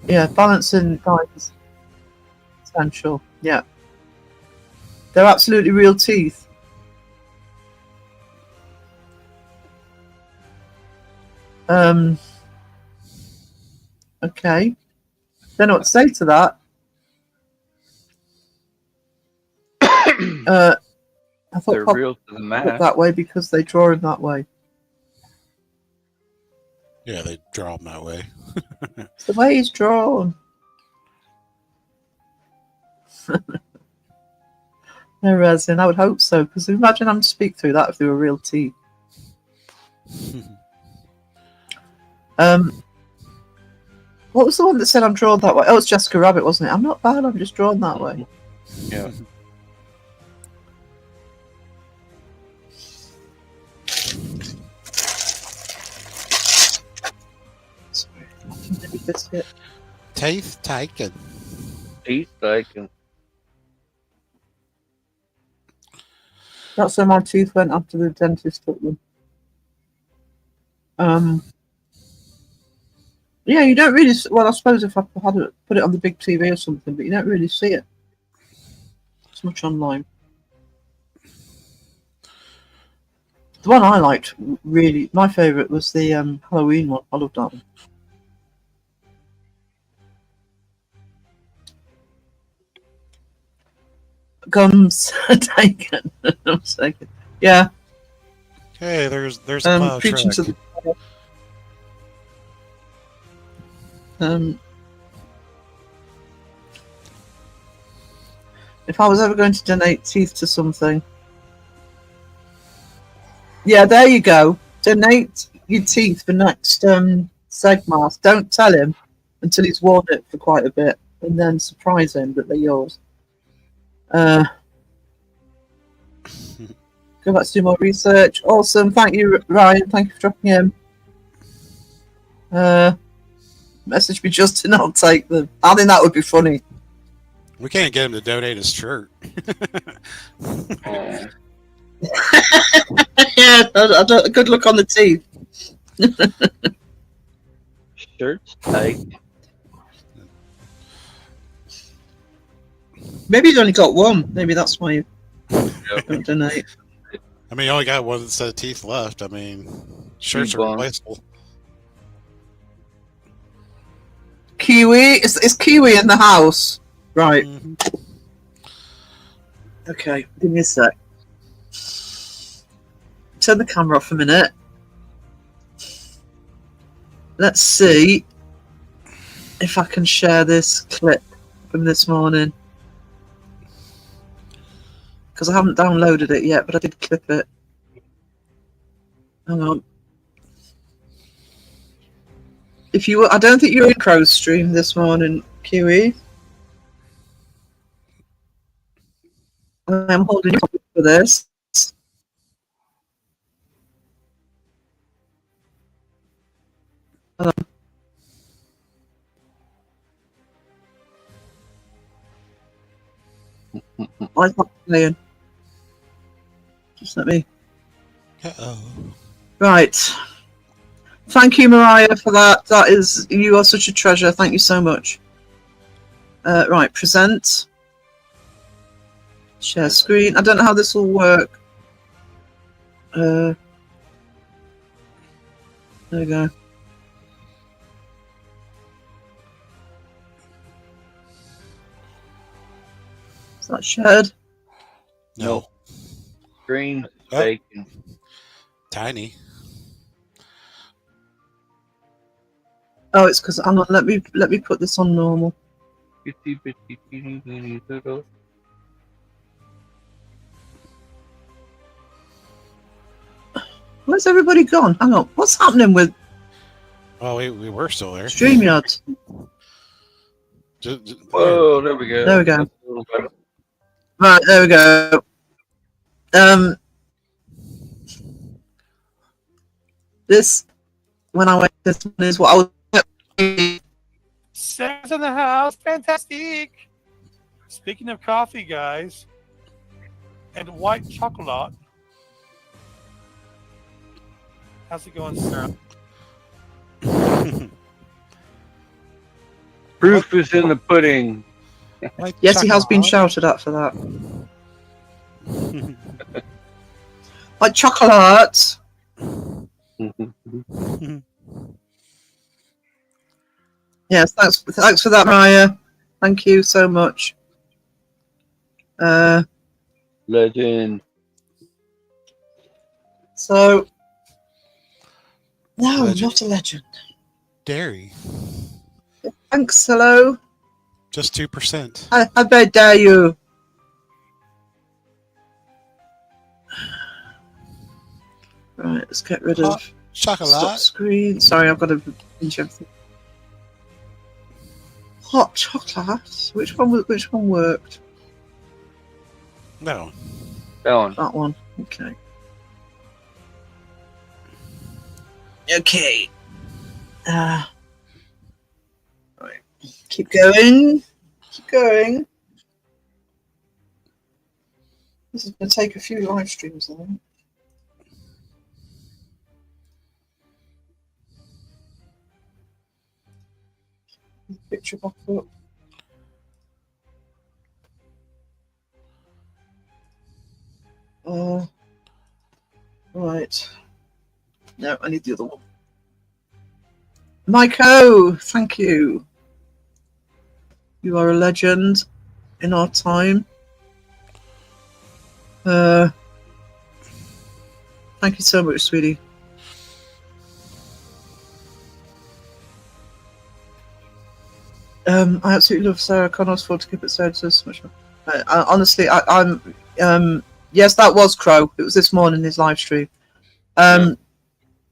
Yeah, balancing diet is essential. Yeah. They're absolutely real teeth. Okay. Don't know what to say to that. I thought They're Pop real to the put it max. that way because they draw in that way. Yeah, they draw them that way. It's the way he's drawn. No resin. I would hope so, because imagine having to speak through that if they were real teeth. What was the one that said I'm drawn that way? Oh, it's Jessica Rabbit, wasn't it? I'm not bad. I'm just drawn that way. Yeah. Sorry, I can maybe biscuit. Teeth taken. Teeth like That's where my teeth went after the dentist took them. Yeah, you don't really. Well, I suppose if I had put it on the big TV or something, but you don't really see it. It's much online. The one I liked really, my favourite was the Halloween one. I loved that one. Gums taken. I'm taken. Yeah. Hey, there's a plow Preaching truck. to the if I was ever going to donate teeth to something, yeah, there you go. Donate your teeth for next Segmas. Don't tell him until he's worn it for quite a bit, and then surprise him that they're yours. Go back to do more research. Awesome. Thank you, Ryan. Thank you for dropping in. Message me Justin. I'll take them. I think that would be funny. We can't get him to donate his shirt. Oh, Yeah, good luck on the teeth. shirts tight. Maybe he's only got one. Maybe that's why you don't donate. I mean, you only got one set of teeth left. I mean, shirts are Bum. replaceable. Kiwi? Is Kiwi in the house? Right. Mhm. Okay, give me a sec. Turn the camera off a minute. Let's see if I can share this clip from this morning. Because I haven't downloaded it yet, but I did clip it. Hang on. If you were, I don't think you're in Crow's stream this morning, Kiwi. I'm holding you for this. Hold on. Why is that playing? Just let me. Uh-oh. Right. Thank you, Mariah, for that. That is, you are such a treasure. Thank you so much. Right, present. Share screen. I don't know how this will work. There we go. Is that shared? No. Green Oh. bacon. Tiny. Oh, it's because hang on. Let me put this on normal. Itty bitty teeny weeny little. Where's everybody gone? Hang on. What's happening with Oh, we were still there. StreamYard? Whoa, there we go. There we go. That's a little better. Right, there we go. This when I went this one is what I was. Sam's in the house. Fantastic. Speaking of coffee, guys, and white chocolate. How's it going, Sarah? Proof is in the pudding. Yes, he has been shouted at for that. Like chocolate. Yes, thanks for that, Maya. Thank you so much. Legend. So no, Legend. not a legend. Dairy. Thanks, hello. Just 2%. How very dare you? Right, let's get rid of stop Chocolate. screen. Sorry, I've got to finish everything. Hot chocolate. Which one worked? No. That one. That one. Okay. Okay. Right. Keep going. Keep going. This is going to take a few live streams, I think. Picture back up. Right. No, I need the other one. Mike O, thank you. You are a legend in our time. Thank you so much, sweetie. I absolutely love Sarah Connor's fault to keep it so much. Honestly, I'm. Yes, that was Crow. It was this morning his live stream.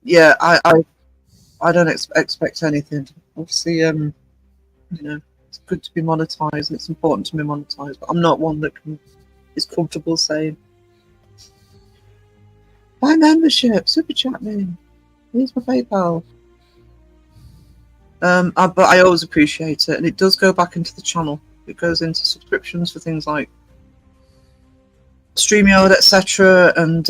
Yeah, I don't expect anything. Obviously, you know, it's good to be monetized. And it's important to be monetized, but I'm not one that is comfortable saying, "Buy membership, super chat me. Here's my PayPal." But I always appreciate it, and it does go back into the channel. It goes into subscriptions for things like StreamYard, etc., and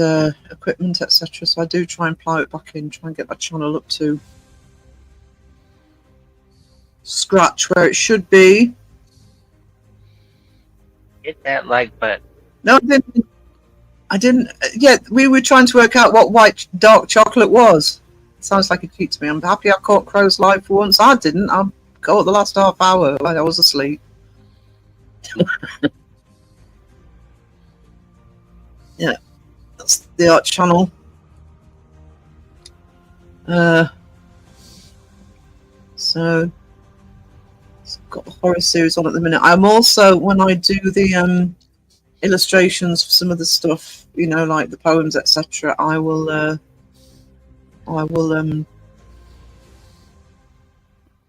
equipment, etc. So I do try and plow it back in, try and get my channel up to scratch where it should be. Hit that like button. No, I didn't. Yeah, we were trying to work out what white dark chocolate was. Sounds like a cheat to me. I'm happy I caught Crow's live for once. I didn't. I caught the last half hour while I was asleep. Yeah, that's the art channel. So it's got a horror series on at the minute. I'm also, when I do the illustrations for some of the stuff, you know, like the poems, etc., I will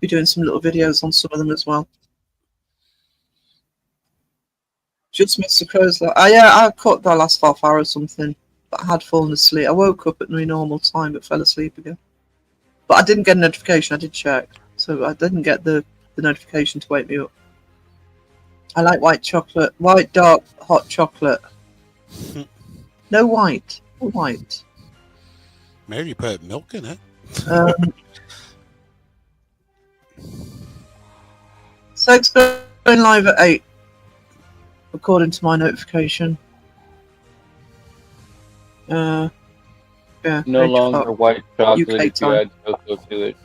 be doing some little videos on some of them as well. Just Mr. Crow's like, yeah, I caught that last half hour or something, but I had fallen asleep. I woke up at my normal time, but fell asleep again. But I didn't get a notification. I did check, so I didn't get the notification to wake me up. I like white chocolate, white dark hot chocolate. No white, no white. Maybe you put milk in it. So it's going live at 8, according to my notification. Yeah. No 8 longer o'clock. white chocolate UK if you time. add cocoa to it.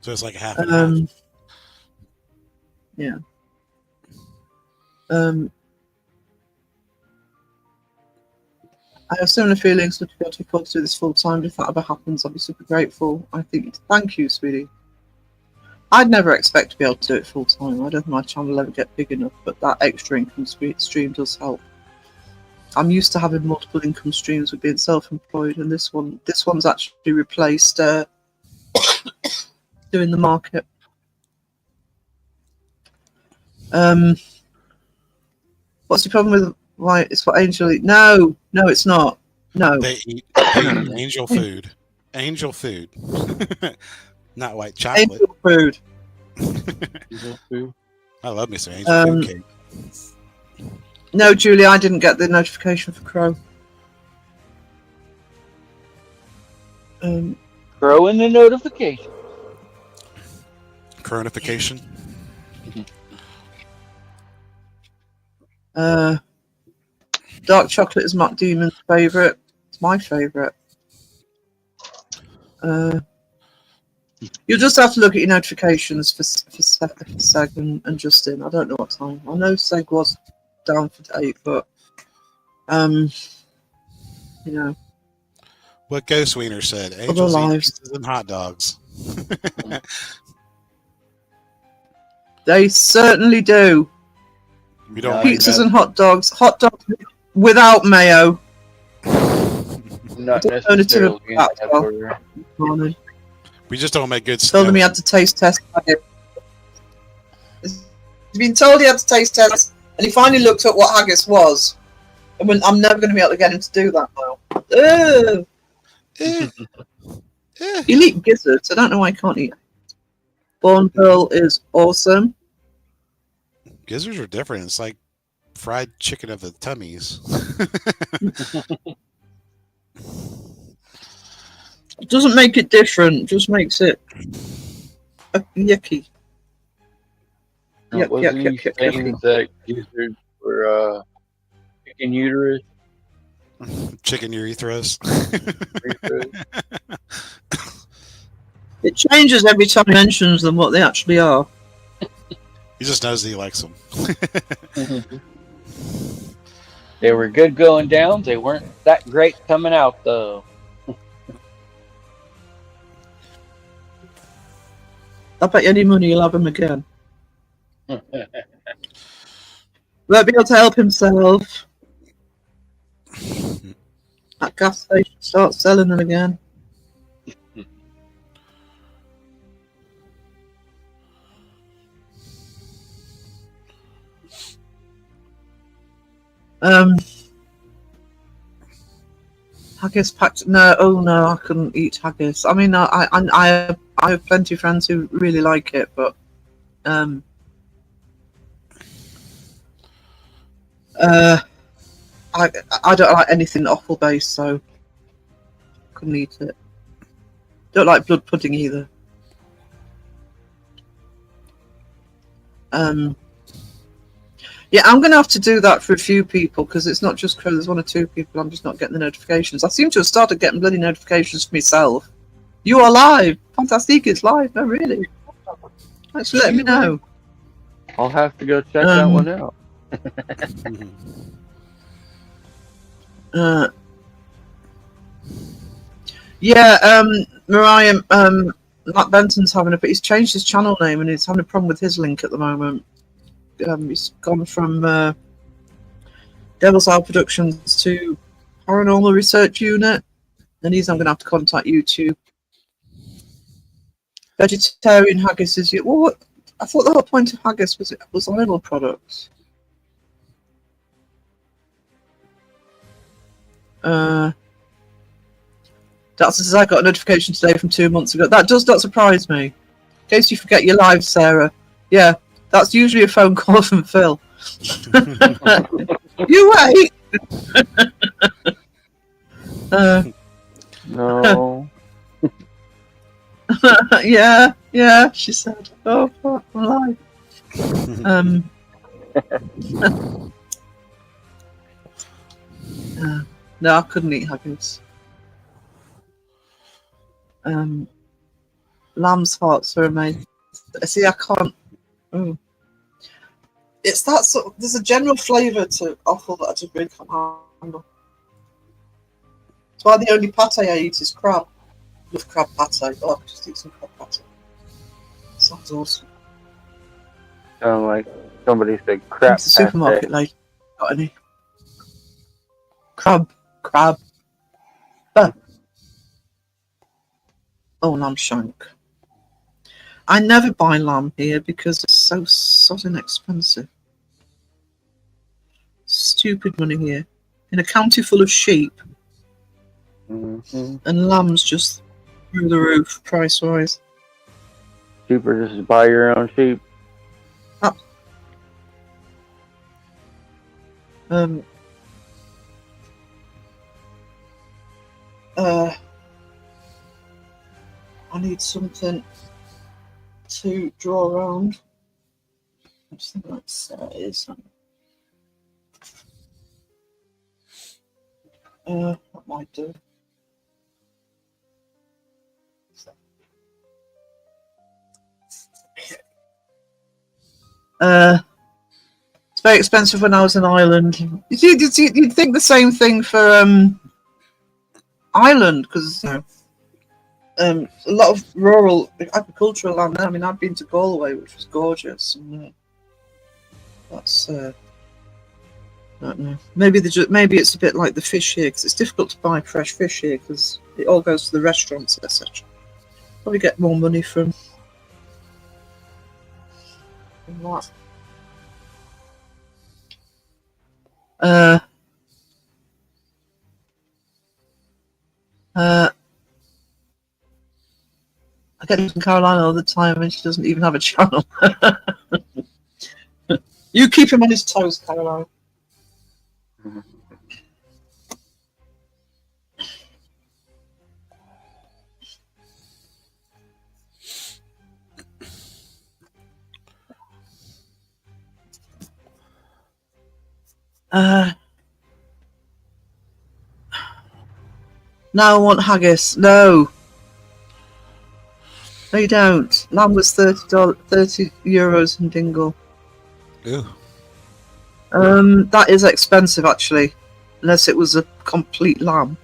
So it's like half and half. Yeah. I have similar feelings to be able to afford to do this full time. If that ever happens, I'll be super grateful. I think, thank you, sweetie. I'd never expect to be able to do it full time. I don't think my channel will ever get big enough, but that extra income stream does help. I'm used to having multiple income streams with being self-employed, and this one's actually replaced doing the market. What's the problem with white? It's what Angel eat. No, it's not. No. They eat angel food. Angel food. Not white chocolate. Angel food. I love me some angel food cake. No, Julie, I didn't get the notification for Crow. Throw in the notification. Cronification. Dark chocolate is Matt Demon's favourite. It's my favourite. You'll just have to look at your notifications for Seg and Justin. I don't know what time. I know Seg was down for 8, but you know. What Ghost Wiener said, angels eat pizzas and hot dogs. They certainly do. You don't Pizzas and hot dogs without mayo. Not Alternative necessarily. of that, well. We just don't make good stuff. Told him he had to taste test. He's been told he had to taste test, and he finally looked at what haggis was. And I'm never going to be able to get him to do that now. He'll eat gizzards. I don't know why he can't eat. Born Pearl is awesome. Gizzards are different. It's like fried chicken of the tummies. It doesn't make it different. It just makes it yucky. Now, wasn't he saying that gizzards were chicken uterus? Chicken urethras. It changes every time he mentions them what they actually are. He just knows that he likes them. They were good going down. They weren't that great coming out, though. I bet you any money he'll have him again. Won't be able to help himself. At gas station, start selling them again. Haggis packed. No, oh no, I couldn't eat haggis. I mean, I have plenty of friends who really like it, but I don't like anything offal based, so couldn't eat it. Don't like blood pudding either. Yeah, I'm going to have to do that for a few people because it's not just Crow. There's one or two people I'm just not getting the notifications. I seem to have started getting bloody notifications for myself. You are live. Fantastic, it's live. No, really. Thanks for letting me know. I'll have to go check that one out. Yeah, Mariah, Matt Benton's having but he's changed his channel name and he's having a problem with his link at the moment. He's gone from Devil's Isle Productions to Paranormal Research Unit, and he's now going to have to contact YouTube. Vegetarian haggis is well. What, I thought the whole point of haggis was animal products. That's as I got a notification today from 2 months ago. That does not surprise me. In case you forget your live, Sarah. Yeah, that's usually a phone call from Phil. You wait. No. yeah, she said. Oh, fuck, I'm alive. No, I couldn't eat haggis. Lamb's hearts are amazing. See, I can't. It's that sort of, there's a general flavour to offal that I just really can't handle. That's why the only pate I eat is crab. With crab pate. Oh, I could just eat some crab pate. Sounds awesome. Sound like somebody said crap. To the supermarket, like, got any? Crab. Oh, lamb shank. I never buy lamb here because it's so sodding expensive. Stupid money here. In a county full of sheep. Mm-hmm. And lamb's just through the roof, price-wise. Cheaper just to buy your own sheep. I need something to draw around. I just think that's is. That might do. It's very expensive when I was in Ireland. You'd think the same thing for Ireland because you know, a lot of rural agricultural land there. I mean, I've been to Galway, which was gorgeous, and that's. I don't know. Maybe it's a bit like the fish here because it's difficult to buy fresh fish here because it all goes to the restaurants, etc. Probably get more money from that. I get from Carolina all the time and she doesn't even have a channel. You keep him on his toes, Caroline. Now I want haggis. No. No, you don't. Lamb was €30 in Dingle. Ew. That is expensive actually, unless it was a complete lamb.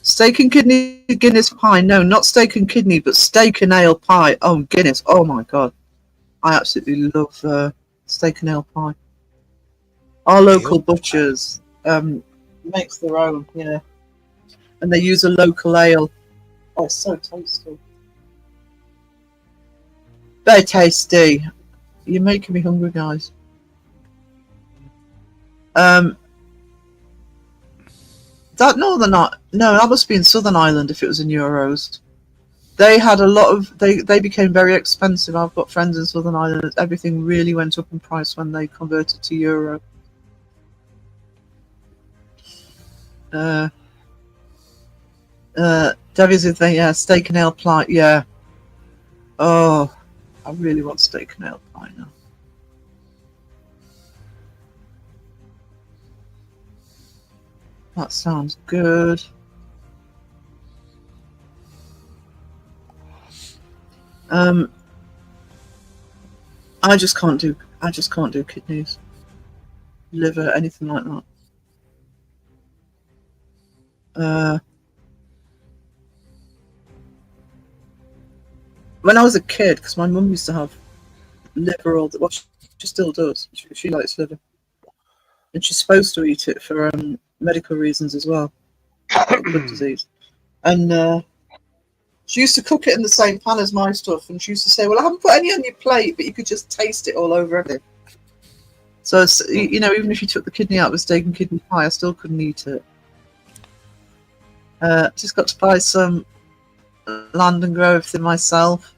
Steak and kidney Guinness pie. No, not steak and kidney, but steak and ale pie. Oh, Guinness. Oh my god. I absolutely love steak and ale pie. Our local butchers makes their own, yeah. And they use a local ale. Oh, so tasty. Very tasty. You're making me hungry, guys. That Northern no, that must be in Southern Ireland if it was in euros. They had a lot of they became very expensive. I've got friends in Southern Ireland. Everything really went up in price when they converted to euro. Debbie's the thing, yeah, steak and ale pie, yeah. Oh, I really want steak and ale pie now. That sounds good. I just can't do kidneys, liver, anything like that. When I was a kid, because my mum used to have liver all the, well, she still does. She likes liver, and she's supposed to eat it for medical reasons as well, good disease. And she used to cook it in the same pan as my stuff, and she used to say, "Well, I haven't put any on your plate, but you could just taste it all over everything." So it's, you know, even if you took the kidney out of a steak and kidney pie, I still couldn't eat it. Just got to buy some land and grow everything myself.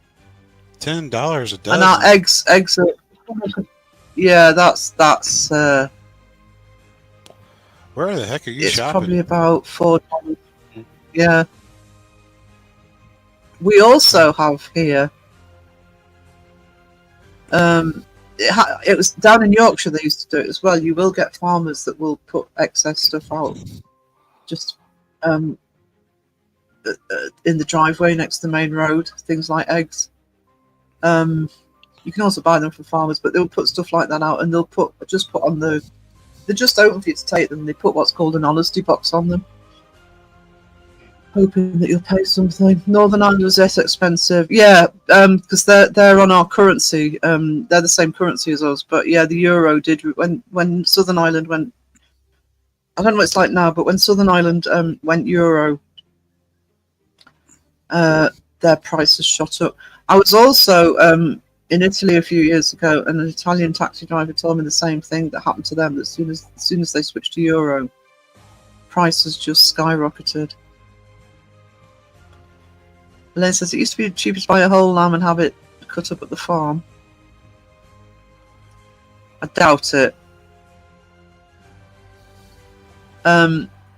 $10 a dozen. And our eggs are, yeah, that's Where the heck are you it's shopping? probably about $4. Yeah. We also have here. It was down in Yorkshire they used to do it as well. You will get farmers that will put excess stuff out, just in the driveway next to the main road. Things like eggs. You can also buy them from farmers, but they'll put stuff like that out, and they'll just put on the. They're just open for you to take them. They put what's called an honesty box on them, hoping that you'll pay something. Northern Ireland was less expensive, yeah, because they're on our currency. They're the same currency as us, but yeah, the euro did when Southern Ireland went. I don't know what it's like now, but when Southern Ireland went euro, their prices shot up. I was also in Italy a few years ago, and an Italian taxi driver told me the same thing that happened to them. That as soon as they switched to euro, prices just skyrocketed. Elaine says it used to be cheaper to buy a whole lamb and have it cut up at the farm. I doubt it.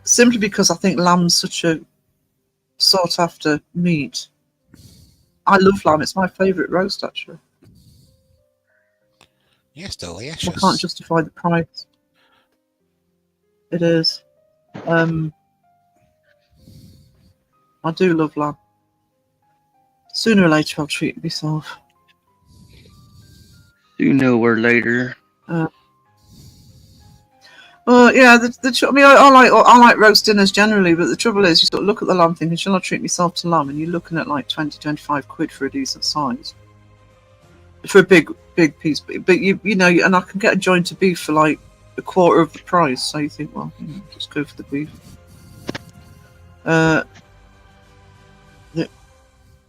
Simply because I think lamb's such a sought after meat. I love lamb. It's my favourite roast, actually. Yes, delicious. I can't justify the price. It is. I do love lamb. Sooner or later, I'll treat myself. Sooner or later. Well, yeah. I mean, I like roast dinners generally, but the trouble is, you sort of look at the lamb thinking, shall I treat myself to lamb? And you're looking at like 20-25 quid for a decent size, for a big piece. But you know, and I can get a joint of beef for like a quarter of the price. So you think, well, you know, just go for the beef.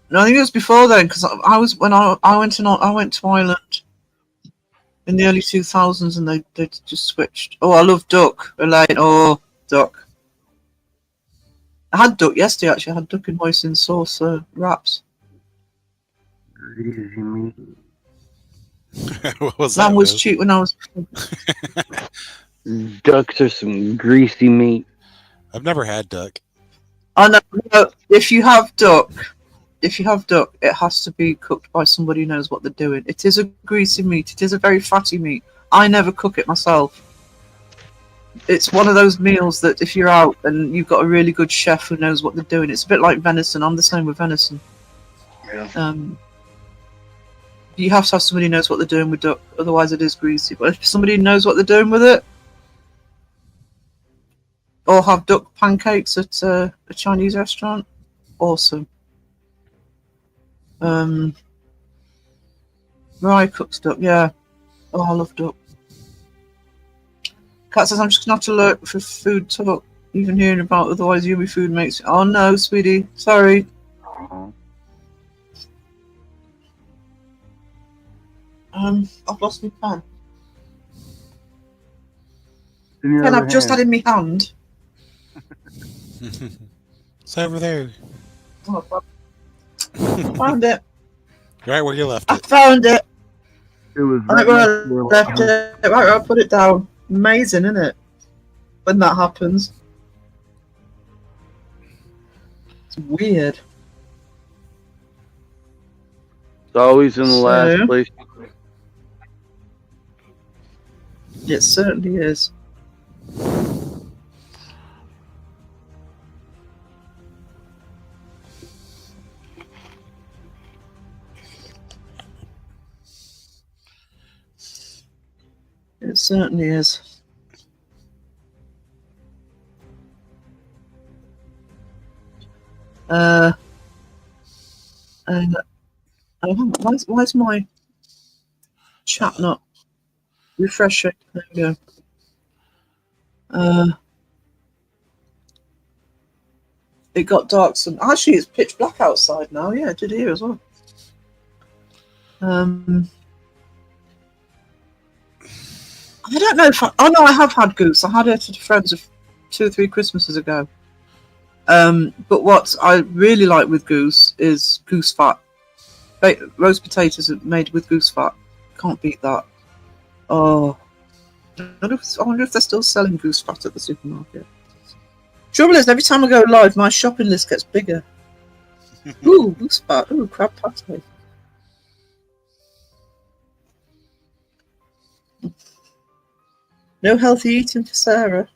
No, I think it was before then, because I went to Ireland in the early 2000s, and they just switched. Oh, I love duck, Elaine. Oh, duck. I had duck yesterday. Actually, I had duck in hoisin sauce wraps. Greasy meat. What was that? Lamb was cheap when I was. Ducks are some greasy meat. I've never had duck. I know. If you have duck, it has to be cooked by somebody who knows what they're doing. It is a greasy meat. It is a very fatty meat. I never cook it myself. it's one of those meals that if you're out and you've got a really good chef who knows what they're doing, it's a bit like venison. I'm the same with venison. Yeah. You have to have somebody who knows what they're doing with duck, otherwise it is greasy. But if somebody knows what they're doing with it, or have duck pancakes at a Chinese restaurant, awesome. Rye cooked duck, yeah. Oh, I love duck. Kat says, I'm just going to have to look for food talk, even hearing about otherwise yummy food makes... Oh no, sweetie, sorry. I've lost my pen. Pen I've just had in my hand. It's over there. Oh, I found it. Right where you left I it. found it. It was Right right where next to I where left it. Right where I put it down. Amazing, isn't it? When that happens. It's weird. It's always in the last So- place. It certainly is. It certainly is. Why's my chat not refreshing? There we go. It got dark. Actually, it's pitch black outside now. Yeah, it did here as well. I don't know if oh no, I have had goose. I had it at friends of 2 or 3 Christmases ago. But what I really like with goose is goose fat. Roast potatoes are made with goose fat. Can't beat that. Oh, I wonder if they're still selling goose fat at the supermarket. Trouble is, every time I go live, my shopping list gets bigger. Ooh, goose fat. Ooh, crab patty. No healthy eating for Sarah.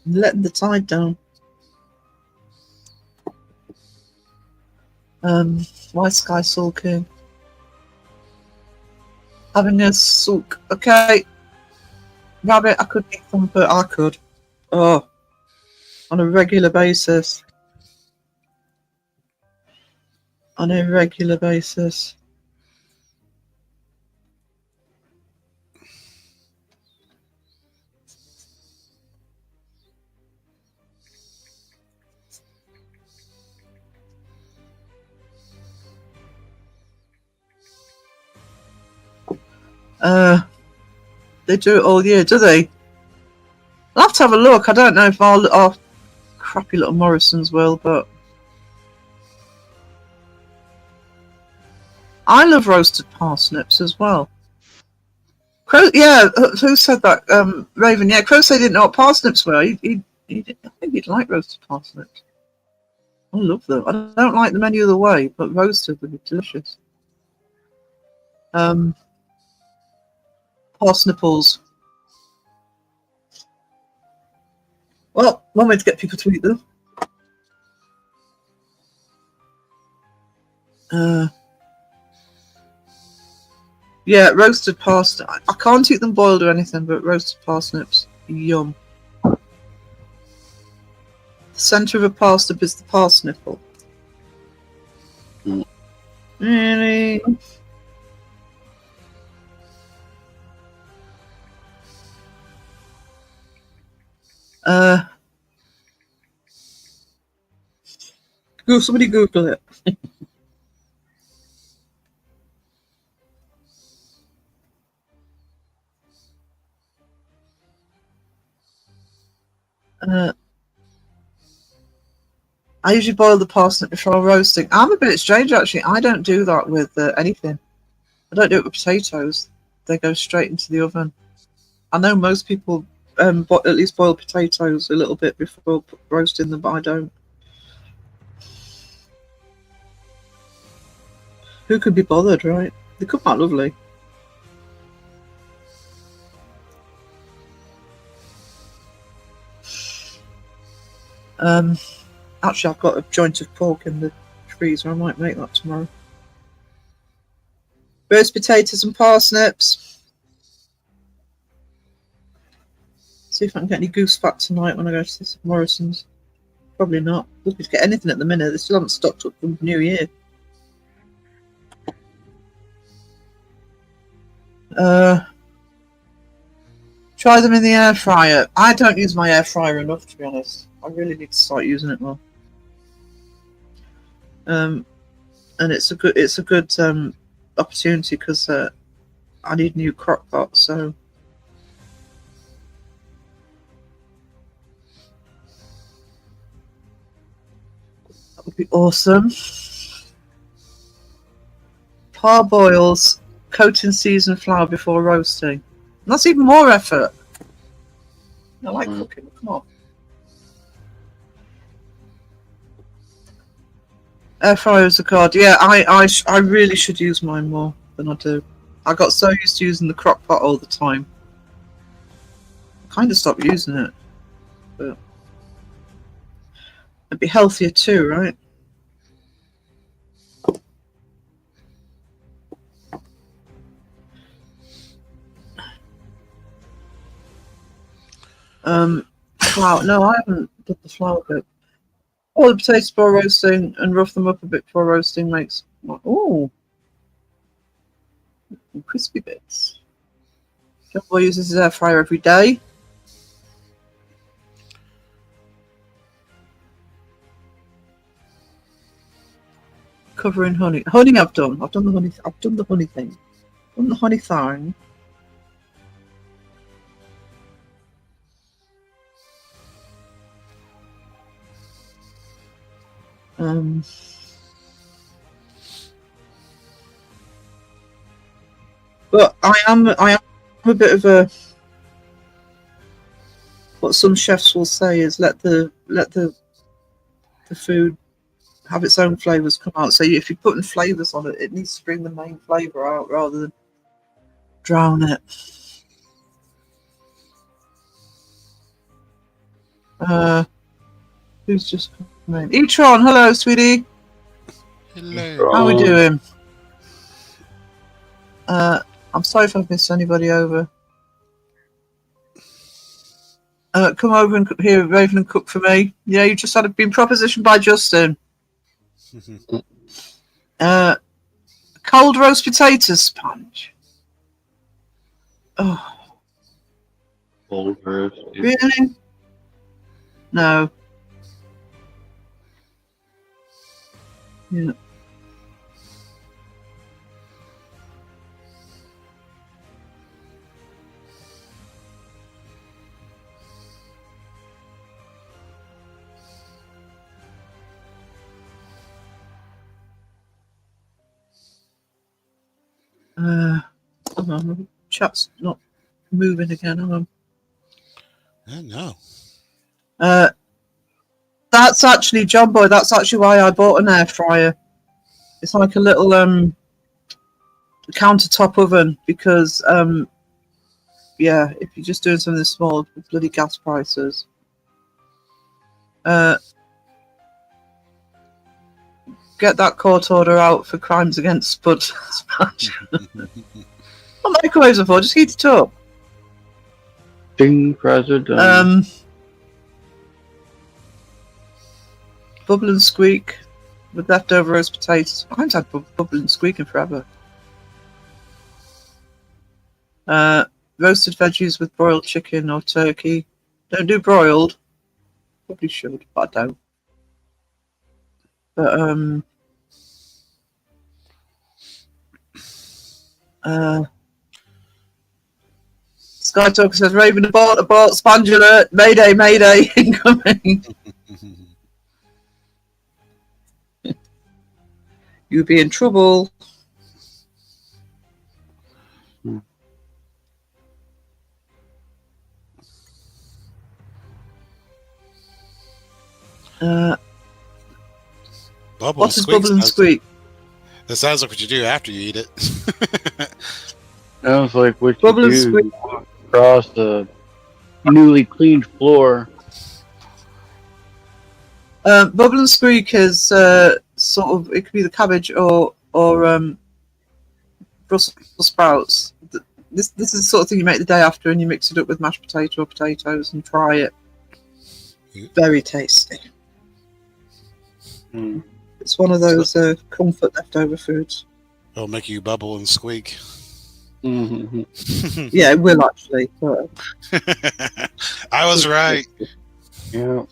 Letting the tide down. Why Sky sulking? Having a sulk. Okay. Rabbit, I could eat them, but I could. Oh. On a regular basis. On a regular basis. They do it all year, do they? I'll have to have a look. I don't know if our crappy little Morrisons will, but I love roasted parsnips as well. Crow, yeah, who said that? Raven, yeah, Crow said he didn't know what parsnips were. He didn't, I think he'd like roasted parsnips. I love them. I don't like them any other way, but roasted would be delicious. Parsniples. Well, one way to get people to eat them. Yeah, roasted parsnip. I can't eat them boiled or anything, but roasted parsnips, yum. The centre of a parsnip is the parsnipple. Really? Somebody Google it. I usually boil the parsnip before roasting. I'm a bit strange actually. I don't do that with anything. I don't do it with potatoes. They go straight into the oven. I know most people at least boil potatoes a little bit before roasting them, but I don't. Who could be bothered, right? They come out lovely. Actually, I've got a joint of pork in the freezer. I might make that tomorrow. Roast potatoes and parsnips. See if I can get any goose fat tonight when I go to this Morrison's. Probably not. Lucky to get anything at the minute. They still haven't stocked up for New Year. Try them in the air fryer. I don't use my air fryer enough, to be honest. I really need to start using it more. And it's a good opportunity because I need a new crock pot. So that would be awesome. Parboils, coat in seasoned flour before roasting. And that's even more effort. I like cooking. Come on. Air fryers are god. Yeah, I really should use mine more than I do. I got so used to using the crock pot all the time. I kind of stopped using it. But it'd be healthier too, right? Flour. No, I haven't done the flour bit. All the potatoes before roasting and rough them up a bit before roasting makes crispy bits. John Boy uses his air fryer every day. Cover in honey. Honey I've done. I've done the honey thing. I've done the honey thing. But I am a bit of a, what some chefs will say is let the food have its own flavors come out. So if you're putting flavors on it, it needs to bring the main flavor out rather than drown it. Who's just come in? E-Tron, hello, sweetie. Hello. How are we doing? I'm sorry if I've missed anybody over. Come over and here, Raven, and cook for me. Yeah, you just had been propositioned by Justin. Cold roast potatoes sponge. Oh, Cold roast. really? No. Yeah. Hold on, chat's not moving again. Hang on. I know. That's actually, John Boy, that's actually why I bought an air fryer. It's like a little countertop oven because yeah, if you're just doing something small, bloody gas prices. Get that court order out for crimes against Spud. What microwaves are for? Just heat it up. Ding, president. Bubble and squeak with leftover roast potatoes. I haven't had bubble and squeak in forever. Roasted veggies with broiled chicken or turkey. Don't do broiled. Probably should, but I don't. But Sky Talker says Raven abort, sponge alert, mayday, mayday, incoming. You'll be in trouble. Bubble What is squeak bubble and sounds- squeak? That sounds like what you do after you eat it. Sounds like what Bubble you and do. squeak. You walk across the newly cleaned floor Bubble and Squeak is sort of, it could be the cabbage or Brussels sprouts. This is the sort of thing you make the day after, and you mix it up with mashed potato or potatoes and fry it. Very tasty. Mm. It's one of those comfort leftover foods. It'll make you bubble and squeak. Mm-hmm. Yeah, it will actually. But I was right. Yeah.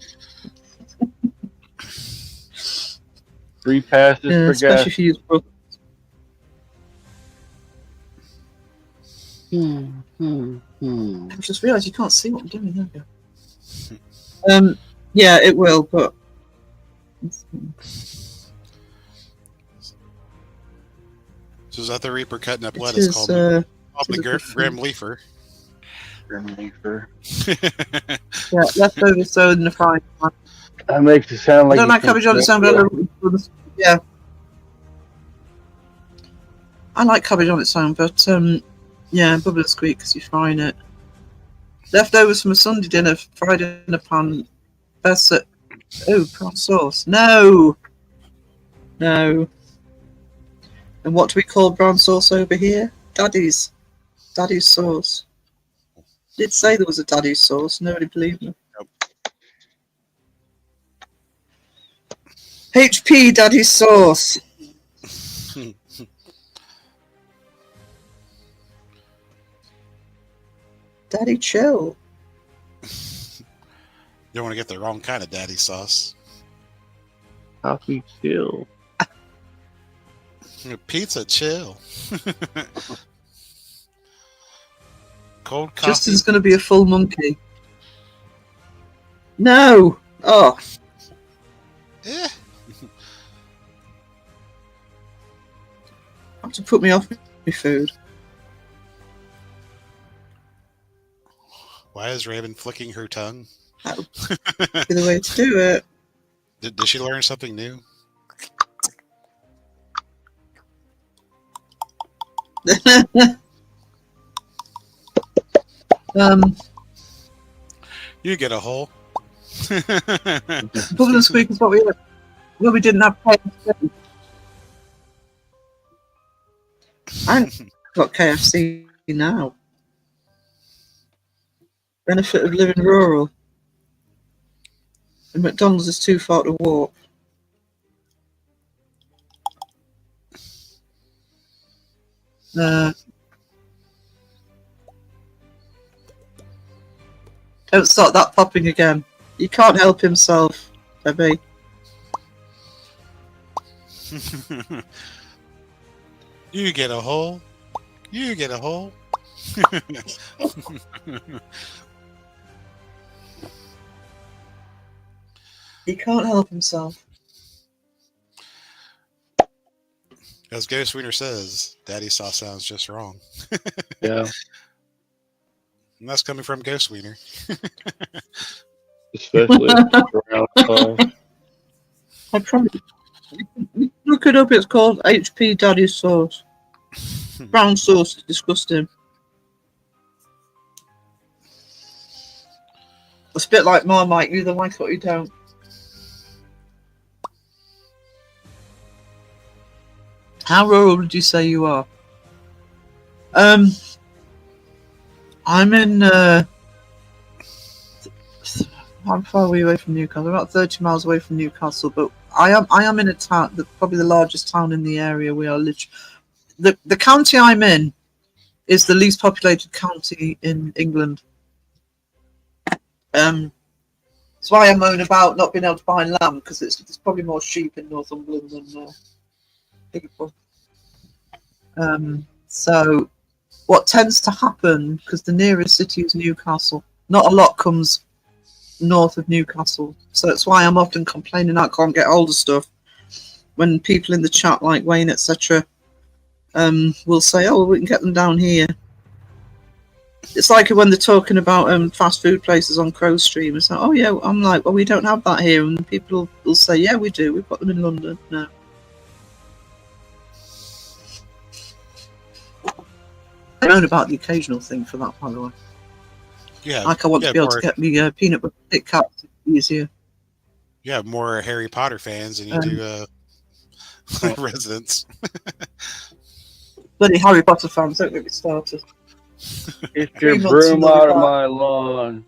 3 passes per especially gas. if you use Brussels. I just realised you can't see what I'm doing. There we go. Yeah, it will, but So is that the Reaper cutting up it lettuce is. called the it is a good Grim Leafer? Grim Reaper. Yeah, leftovers thrown in the frying pan. That makes it sound I like don't like cabbage on its own, but I love, yeah. I like cabbage on its own, but yeah, bubble and squeak because you're frying it. Leftovers from a Sunday dinner, fried in a pan. That's it. Oh, prawn sauce. No! No. And what do we call brown sauce over here? Daddy's. Daddy's sauce. Did say there was a daddy's sauce. Nobody believed me. HP Daddy's sauce. Daddy chill. You don't want to get the wrong kind of daddy sauce. Coffee chill. Pizza chill. Cold coffee. Justin's going to be a full monkey. No. Oh. Eh. Have to put me off my food. Why is Raven flicking her tongue? That would be the way to do it. Did she learn something new? You get a hole. Bubble and squeak is what we had. Well, we didn't have KFC. I've got KFC now. Benefit of living rural. And McDonald's is too far to walk. Don't start that popping again. He can't help himself, Debbie. You get a hole. You get a hole. He can't help himself. As Ghost Wiener says, Daddy sauce sounds just wrong. Yeah. And that's coming from Ghost Wiener. Especially around I promise. Look it up, it's called HP Daddy's sauce. Brown sauce is disgusting. It's a bit like Marmite, you either like it or you don't. How rural would you say you are? I'm in how far are we away from Newcastle? About 30 miles away from Newcastle, but I am in a town, probably the largest town in the area. We are literally the county I'm in is the least populated county in England. That's why I moan about not being able to buy lamb, because there's probably more sheep in Northumberland than people. So what tends to happen, because the nearest city is Newcastle, not a lot comes north of Newcastle. So that's why I'm often complaining I can't get hold of stuff. When people in the chat like Wayne, etc., will say, oh, we can get them down here. It's like when they're talking about fast food places on Crow Stream. It's like, oh yeah, I'm like, well, we don't have that here. And people will say, yeah, we do. We've got them in London. No. I moan about the occasional thing for that, by the way. Yeah. Like I want to be able to get me peanut butter Kit Kats easier. You have more Harry Potter fans than you do residents. Bloody Harry Potter fans, don't get me started. Get 3 your months broom and they'll out be of back. my lawn.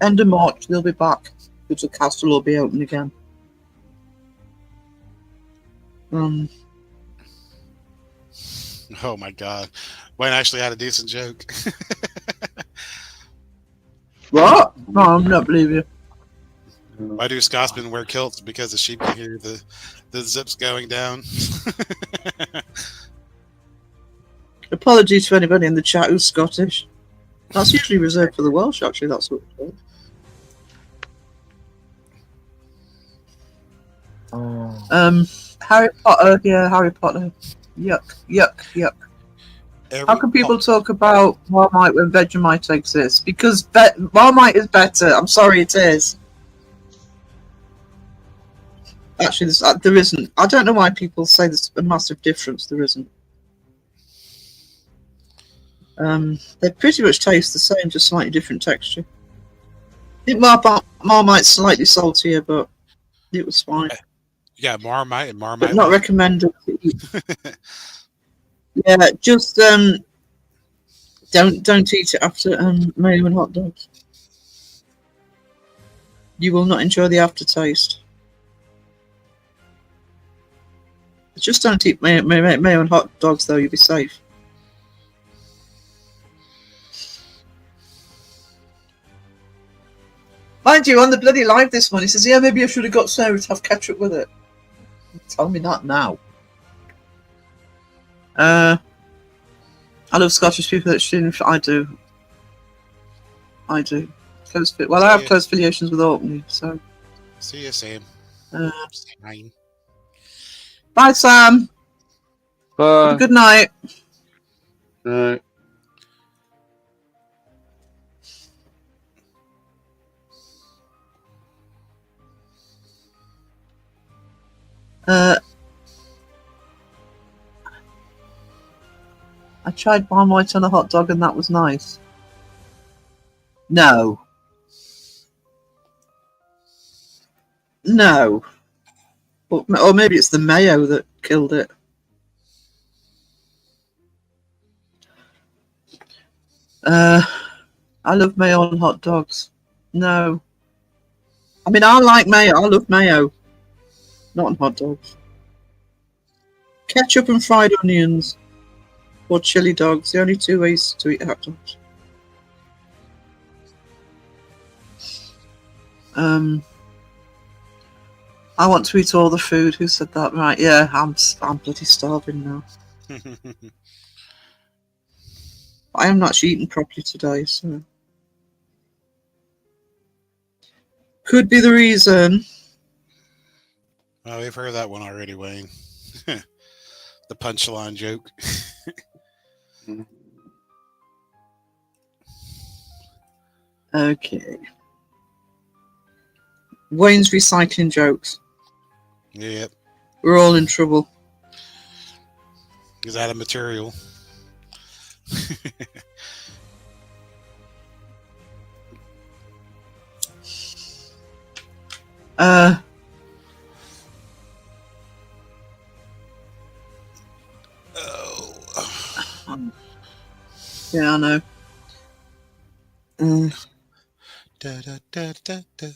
End of March, they'll be back. Because the castle will be open again. Oh my god. Wayne actually had a decent joke. What? No, I'm not believing you. Why do Scotsmen wear kilts? Because the sheep can hear the zips going down. Apologies to anybody in the chat who's Scottish. That's usually reserved for the Welsh, actually. That's what it's called. Harry Potter, yeah, Harry Potter. Yuck, yuck, yuck. How can people talk about Marmite when Vegemite exists? Because Marmite is better. I'm sorry, it is. Actually, there isn't. I don't know why people say there's a massive difference. There isn't. They pretty much taste the same, just slightly different texture. I think Marmite's slightly saltier, but it was fine. Yeah, Marmite and Marmite. But not recommended to eat. Yeah, just don't eat it after mayo and hot dogs. You will not enjoy the aftertaste. Just don't eat mayo and hot dogs, though. You'll be safe. Mind you, on the bloody live this morning, he says, "Yeah, maybe I should have got Sarah to have ketchup with it." Tell me that now. I love Scottish people that shouldn't. I do. Well, I have close affiliations with Orkney, so. See you, Sam. Fine. Bye, Sam. Have a good night. I tried Marmite on a hot dog and that was nice. No. No. Or maybe it's the mayo that killed it. I love mayo on hot dogs. No. I mean, I like mayo. I love mayo. Not on hot dogs. Ketchup and fried onions. Or chili dogs. The only two ways to eat hot dogs. I want to eat all the food. Who said that? Right? Yeah, I'm bloody starving now. I am not actually eating properly today, so could be the reason. Oh, we've heard that one already, Wayne. The punchline joke. Okay. Wayne's recycling jokes. Yep. We're all in trouble. Is that a material? Yeah, I know. Da, da, da, da, da.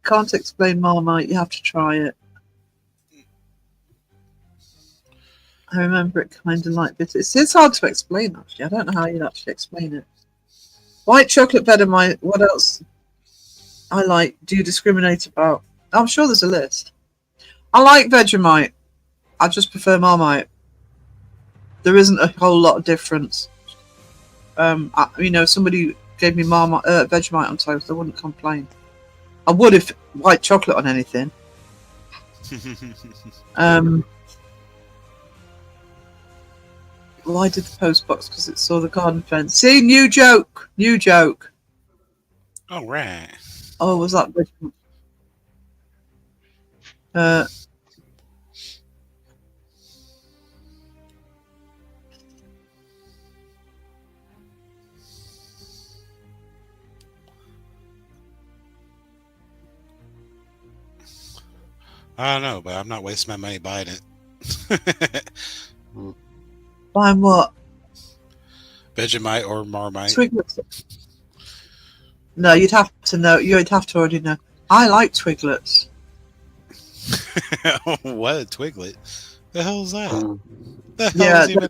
Can't explain Marmite. You have to try it. I remember it kind of like this. It's hard to explain, actually. I don't know how you'd actually explain it. White chocolate better. What else I like? Do you discriminate about? I'm sure there's a list. I like Vegemite. I just prefer Marmite. There isn't a whole lot of difference. Somebody gave me Vegemite on toast, I wouldn't complain. I would if white chocolate on anything. Well, I did the post box because it saw the garden fence. See, new joke. All right. Oh, was that Vegemite? I don't know, but I'm not wasting my money buying it. Buying what? Vegemite or Marmite. Twiglets. No, you'd have to know. You'd have to already know. I like Twiglets. What a Twiglet? The hell's that? Mm. The hell Yeah, is even?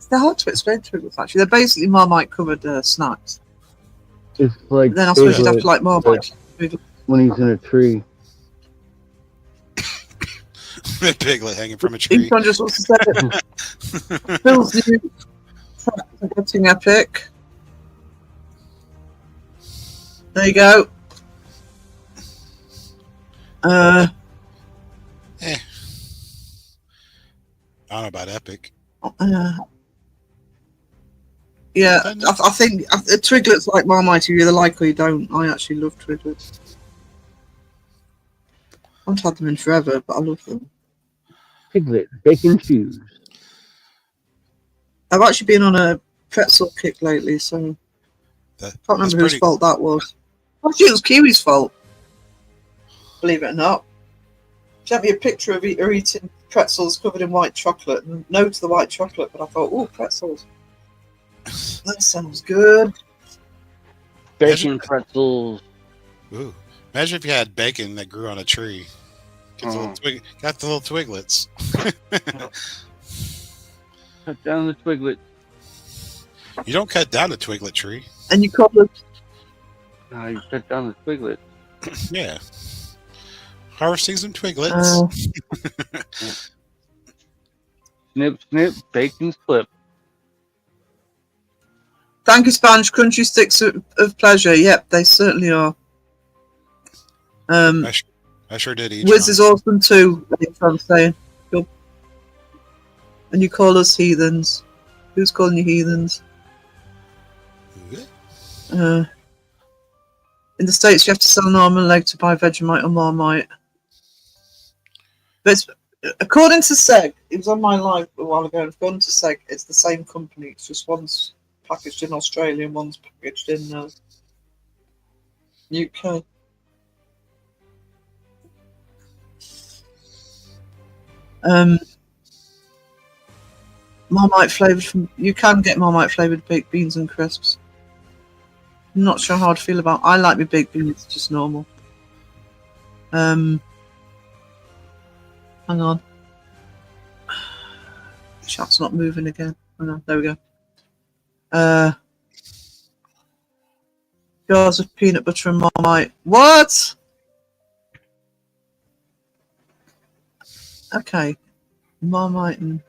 they're hard to explain Twiglets, actually. They're basically Marmite covered snacks. It's like Then I suppose you'd have Piglet to like Marmite. when he's in a tree. The piglet hanging from a tree. Ink just wants to say it. Phil's new tracks are getting epic. There you go. I don't know about epic. Yeah, I think Twiglets like Marmite. You either like or you don't. I actually love Twiglets. I haven't had them in forever, but I love them. Piglet, bacon shoes. I've actually been on a pretzel kick lately, so I can't remember whose fault that was. Actually, it was Kiwi's fault. Believe it or not. She sent me a picture of her eating pretzels covered in white chocolate, and no to the white chocolate, but I thought, oh, pretzels. That sounds good. Bacon pretzels. Ooh. Imagine if you had bacon that grew on a tree. Got the little twiglets. Cut down the twiglet. You don't cut down a twiglet tree. And you call it No, you cut down the twiglet. Yeah. Harvesting some twiglets. Snip, snip, bacon's clip. thank you, Spanish Crunchy Sticks of Pleasure. Yep, they certainly are. I sure did eat. Wiz is awesome too, that's what I'm saying. Cool. And you call us heathens. Who's calling you heathens? In the States, you have to sell an arm and leg to buy Vegemite or Marmite. But it's, according to Seg, it was on my live a while ago, and according to Seg, it's the same company. It's just one's packaged in Australia and one's packaged in UK. Marmite flavoured from... You can get Marmite flavoured baked beans and crisps. I'm not sure how I'd feel about... I like my baked beans, just normal. Hang on. Chat's not moving again. Hang on, there we go. Jars of peanut butter and Marmite. What? Okay. Marmite and...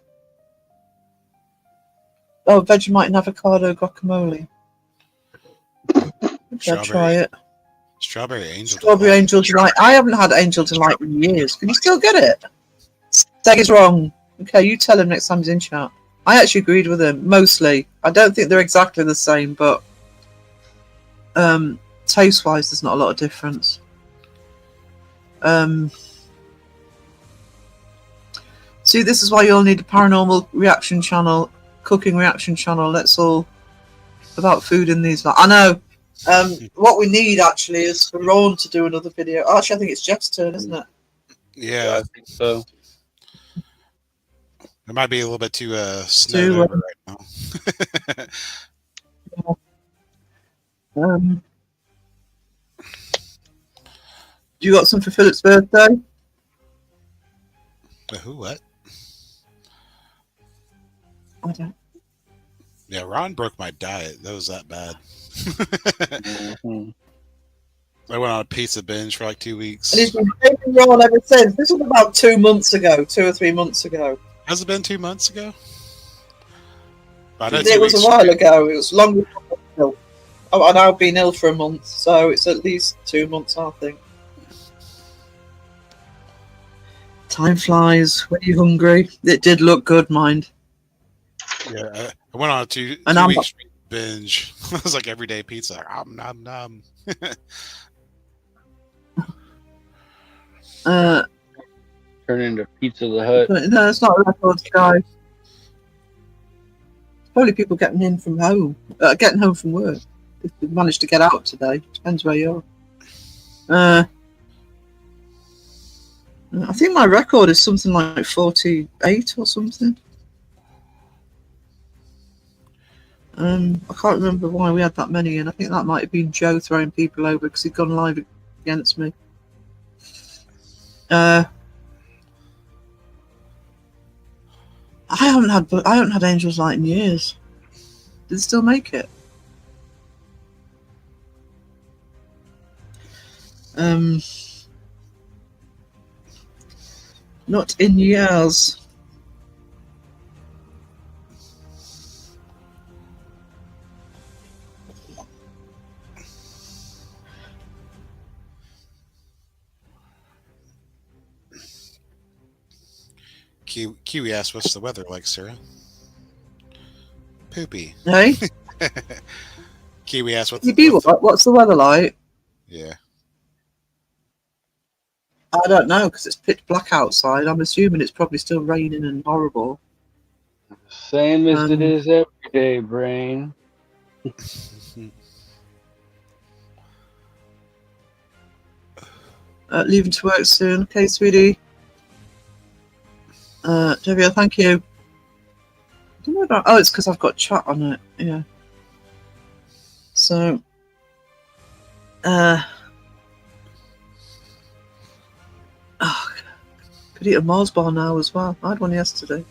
Oh, Vegemite and avocado guacamole. I'll try it. Strawberry Angel. Strawberry Angel Delight. I haven't had Angel Delight in years. Can you still get it? Steg is wrong. Okay, you tell him next time he's in chat. I actually agreed with him, mostly. I don't think they're exactly the same, but taste-wise, there's not a lot of difference. See, this is why you all need a paranormal reaction channel, cooking reaction channel. Let's all about food in these. I know. What we need actually is for Ron to do another video. Actually, I think it's Jeff's turn, isn't it? Yeah, I think so. it might be a little bit too snowed over right now. You got some for Philip's birthday? Who? What? I don't. Yeah, Ron broke my diet. That was that bad. Mhm. I went on a pizza binge for like 2 weeks. And he's been taking Ron ever since. This was about 2 months ago, 2 or 3 months ago. Has it been 2 months ago? I know It 2 was a weeks while straight. ago. It was long before I was ill. I've now been ill for a month, so it's at least 2 months, I think. Time flies when you're hungry. It did look good, mind. Yeah, I went on a two And I'm- week straight binge. It was like everyday pizza. Nom nom. Turn into Pizza the Hut. But no, it's not a record, guys. Probably people getting in from home, getting home from work. If they managed to get out today, depends where you are. I think my record is something like 48 or something. I can't remember why we had that many, and I think that might have been Joe throwing people over because he'd gone live against me. I haven't had Angels Light in years. Did it still make it? Not in years. Kiwi asks, "What's the weather like, Sarah?" Poopy. Hey, Kiwi asks, what's the weather like? Yeah. I don't know because it's pitch black outside. I'm assuming it's probably still raining and horrible. Same as it is every day, brain. Leaving to work soon. Okay, sweetie. Debbie, thank you. I don't know about. Oh, it's because I've got chat on it. Yeah. So. Oh, could eat a Mars bar now as well. I had one yesterday.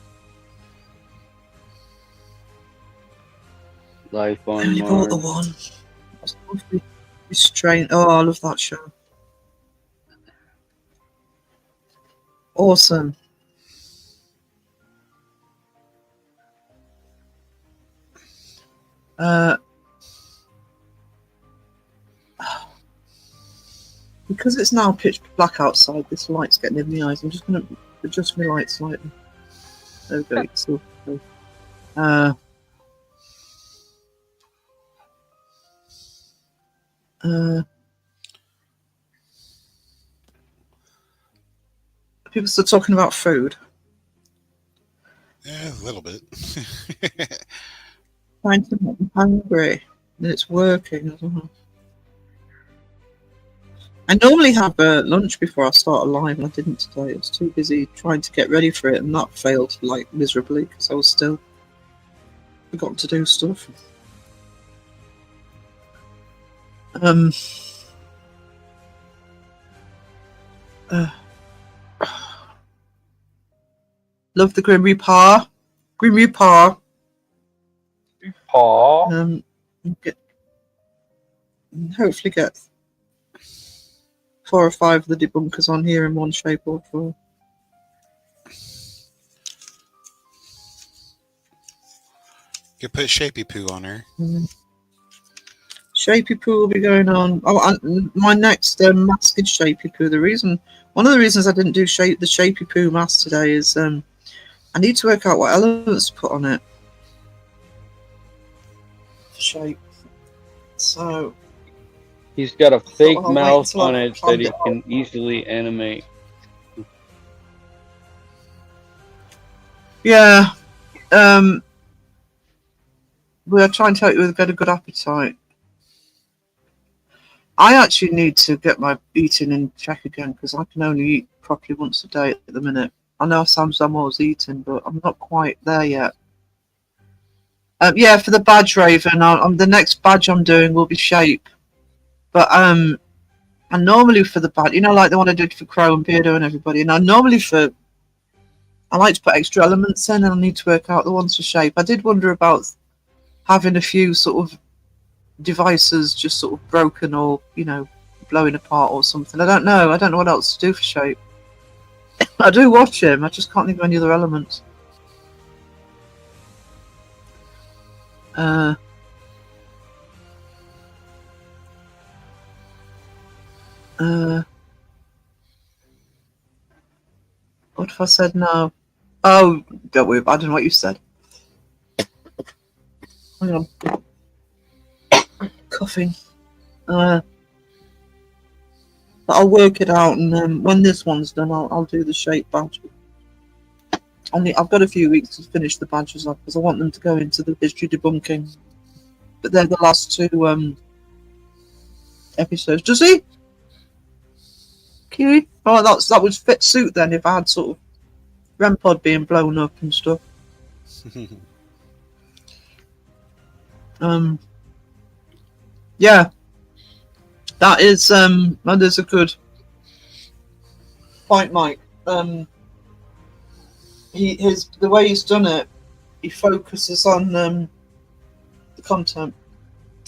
Life I on only bought the Mars. one. I was supposed to be restrained. Oh, I love that show. Awesome. Because it's now pitch black outside, this light's getting in the eyes. I'm just going to adjust my light slightly. There we go. It's all cool. People still talking about food. Yeah, a little bit. Trying to make me hungry. And it's working as well. I normally have lunch before I start a live, and I didn't today. I was too busy trying to get ready for it, and that failed like miserably because I was still forgotten to do stuff. Love the Grim Reaper. Grim Reaper. Paw. Hopefully get 4 or 5 of the debunkers on here in one shape or form. You put Shapy Poo on her. Shapy Poo will be going on. My next mask is Shapy Poo. One of the reasons I didn't do the Shapy Poo mask today is I need to work out what elements to put on it. Shape. So He's got a fake I'll wait mouth till I've on it that planned he it can easily animate. yeah, we are trying to help you get a good appetite. I actually need to get my eating in check again because I can only eat properly once a day at the minute. I know sometimes I'm always eating, but I'm not quite there yet. Yeah, for the badge, Raven, the next badge I'm doing will be Shape. But and normally for the badge, like the one I did for Crow and Beardo and everybody, and I like to put extra elements in, and I need to work out the ones for Shape. I did wonder about having a few sort of devices just sort of broken or blowing apart or something. I don't know what else to do for Shape. I do watch him, I just can't think of any other elements. What if I said no? Oh, don't worry, I don't know what you said. Hang on. Coughing. But I'll work it out, and when this one's done, I'll do the Shape badge. I've got a few weeks to finish the badges up because I want them to go into the history debunking. But they're the last 2 episodes. Does he? Kiwi. Oh, that would fit suit then if I had sort of REM pod being blown up and stuff. Yeah, that is a good point, Mike. The way he's done it, he focuses on the content.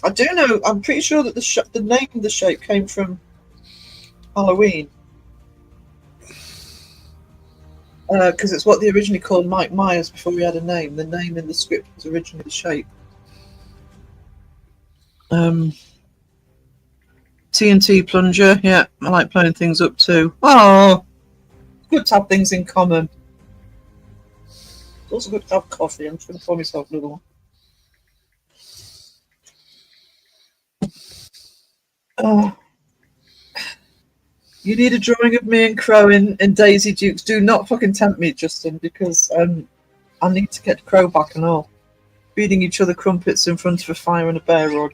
I do know. I'm pretty sure that the name of the shape came from Halloween, because it's what they originally called Mike Myers before he had a name. The name in the script was originally the shape. TNT plunger. Yeah, I like blowing things up too. Oh, good to have things in common. It's also good to have coffee. I'm just going to pour myself a little one. Oh. You need a drawing of me and Crow in Daisy Dukes. Do not fucking tempt me, Justin, because I need to get Crow back and all. Feeding each other crumpets in front of a fire and a bear rug.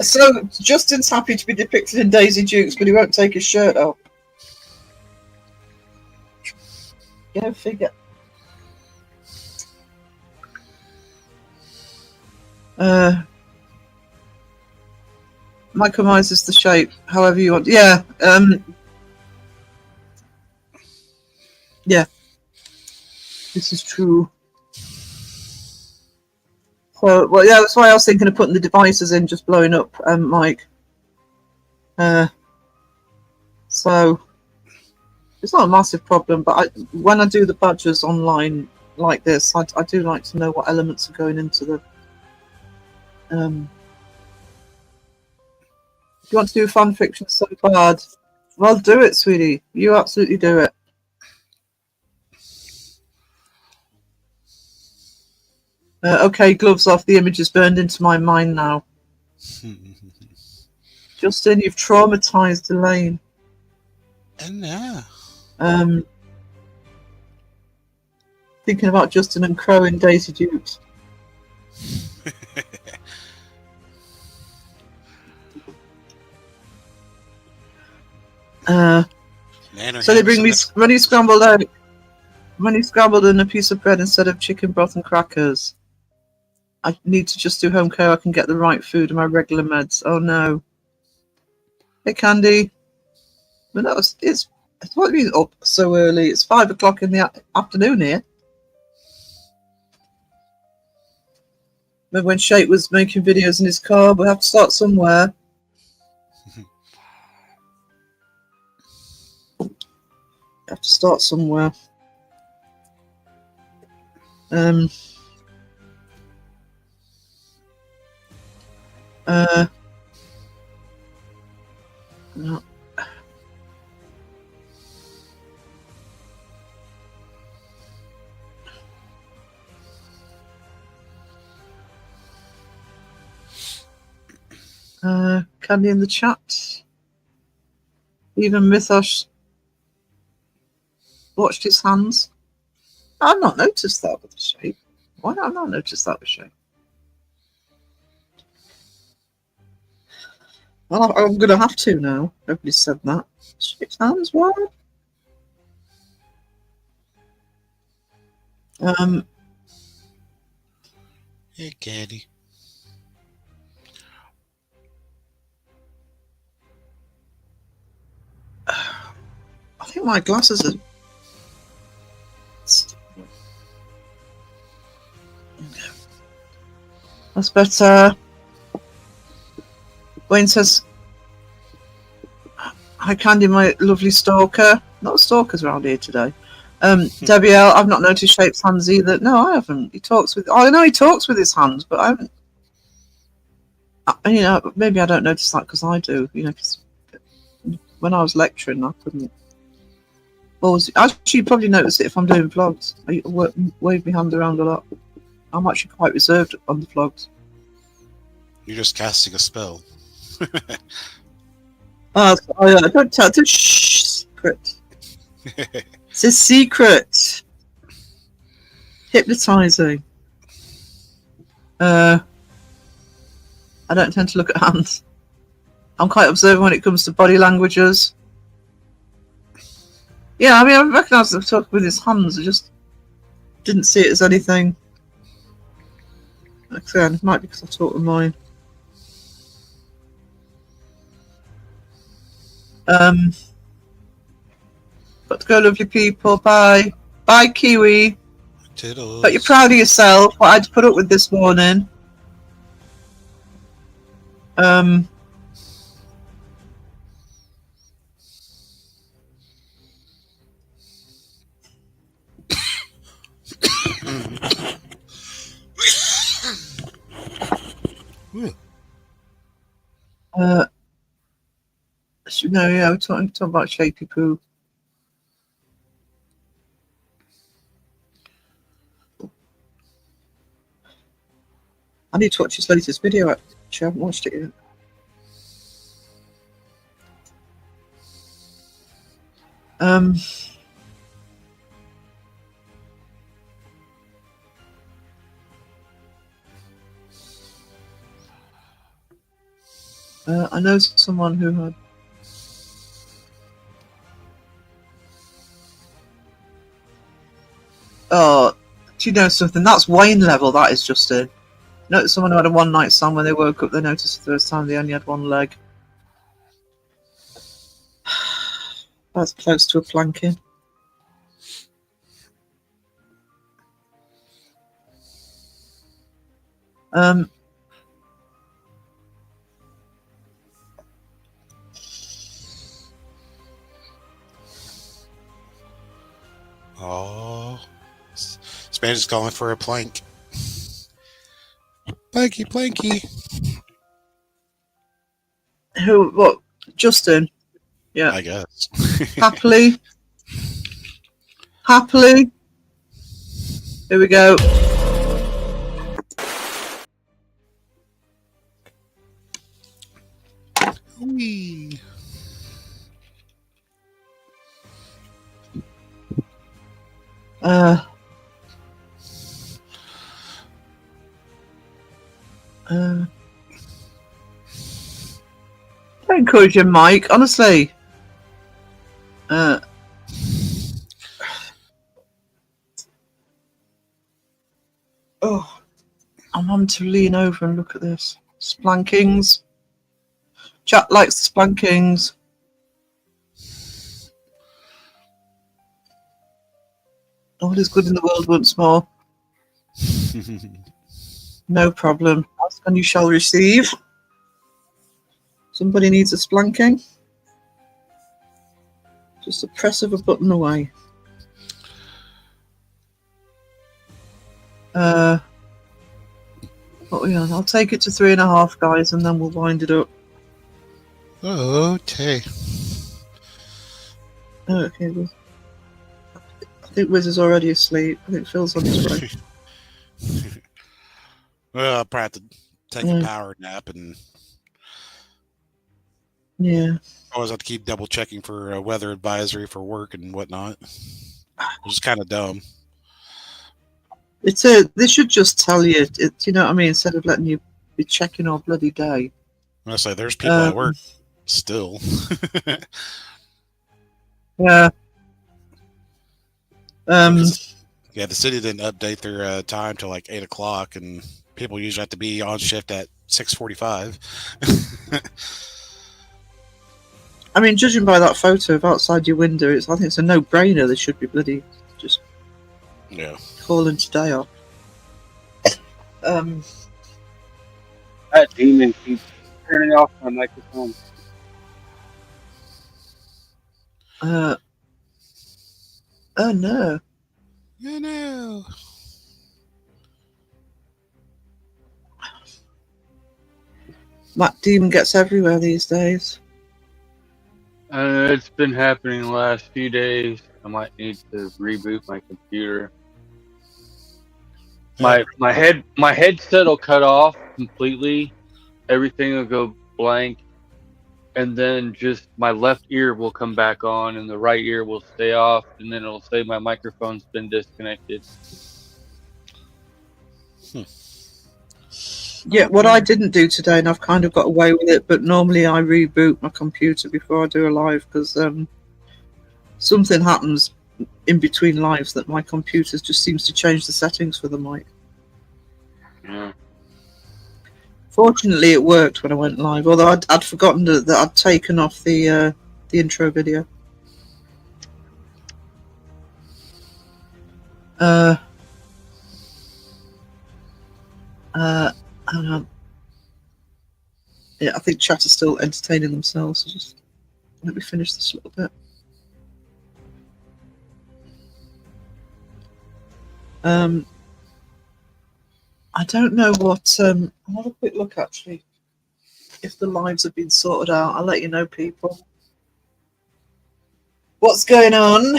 So Justin's happy to be depicted in Daisy Dukes, but he won't take his shirt off. Go figure. Michael Myers is the shape, however you want. Yeah. Yeah. This is true. So, well, yeah, that's why I was thinking of putting the devices in, just blowing up, Mike. So it's not a massive problem, but when I do the badges online like this, I do like to know what elements are going into the. If you want to do fan fiction so bad, well, do it, sweetie. You absolutely do it. Okay, gloves off. The image is burned into my mind now. Justin, you've traumatized Elaine. And now. Thinking about Justin and Crow in Daisy Dukes. So they bring me runny scrambled egg, runny scrambled and a piece of bread instead of chicken broth and crackers. I need to just do home care. I can get the right food and my regular meds. Oh no. Hey Candy. Well, that was it's what do you mean up so early? It's 5 o'clock in the afternoon here. Remember when Shake was making videos in his car? We have to start somewhere. Have to start somewhere. No. Candy in the chat. Even Mythos watched his hands. I've not noticed that with the shape. Why have I not noticed that with shape? Well, I'm going to have to now. Nobody said that. Shape's hands, what? Hey, Candy. I think my glasses are. That's better. Wayne says, "Hi, Candy, my lovely stalker." Not stalkers around here today. Debbie L, I've not noticed Shape's hands either. No, I haven't. He talks with. Oh, I know he talks with his hands, but I haven't. You know, maybe I don't notice that because I do. You know, 'cause when I was lecturing, I couldn't. Well, actually, you probably notice it if I'm doing vlogs. I wave my hand around a lot. I'm actually quite reserved on the vlogs. You're just casting a spell. Don't tell. It's a secret. It's a secret. Hypnotizing. I don't tend to look at hands. I'm quite observant when it comes to body languages. Yeah, I mean, I recognise him talking with his hands. I just didn't see it as anything. Again, it might be because I talk with mine. Got to go, lovely people. Bye. Bye, Kiwi. Tiddles. But you're proud of yourself. What I had to put up with this morning. No, yeah, we're talking about Shapy Poo. I need to watch his latest video. Actually, I haven't watched it yet. I know someone who had. Oh, do you know something? That's Wayne level. That is Justin. You know, someone who had a one-night stand when they woke up, they noticed the first time they only had one leg. That's close to a planking. Oh, Spanish is calling for a plank. Planky, planky. Who? What? Justin? Yeah. I guess. Happily. Happily. Here we go. Whee. Don't encourage him, Mike. Honestly. Oh, I'm having to lean over and look at this. Splankings. Chat likes the splankings. All is good in the world once more. No problem. Ask and you shall receive. Somebody needs a splanking. Just a press of a button away. What are we on? I'll take it to 3.5, guys, and then we'll wind it up. Okay. Okay, well, I think Wiz is already asleep. I think Phil's on his way. Well, I'll probably have to take a power nap, and Yeah. I always have to keep double checking for a weather advisory for work and whatnot. Which is kind of dumb. They should just tell you. You know what I mean? Instead of letting you be checking all bloody day. I say there's people at work still. Yeah. Yeah, the city didn't update their time till like 8 o'clock, and people usually have to be on shift at 6:45. I mean, judging by that photo of outside your window, I think it's a no-brainer. They should be bloody just Yeah. calling today off. That demon keeps turning off my microphone. Oh no. You know. That demon gets everywhere these days. It's been happening the last few days. I might need to reboot my computer. My headset will cut off completely. Everything will go blank, and then just my left ear will come back on, and the right ear will stay off, and then it'll say my microphone's been disconnected. Yeah, what I didn't do today, and I've kind of got away with it, but normally I reboot my computer before I do a live because something happens in between lives that my computer just seems to change the settings for the mic. Yeah. Fortunately, it worked when I went live, although I'd forgotten that I'd taken off the intro video. Hang on. Yeah, I think chat is still entertaining themselves. So just let me finish this little bit. I don't know what. I'll have a quick look actually. If the lives have been sorted out, I'll let you know, people. What's going on?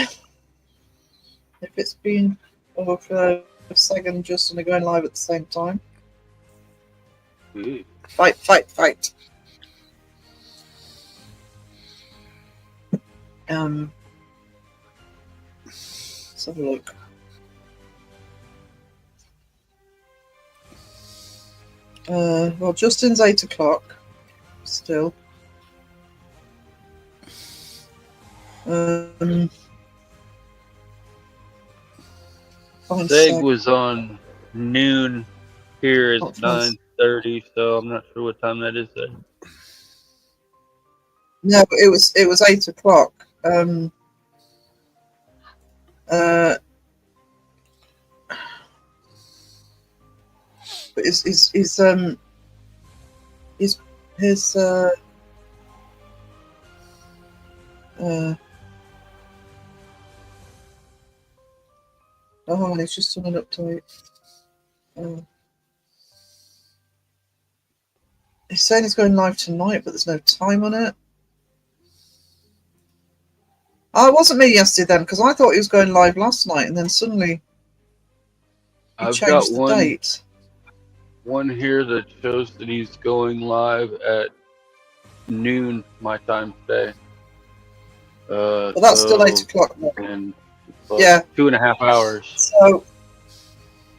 If it's been for a second, just and they're going live at the same time. Ooh. Fight, fight, fight. Let's have a look. Well, Justin's 8 o'clock. Still. Seg Seg was on noon. Here Oh, it's nice. 9:30, so I'm not sure what time that is there. No, it was 8 o'clock. But his oh, hang on, it's just on an update. He's saying he's going live tonight, but there's no time on it. Oh, it wasn't me yesterday then, because I thought he was going live last night, and then suddenly he I've got changed the date. one here that shows that he's going live at noon my time today. Well, that's still 8 o'clock. And Yeah. 2.5 hours. So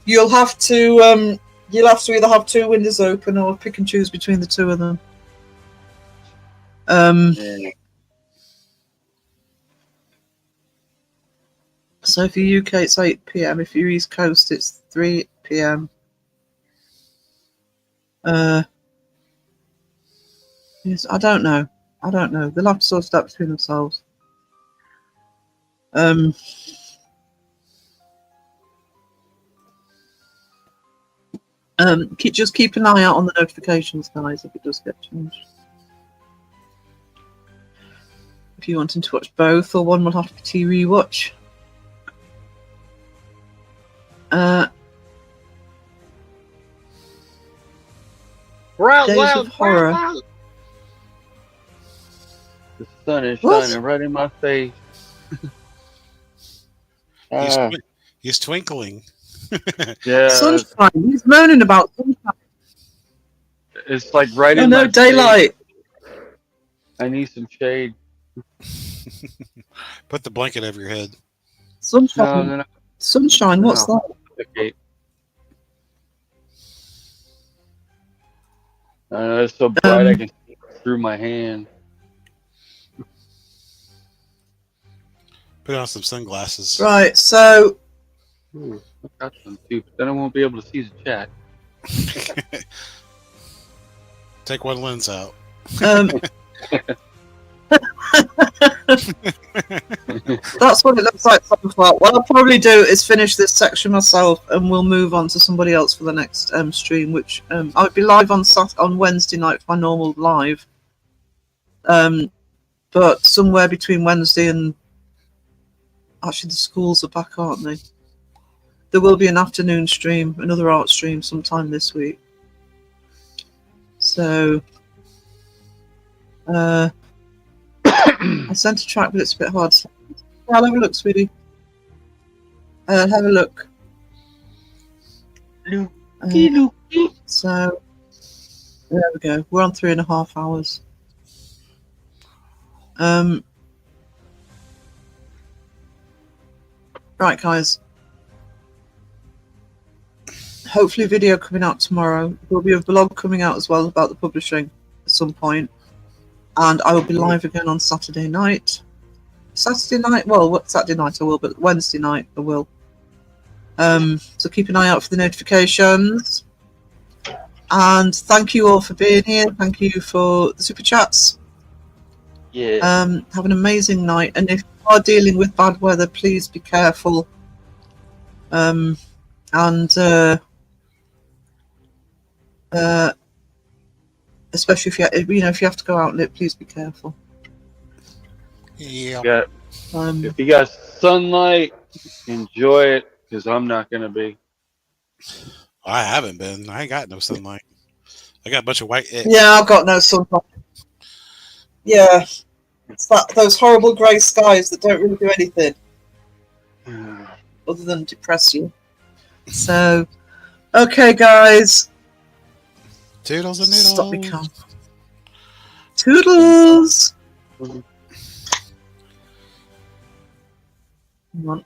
you'll have to either have two windows open or pick and choose between the two of them. Yeah. So if you're UK, it's 8 PM. If you're East Coast, it's 3 PM. Yes, I don't know. They'll have to sort it out between themselves. Just keep an eye out on the notifications, guys, if it does get changed. If you're wanting to watch both, or one will have to be rewatch. Days of Horror. The sun is What? shining right in my face. He's twinkling. Yeah, Sunshine. He's moaning about sunshine. it's like right Oh in no, my daylight. face. I need some shade. Put the blanket over your head. Sunshine. No, Sunshine. What's No. that? okay. It's so bright I can see through my hand. Put on some sunglasses. Right. So Ooh, I got some too, but then I won't be able to see the chat. Take one lens out. That's what it looks like so far. What I'll probably do is finish this section myself, and we'll move on to somebody else for the next stream. Which I'll be live on Wednesday night for my normal live. But somewhere between Wednesday and actually the schools are back, aren't they? There will be an afternoon stream, another art stream sometime this week. So I sent a track, but it's a bit hard. I'll have a look, sweetie. Have a look. So there we go. We're on 3.5 hours. Right, guys. hopefully video coming out tomorrow. There'll be a vlog coming out as well about the publishing at some point. And I will be live again on Saturday night. Saturday night? Well, what Saturday night I will, but Wednesday night I will. So keep an eye out for the notifications. And thank you all for being here. Thank you for the super chats. Yeah. Have an amazing night. And if you are dealing with bad weather, please be careful. And especially if you have to go out, please be careful. Yeah. Yeah. If you got sunlight, enjoy it, because I'm not gonna be. I haven't been. I ain't got no sunlight. I got a bunch of white. Yeah, I've got no sunlight. Yeah, it's those horrible grey skies that don't really do anything other than depress you. So, okay, guys. Toodles and noodles. Stop me, Cam. Toodles. Hang on.